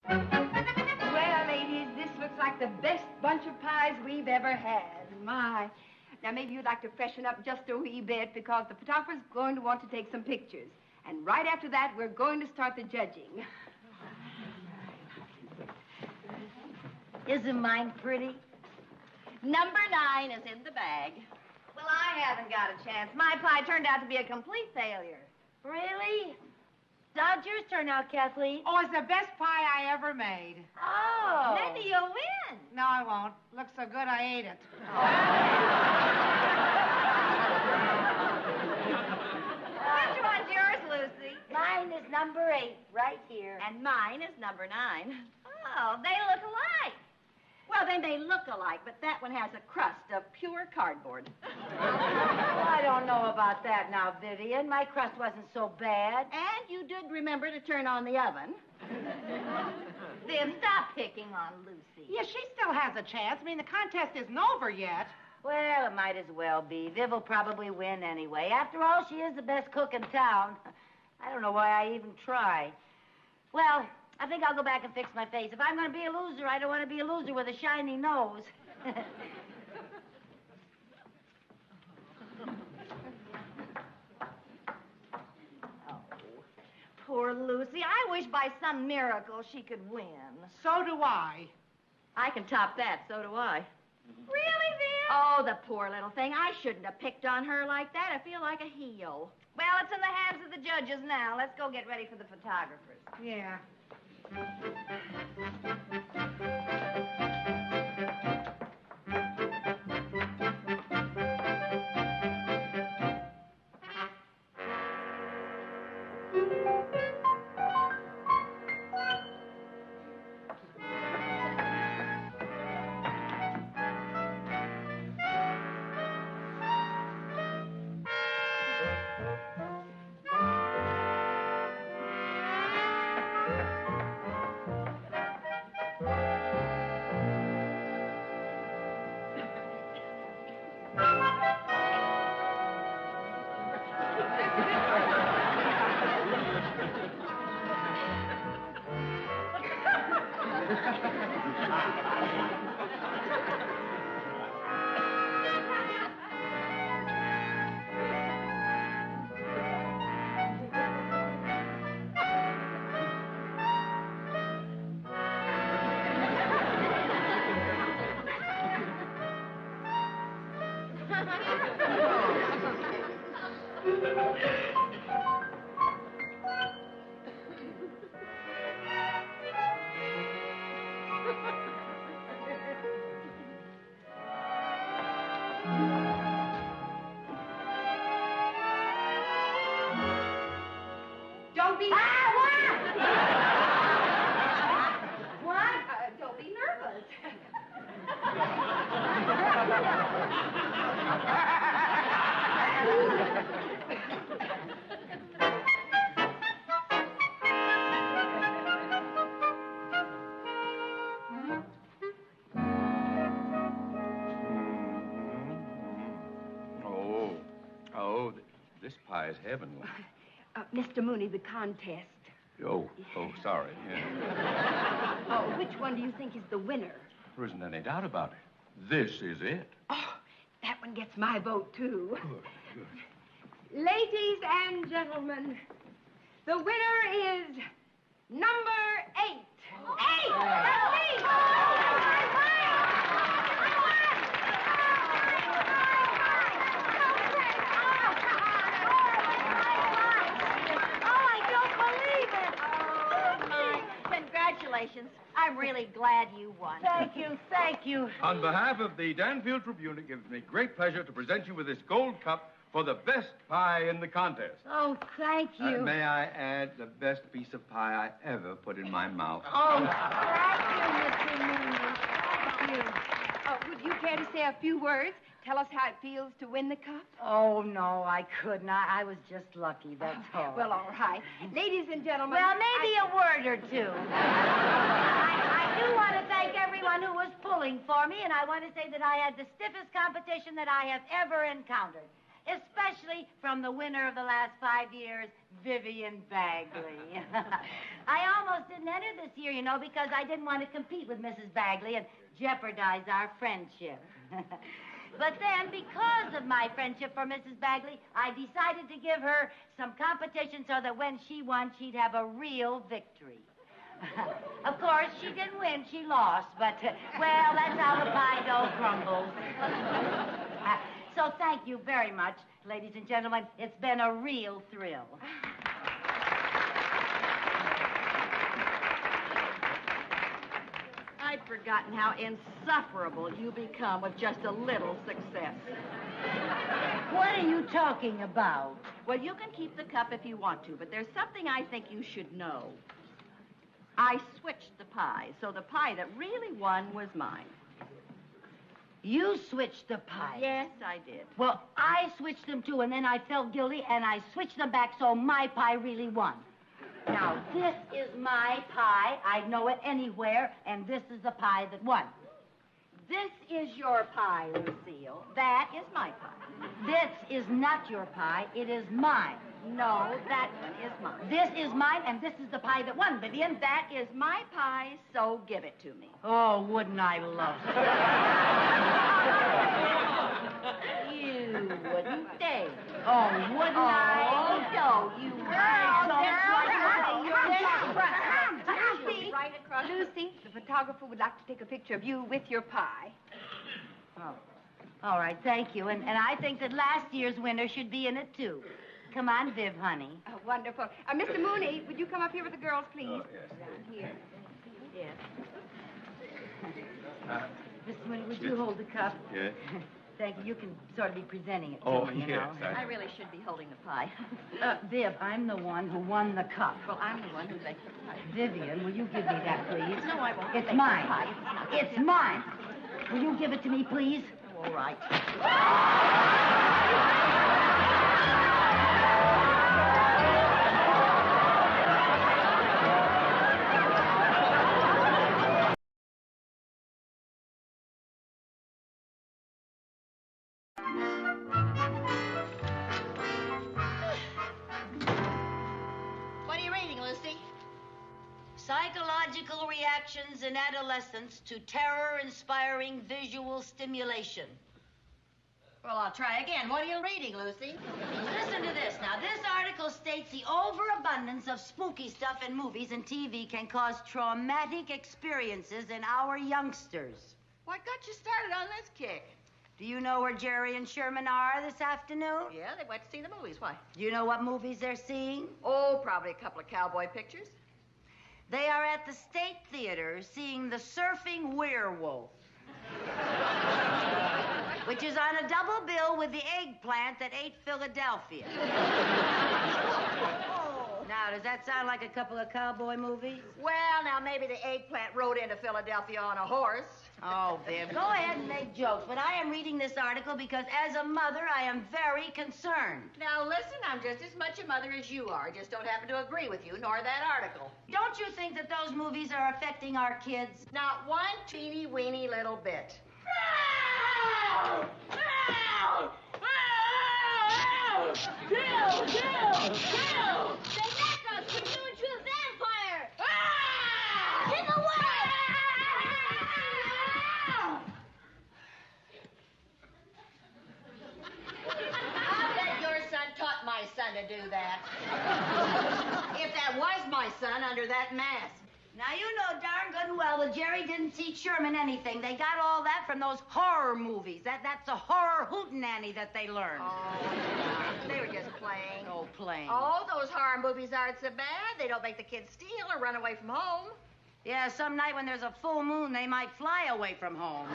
Well, ladies, this looks like the best bunch of pies we've ever had. My. Now, maybe you'd like to freshen up just a wee bit because the photographer's going to want to take some pictures. And right after that, we're going to start the judging. Isn't mine pretty? Number 9 is in the bag. Well, I haven't got a chance. My pie turned out to be a complete failure. Really? How'd yours turn out, Kathleen? Oh, it's the best pie I ever made. Oh. Maybe you'll win. No, I won't. Looks so good, I ate it. Which one's yours, Lucy? Mine is number 8, right here. And mine is number 9. Oh, they look alike. Well, they may look alike, but that one has a crust of pure cardboard. I don't know about that now, Vivian. My crust wasn't so bad. And you did remember to turn on the oven. Viv, stop picking on Lucy. Yeah, she still has a chance. I mean, the contest isn't over yet. Well, it might as well be. Viv will probably win anyway. After all, she is the best cook in town. I don't know why I even try. Well, I think I'll go back and fix my face. If I'm going to be a loser, I don't want to be a loser with a shiny nose. Poor Lucy. I wish by some miracle she could win. So do I. I can top that. So do I. Really, Viv? Oh, the poor little thing. I shouldn't have picked on her like that. I feel like a heel. Well, it's in the hands of the judges now. Let's go get ready for the photographers. Yeah. Don't be... What? Don't be nervous. This pie is heavenly. Mr. Mooney, the contest. Oh, sorry. Yeah. Oh, which one do you think is the winner? There isn't any doubt about it. This is it. Oh, that one gets my vote, too. Ladies and gentlemen, the winner is number 8. 8! That's me! Congratulations. I'm really glad you won. Thank you, thank you. On behalf of the Danfield Tribune, it gives me great pleasure to present you with this gold cup for the best pie in the contest. Oh, thank you. May I add the best piece of pie I ever put in my mouth? Oh, thank you, Mr. Mooney. Thank you. Would you care to say a few words? Tell us how it feels to win the cup? Oh, no, I couldn't. I was just lucky, that's all. Well, all right. Ladies and gentlemen... Well, maybe a word or two. I do want to thank everyone who was pulling for me, and I want to say that I had the stiffest competition that I have ever encountered, especially from the winner of the last 5 years, Vivian Bagley. I almost didn't enter this year, you know, because I didn't want to compete with Mrs. Bagley and jeopardize our friendship. But then, because of my friendship for Mrs. Bagley, I decided to give her some competition so that when she won, she'd have a real victory. Of course, she didn't win, she lost, but, well, that's how the pie dough crumbles. So thank you very much, ladies and gentlemen. It's been a real thrill. I'd forgotten how insufferable you become with just a little success. What are you talking about? Well, you can keep the cup if you want to, but there's something I think you should know. I switched the pie, so the pie that really won was mine. You switched the pie? Yes, I did. Well, I switched them too, and then I felt guilty, and I switched them back, so my pie really won. Now, this is my pie. I'd know it anywhere, and this is the pie that won. This is your pie, Lucille. That is my pie. This is not your pie. It is mine. No, that one is mine. This is mine, and this is the pie that won, Vivian. That is my pie, so give it to me. Oh, wouldn't I love it? You wouldn't dare. Oh, wouldn't I? No, you wouldn't. Right across. Lucy, the photographer would like to take a picture of you with your pie. Oh, all right, thank you. And I think that last year's winner should be in it, too. Come on, Viv, honey. Oh, wonderful. Mr. Mooney, would you come up here with the girls, please? Oh, yes. Down here. Yes. Mr. Mooney, would you hold the cup? Yes. Thank you. You can sort of be presenting it to Oh, me, you yes. know. I really should be holding the pie. Viv, I'm the one who won the cup. Well, I'm the one who baked the pie. Vivian, will you give me that, please? No, I won't. It's mine. It's mine. Will you give it to me, please? Oh, all right. What are you reading, Lucy? Psychological reactions in adolescence to terror-inspiring visual stimulation. Well, I'll try again. What are you reading, Lucy? Listen to this. Now, this article states the overabundance of spooky stuff in movies and TV can cause traumatic experiences in our youngsters. What got you started on this kick? Do you know where Jerry and Sherman are this afternoon? Yeah, they went to see the movies. Why? Do you know what movies they're seeing? Oh, probably a couple of cowboy pictures. They are at the State Theater seeing The Surfing Werewolf, which is on a double bill with The Eggplant That Ate Philadelphia. Now, does that sound like a couple of cowboy movies? Well, now, maybe the eggplant rode into Philadelphia on a horse. Oh, Viv, go ahead and make jokes, but I am reading this article because as a mother, I am very concerned. Now, listen, I'm just as much a mother as you are. Just don't happen to agree with you, nor that article. Don't you think that those movies are affecting our kids? Not one teeny-weeny little bit. Jill! Jill! Jill! They left us! We're doing to a vampire! Get away! that mask. Now, you know darn good and well that Jerry didn't teach Sherman anything. They got all that from those horror movies. That's a horror hootenanny that they learned. Oh, they were just playing. Oh, playing. Oh, those horror movies aren't so bad. They don't make the kids steal or run away from home. Yeah, some night when there's a full moon, they might fly away from home.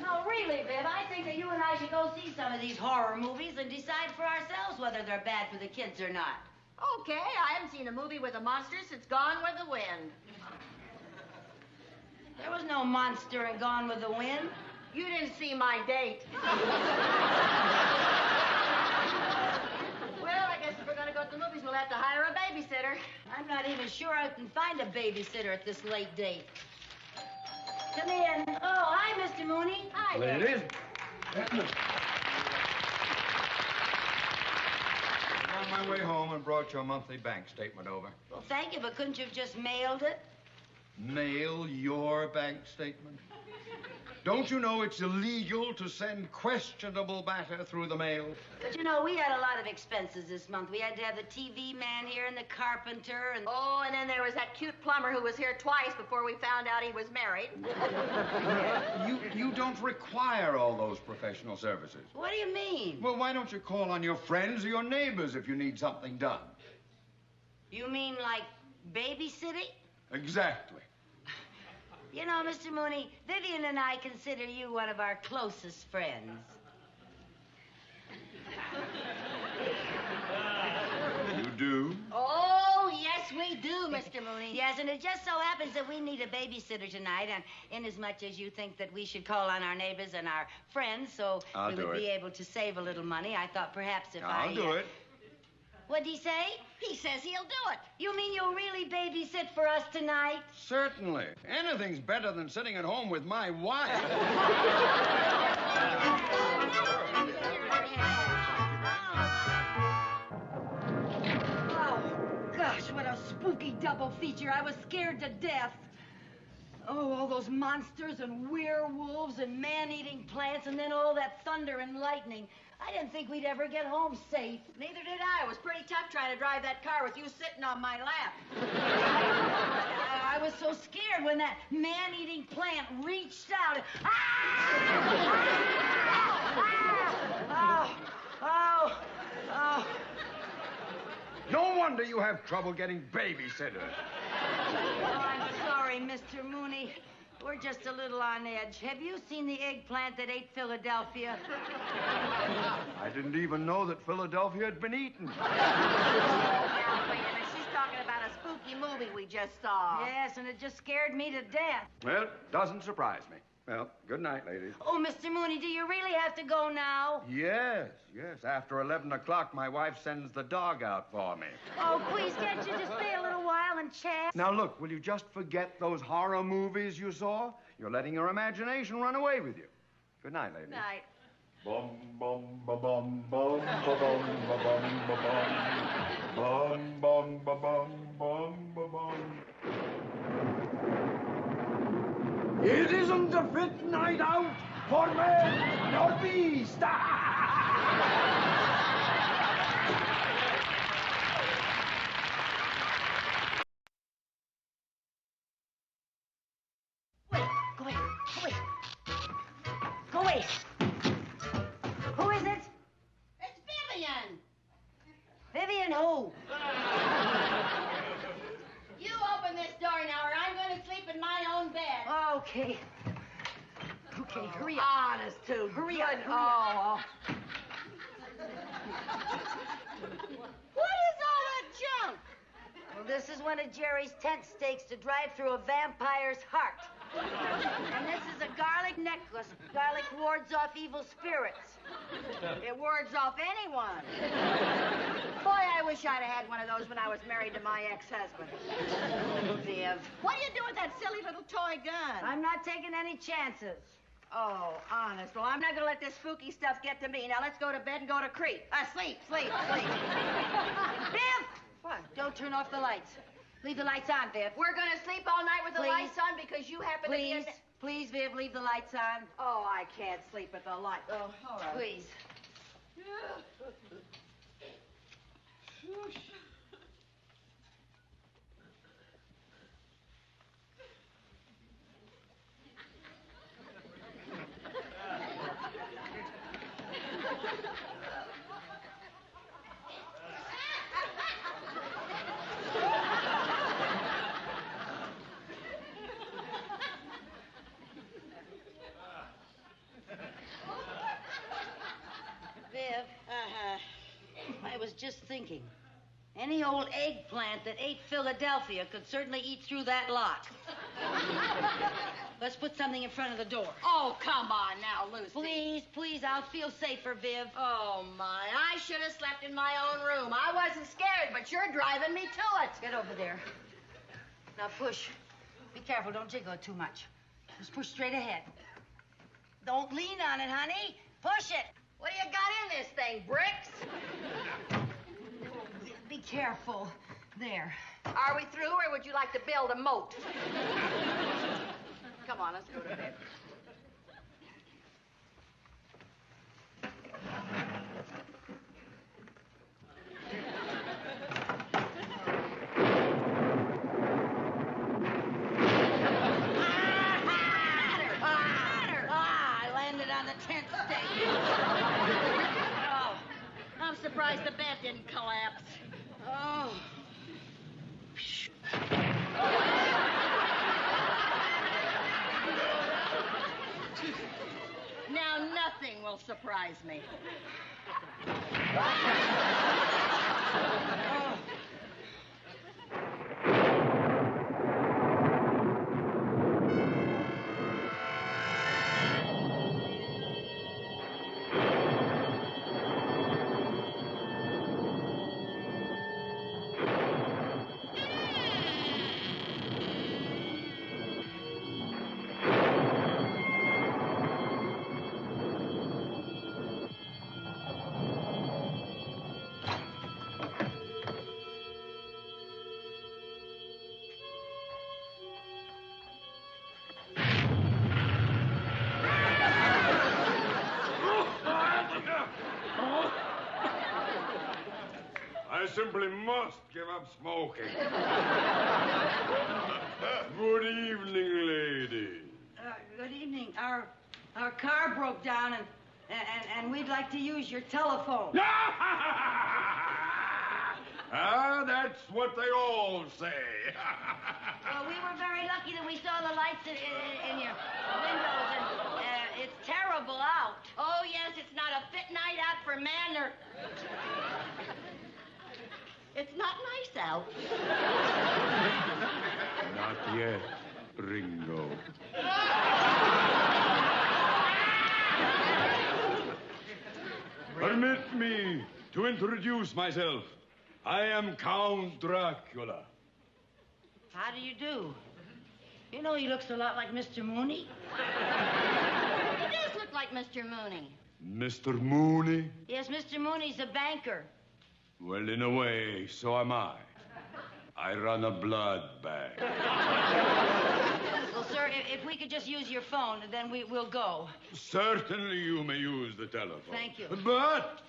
No, really, Viv, I think that you and I should go see some of these horror movies and decide for ourselves whether they're bad for the kids or not. Okay, I haven't seen a movie with a monster since Gone with the Wind. There was no monster in Gone with the Wind. You didn't see my date. Well, I guess if we're going to go to the movies, we'll have to hire a babysitter. I'm not even sure I can find a babysitter at this late date. Come in. Oh, hi, Mr. Mooney. Hi, Dad. Ladies. I'm on my way home and brought your monthly bank statement over. Well, thank you, but couldn't you have just mailed it? Mail your bank statement? Don't you know it's illegal to send questionable matter through the mail? But, you know, we had a lot of expenses this month. We had to have the TV man here and the carpenter and... Oh, and then there was that cute plumber who was here twice before we found out he was married. You don't require all those professional services. What do you mean? Well, why don't you call on your friends or your neighbors if you need something done? You mean like babysitting? Exactly. You know, Mr. Mooney, Vivian and I consider you one of our closest friends. You do? Oh, yes, we do, Mr. Mooney. Yes, and it just so happens that we need a babysitter tonight, and inasmuch as you think that we should call on our neighbors and our friends so we would be able to save a little money, I thought perhaps if I'll do it. What'd he say? He says he'll do it. You mean you'll really babysit for us tonight? Certainly. Anything's better than sitting at home with my wife. Oh, gosh, what a spooky double feature. I was scared to death. Oh, all those monsters and werewolves and man-eating plants and then all that thunder and lightning. I didn't think we'd ever get home safe. Neither did I. It was pretty tough trying to drive that car with you sitting on my lap. I was so scared when that man-eating plant reached out. Oh. No wonder you have trouble getting babysitters. Oh, I'm sorry, Mr. Mooney. We're just a little on edge. Have you seen the eggplant that ate Philadelphia? I didn't even know that Philadelphia had been eaten. Now, wait a minute. She's talking about a spooky movie we just saw. Yes, and it just scared me to death. Well, it doesn't surprise me. Well, good night, ladies. Oh, Mr. Mooney, do you really have to go now? Yes. After 11 o'clock, my wife sends the dog out for me. Oh, please, can't you just stay a little while and chat? Now, look, will you just forget those horror movies you saw? You're letting your imagination run away with you. Good night, ladies. Night. Bum bum ba bum bum ba bum ba bum ba bum bum ba bum bum ba bum. It isn't a fit night out for man nor beast. Go away. Who is it? It's Vivian. Vivian who? You open this door now, or I'm going to sleep in my own bed. Okay. Okay, hurry up. Honest, too. Hurry up. Oh. What is all that junk? Well, this is one of Jerry's tent stakes to drive through a vampire's heart. And this is a garlic necklace. Garlic wards off evil spirits. It wards off anyone. Boy, I wish I'd have had one of those when I was married to my ex-husband. Viv. What do you do with that silly little toy gun? I'm not taking any chances. Oh, honest. Well, I'm not going to let this spooky stuff get to me. Now, let's go to bed and go to sleep. Viv! What? Don't turn off the lights. Leave the lights on, Viv. We're going to sleep all night with the lights on because you happen to be in... Please, Viv, leave the lights on. Oh, I can't sleep with the lights. Oh, all right. Please. just thinking. Any old eggplant that ate Philadelphia could certainly eat through that lock. Let's put something in front of the door. Oh, come on now, Lucy. Please, please, I'll feel safer, Viv. Oh, my. I should have slept in my own room. I wasn't scared, but you're driving me to it. Get over there. Now push. Be careful, don't jiggle it too much. Just push straight ahead. Don't lean on it, honey. Push it. What do you got in this thing, bricks? Be careful. There. Are we through, or would you like to build a moat? Come on, let's go to bed. I landed on the tent stake. Oh, I'm surprised the bed didn't collapse. Oh. Now nothing will surprise me. I simply must give up smoking. Good evening, ladies. Good evening. Our car broke down, and we'd like to use your telephone. Ah, that's what they all say. Well, we were very lucky that we saw the lights in your windows, and it's terrible out. Oh, yes, it's not a fit night out for men or... It's not nice out. Not yet, Ringo. Permit me to introduce myself. I am Count Dracula. How do you do? You know he looks a lot like Mr. Mooney. He does look like Mr. Mooney. Mr. Mooney? Yes, Mr. Mooney's a banker. Well, in a way, so am I. I run a blood bank. Well, sir, if we could just use your phone, then we'll go. Certainly you may use the telephone. Thank you. But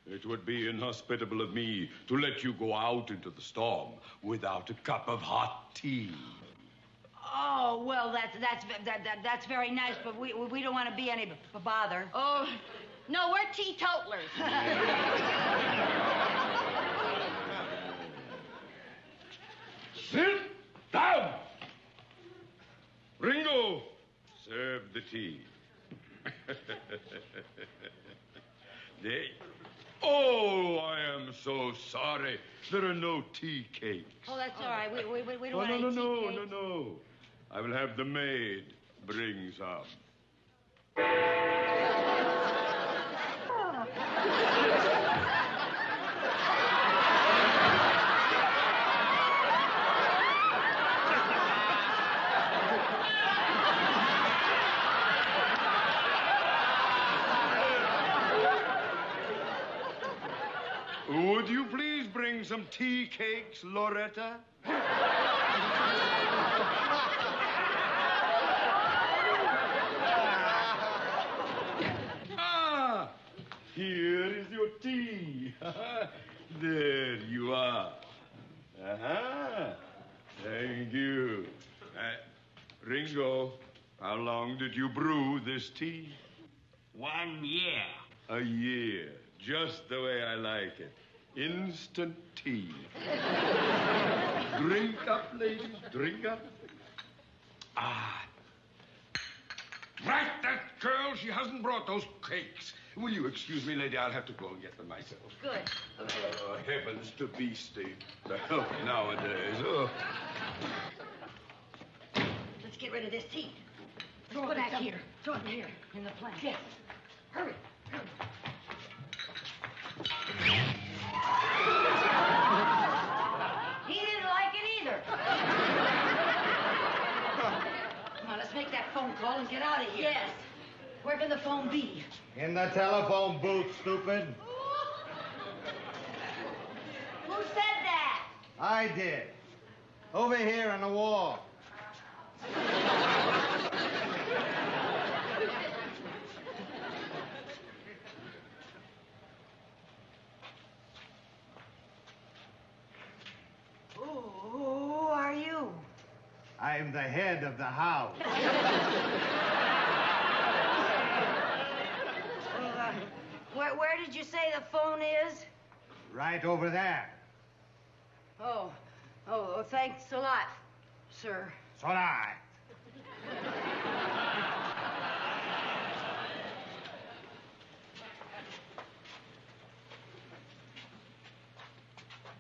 it would be inhospitable of me to let you go out into the storm without a cup of hot tea. Oh, well, that's very nice, but we don't want to be any bother. Oh, no, we're teetotalers. Sit down! Ringo, serve the tea. Oh, I am so sorry. There are no tea cakes. Oh, that's all right. We don't want any tea cakes. No. I will have the maid bring some. Would you please bring some tea cakes, Loretta? Ah, here is your tea. There you are. Thank you. Ringo, how long did you brew this tea? 1 year. A year. Just the way I like it. Instant tea. Drink up, ladies. Drink up. Ah. Drat that girl. she hasn't brought those cakes. Will you excuse me, lady? I'll have to go and get them myself. Good. Heavens to beastie. The help nowadays. Oh. Let's get rid of this tea. Throw Put it it back here. Throw it here in the plant. Yes. Hurry. He didn't like it either. Come on, let's make that phone call and get out of here. Yes. Where can the phone be? In the telephone booth, stupid. Who said that? I did. Over here on the wall. Who are you? I'm the head of the house. Where did you say the phone is? Right over there. Oh, thanks a lot, sir. So do I.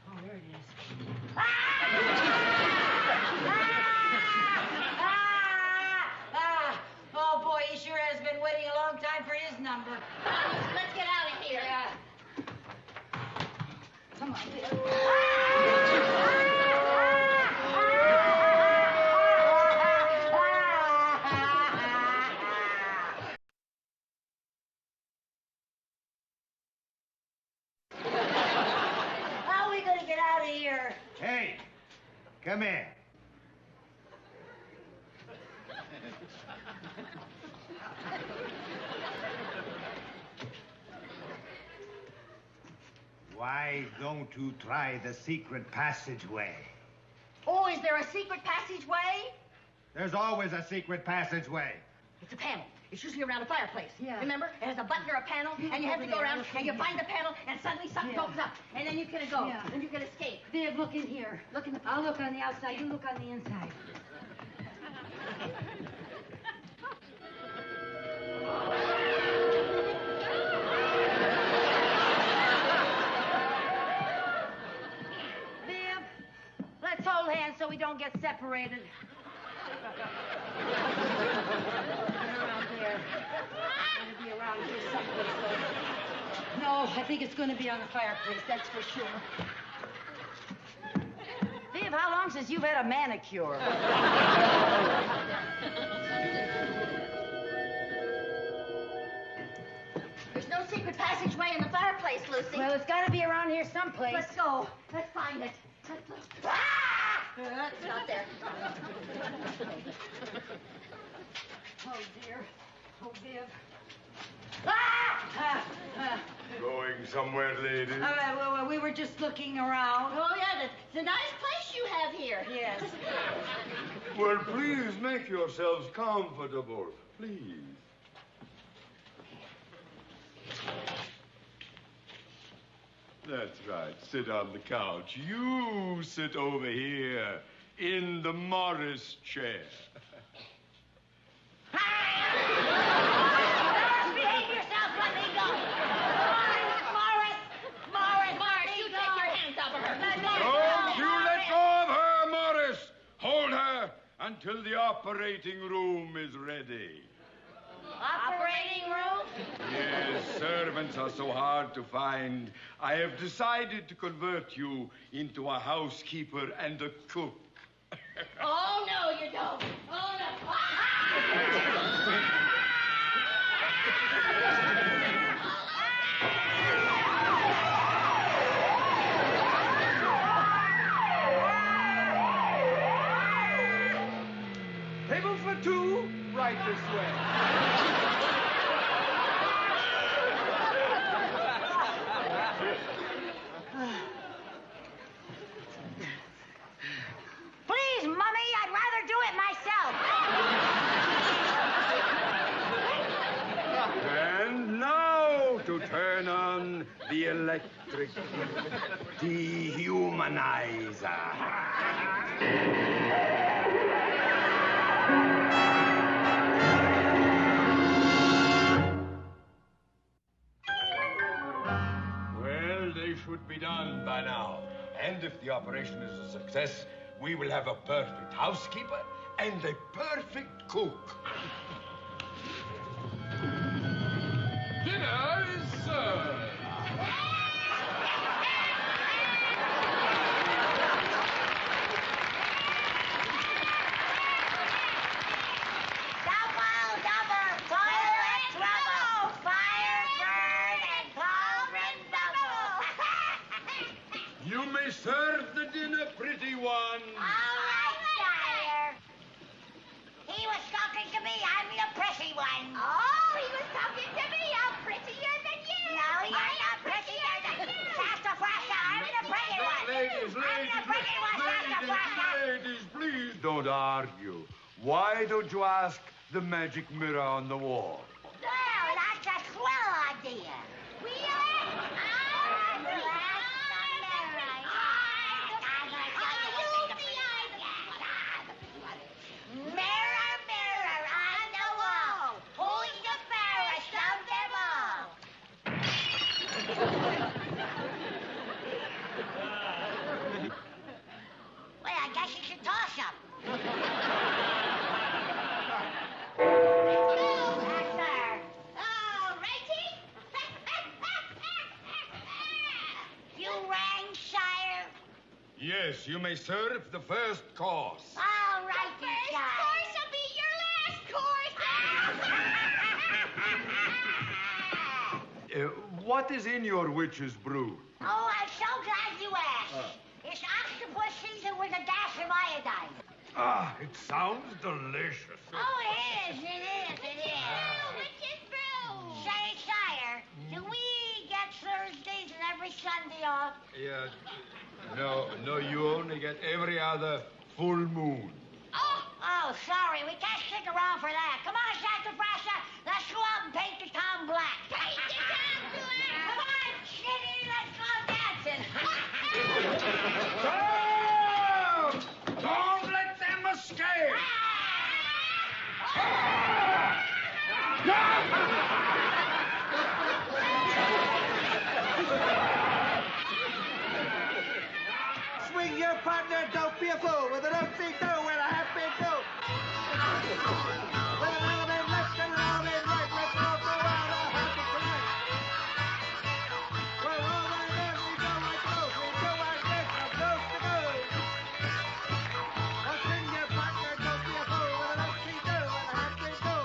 Oh, there it is. Oh, boy, he sure has been waiting a long time for his number. Let's get out of here. Yeah. Come on, Bill. How are we going to get out of here? Hey, come here. Why don't you try the secret passageway? Oh, is there a secret passageway? There's always a secret passageway. It's a panel. It's usually around a fireplace. Yeah. Remember? It has a button or a panel, and you have to go around, and you find the panel, and suddenly something opens up, and then you can go, and you can escape. Viv, look in here. Look in the I'll look on the outside. You look on the inside. Viv, let's hold hands so we don't get separated. Around there. It'll be around here someplace, though. No, I think it's going to be on the fireplace, that's for sure. Viv, how long since you've had a manicure? There's no secret passageway in the fireplace, Lucy. Well, it's got to be around here someplace. Let's go. Let's find it. Let's look. Ah! It's not there. Oh, dear. Oh, Viv. Ah! Going somewhere, lady? Well, we were just looking around. Oh, yeah, it's a nice place you have here. Yes. Well, please make yourselves comfortable. Please. That's right. Sit on the couch. You sit over here in the Morris chair. Behave yourself, let me go. Morris, you take your hands off of her. Don't you let go of her, Morris. Hold her until the operating room is ready. Operating room? Yes, servants are so hard to find. I have decided to convert you into a housekeeper and a cook. Oh, no, you don't. Oh, no. Table for two, right this way. Please, Mummy, I'd rather do it myself. And now to turn on the electric dehumanizer. by now. And if the operation is a success, we will have a perfect housekeeper and a perfect cook. Dinner is served. You may serve the dinner, pretty one. All right, sire. He was talking to me. I'm the pretty one. Oh, he was talking to me. I'm prettier than you. No, you're not prettier than you. Sassafrasa, I'm the pretty one. Ladies, I'm the pretty one, Sassafrasa. ladies, please don't argue. Why don't you ask the magic mirror on the wall? Well, that's a swell idea. Mirror, mirror on the wall, who's the fairest of them all? Well, I guess you should toss up. Oh, righty. You rang, sire? Yes, you may serve the first course. All right, you First sire. course will be your last course. What is in your witch's brew? Oh, I'm so glad you asked. It's octopus season with a dash of iodine. Ah, it sounds delicious. Oh, it is, it is. Witch's brew. Say, sire, do we get Thursdays and every Sunday off? Yeah, no, you only get every other full moon. Oh, sorry, we can't stick around for that. Come on, Sassafrasa, let's go out and paint the town black. Paint the town black? Come on, Chitty, let's go dancing. Don't let them escape! Swing your partner, don't be a fool. With an OC do, with a half beat do. With an element left and an element right, let's all go out a happy tonight. We're all right in, we go like those, we go like this, from coast to coast. Well, swing your partner, don't be a fool. With an OC do, with a half beat do.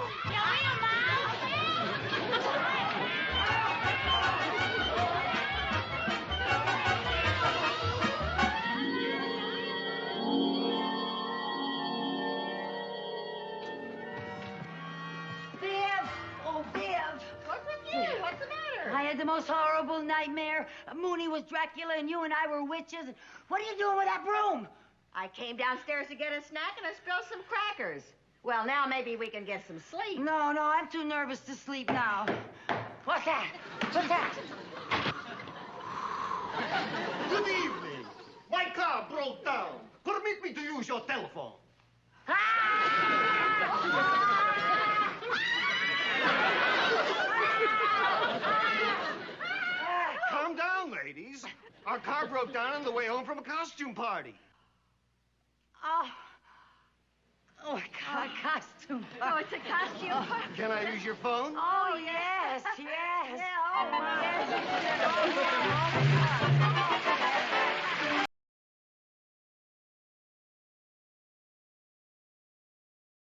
Viv! Oh, Viv! What's with you? What's the matter? I had the most horrible nightmare. Mooney was Dracula and you and I were witches. What are you doing with that broom? I came downstairs to get a snack and I spilled some crackers. Well, now maybe we can get some sleep. No, I'm too nervous to sleep now. What's that? What's that? Good evening. My car broke down. Permit me to use your telephone. Calm down, ladies. Our car broke down on the way home from a costume party. Oh, my God, costume. Oh, it's a costume party. Can I use your phone? Oh, yes. Yeah, Oh, yes.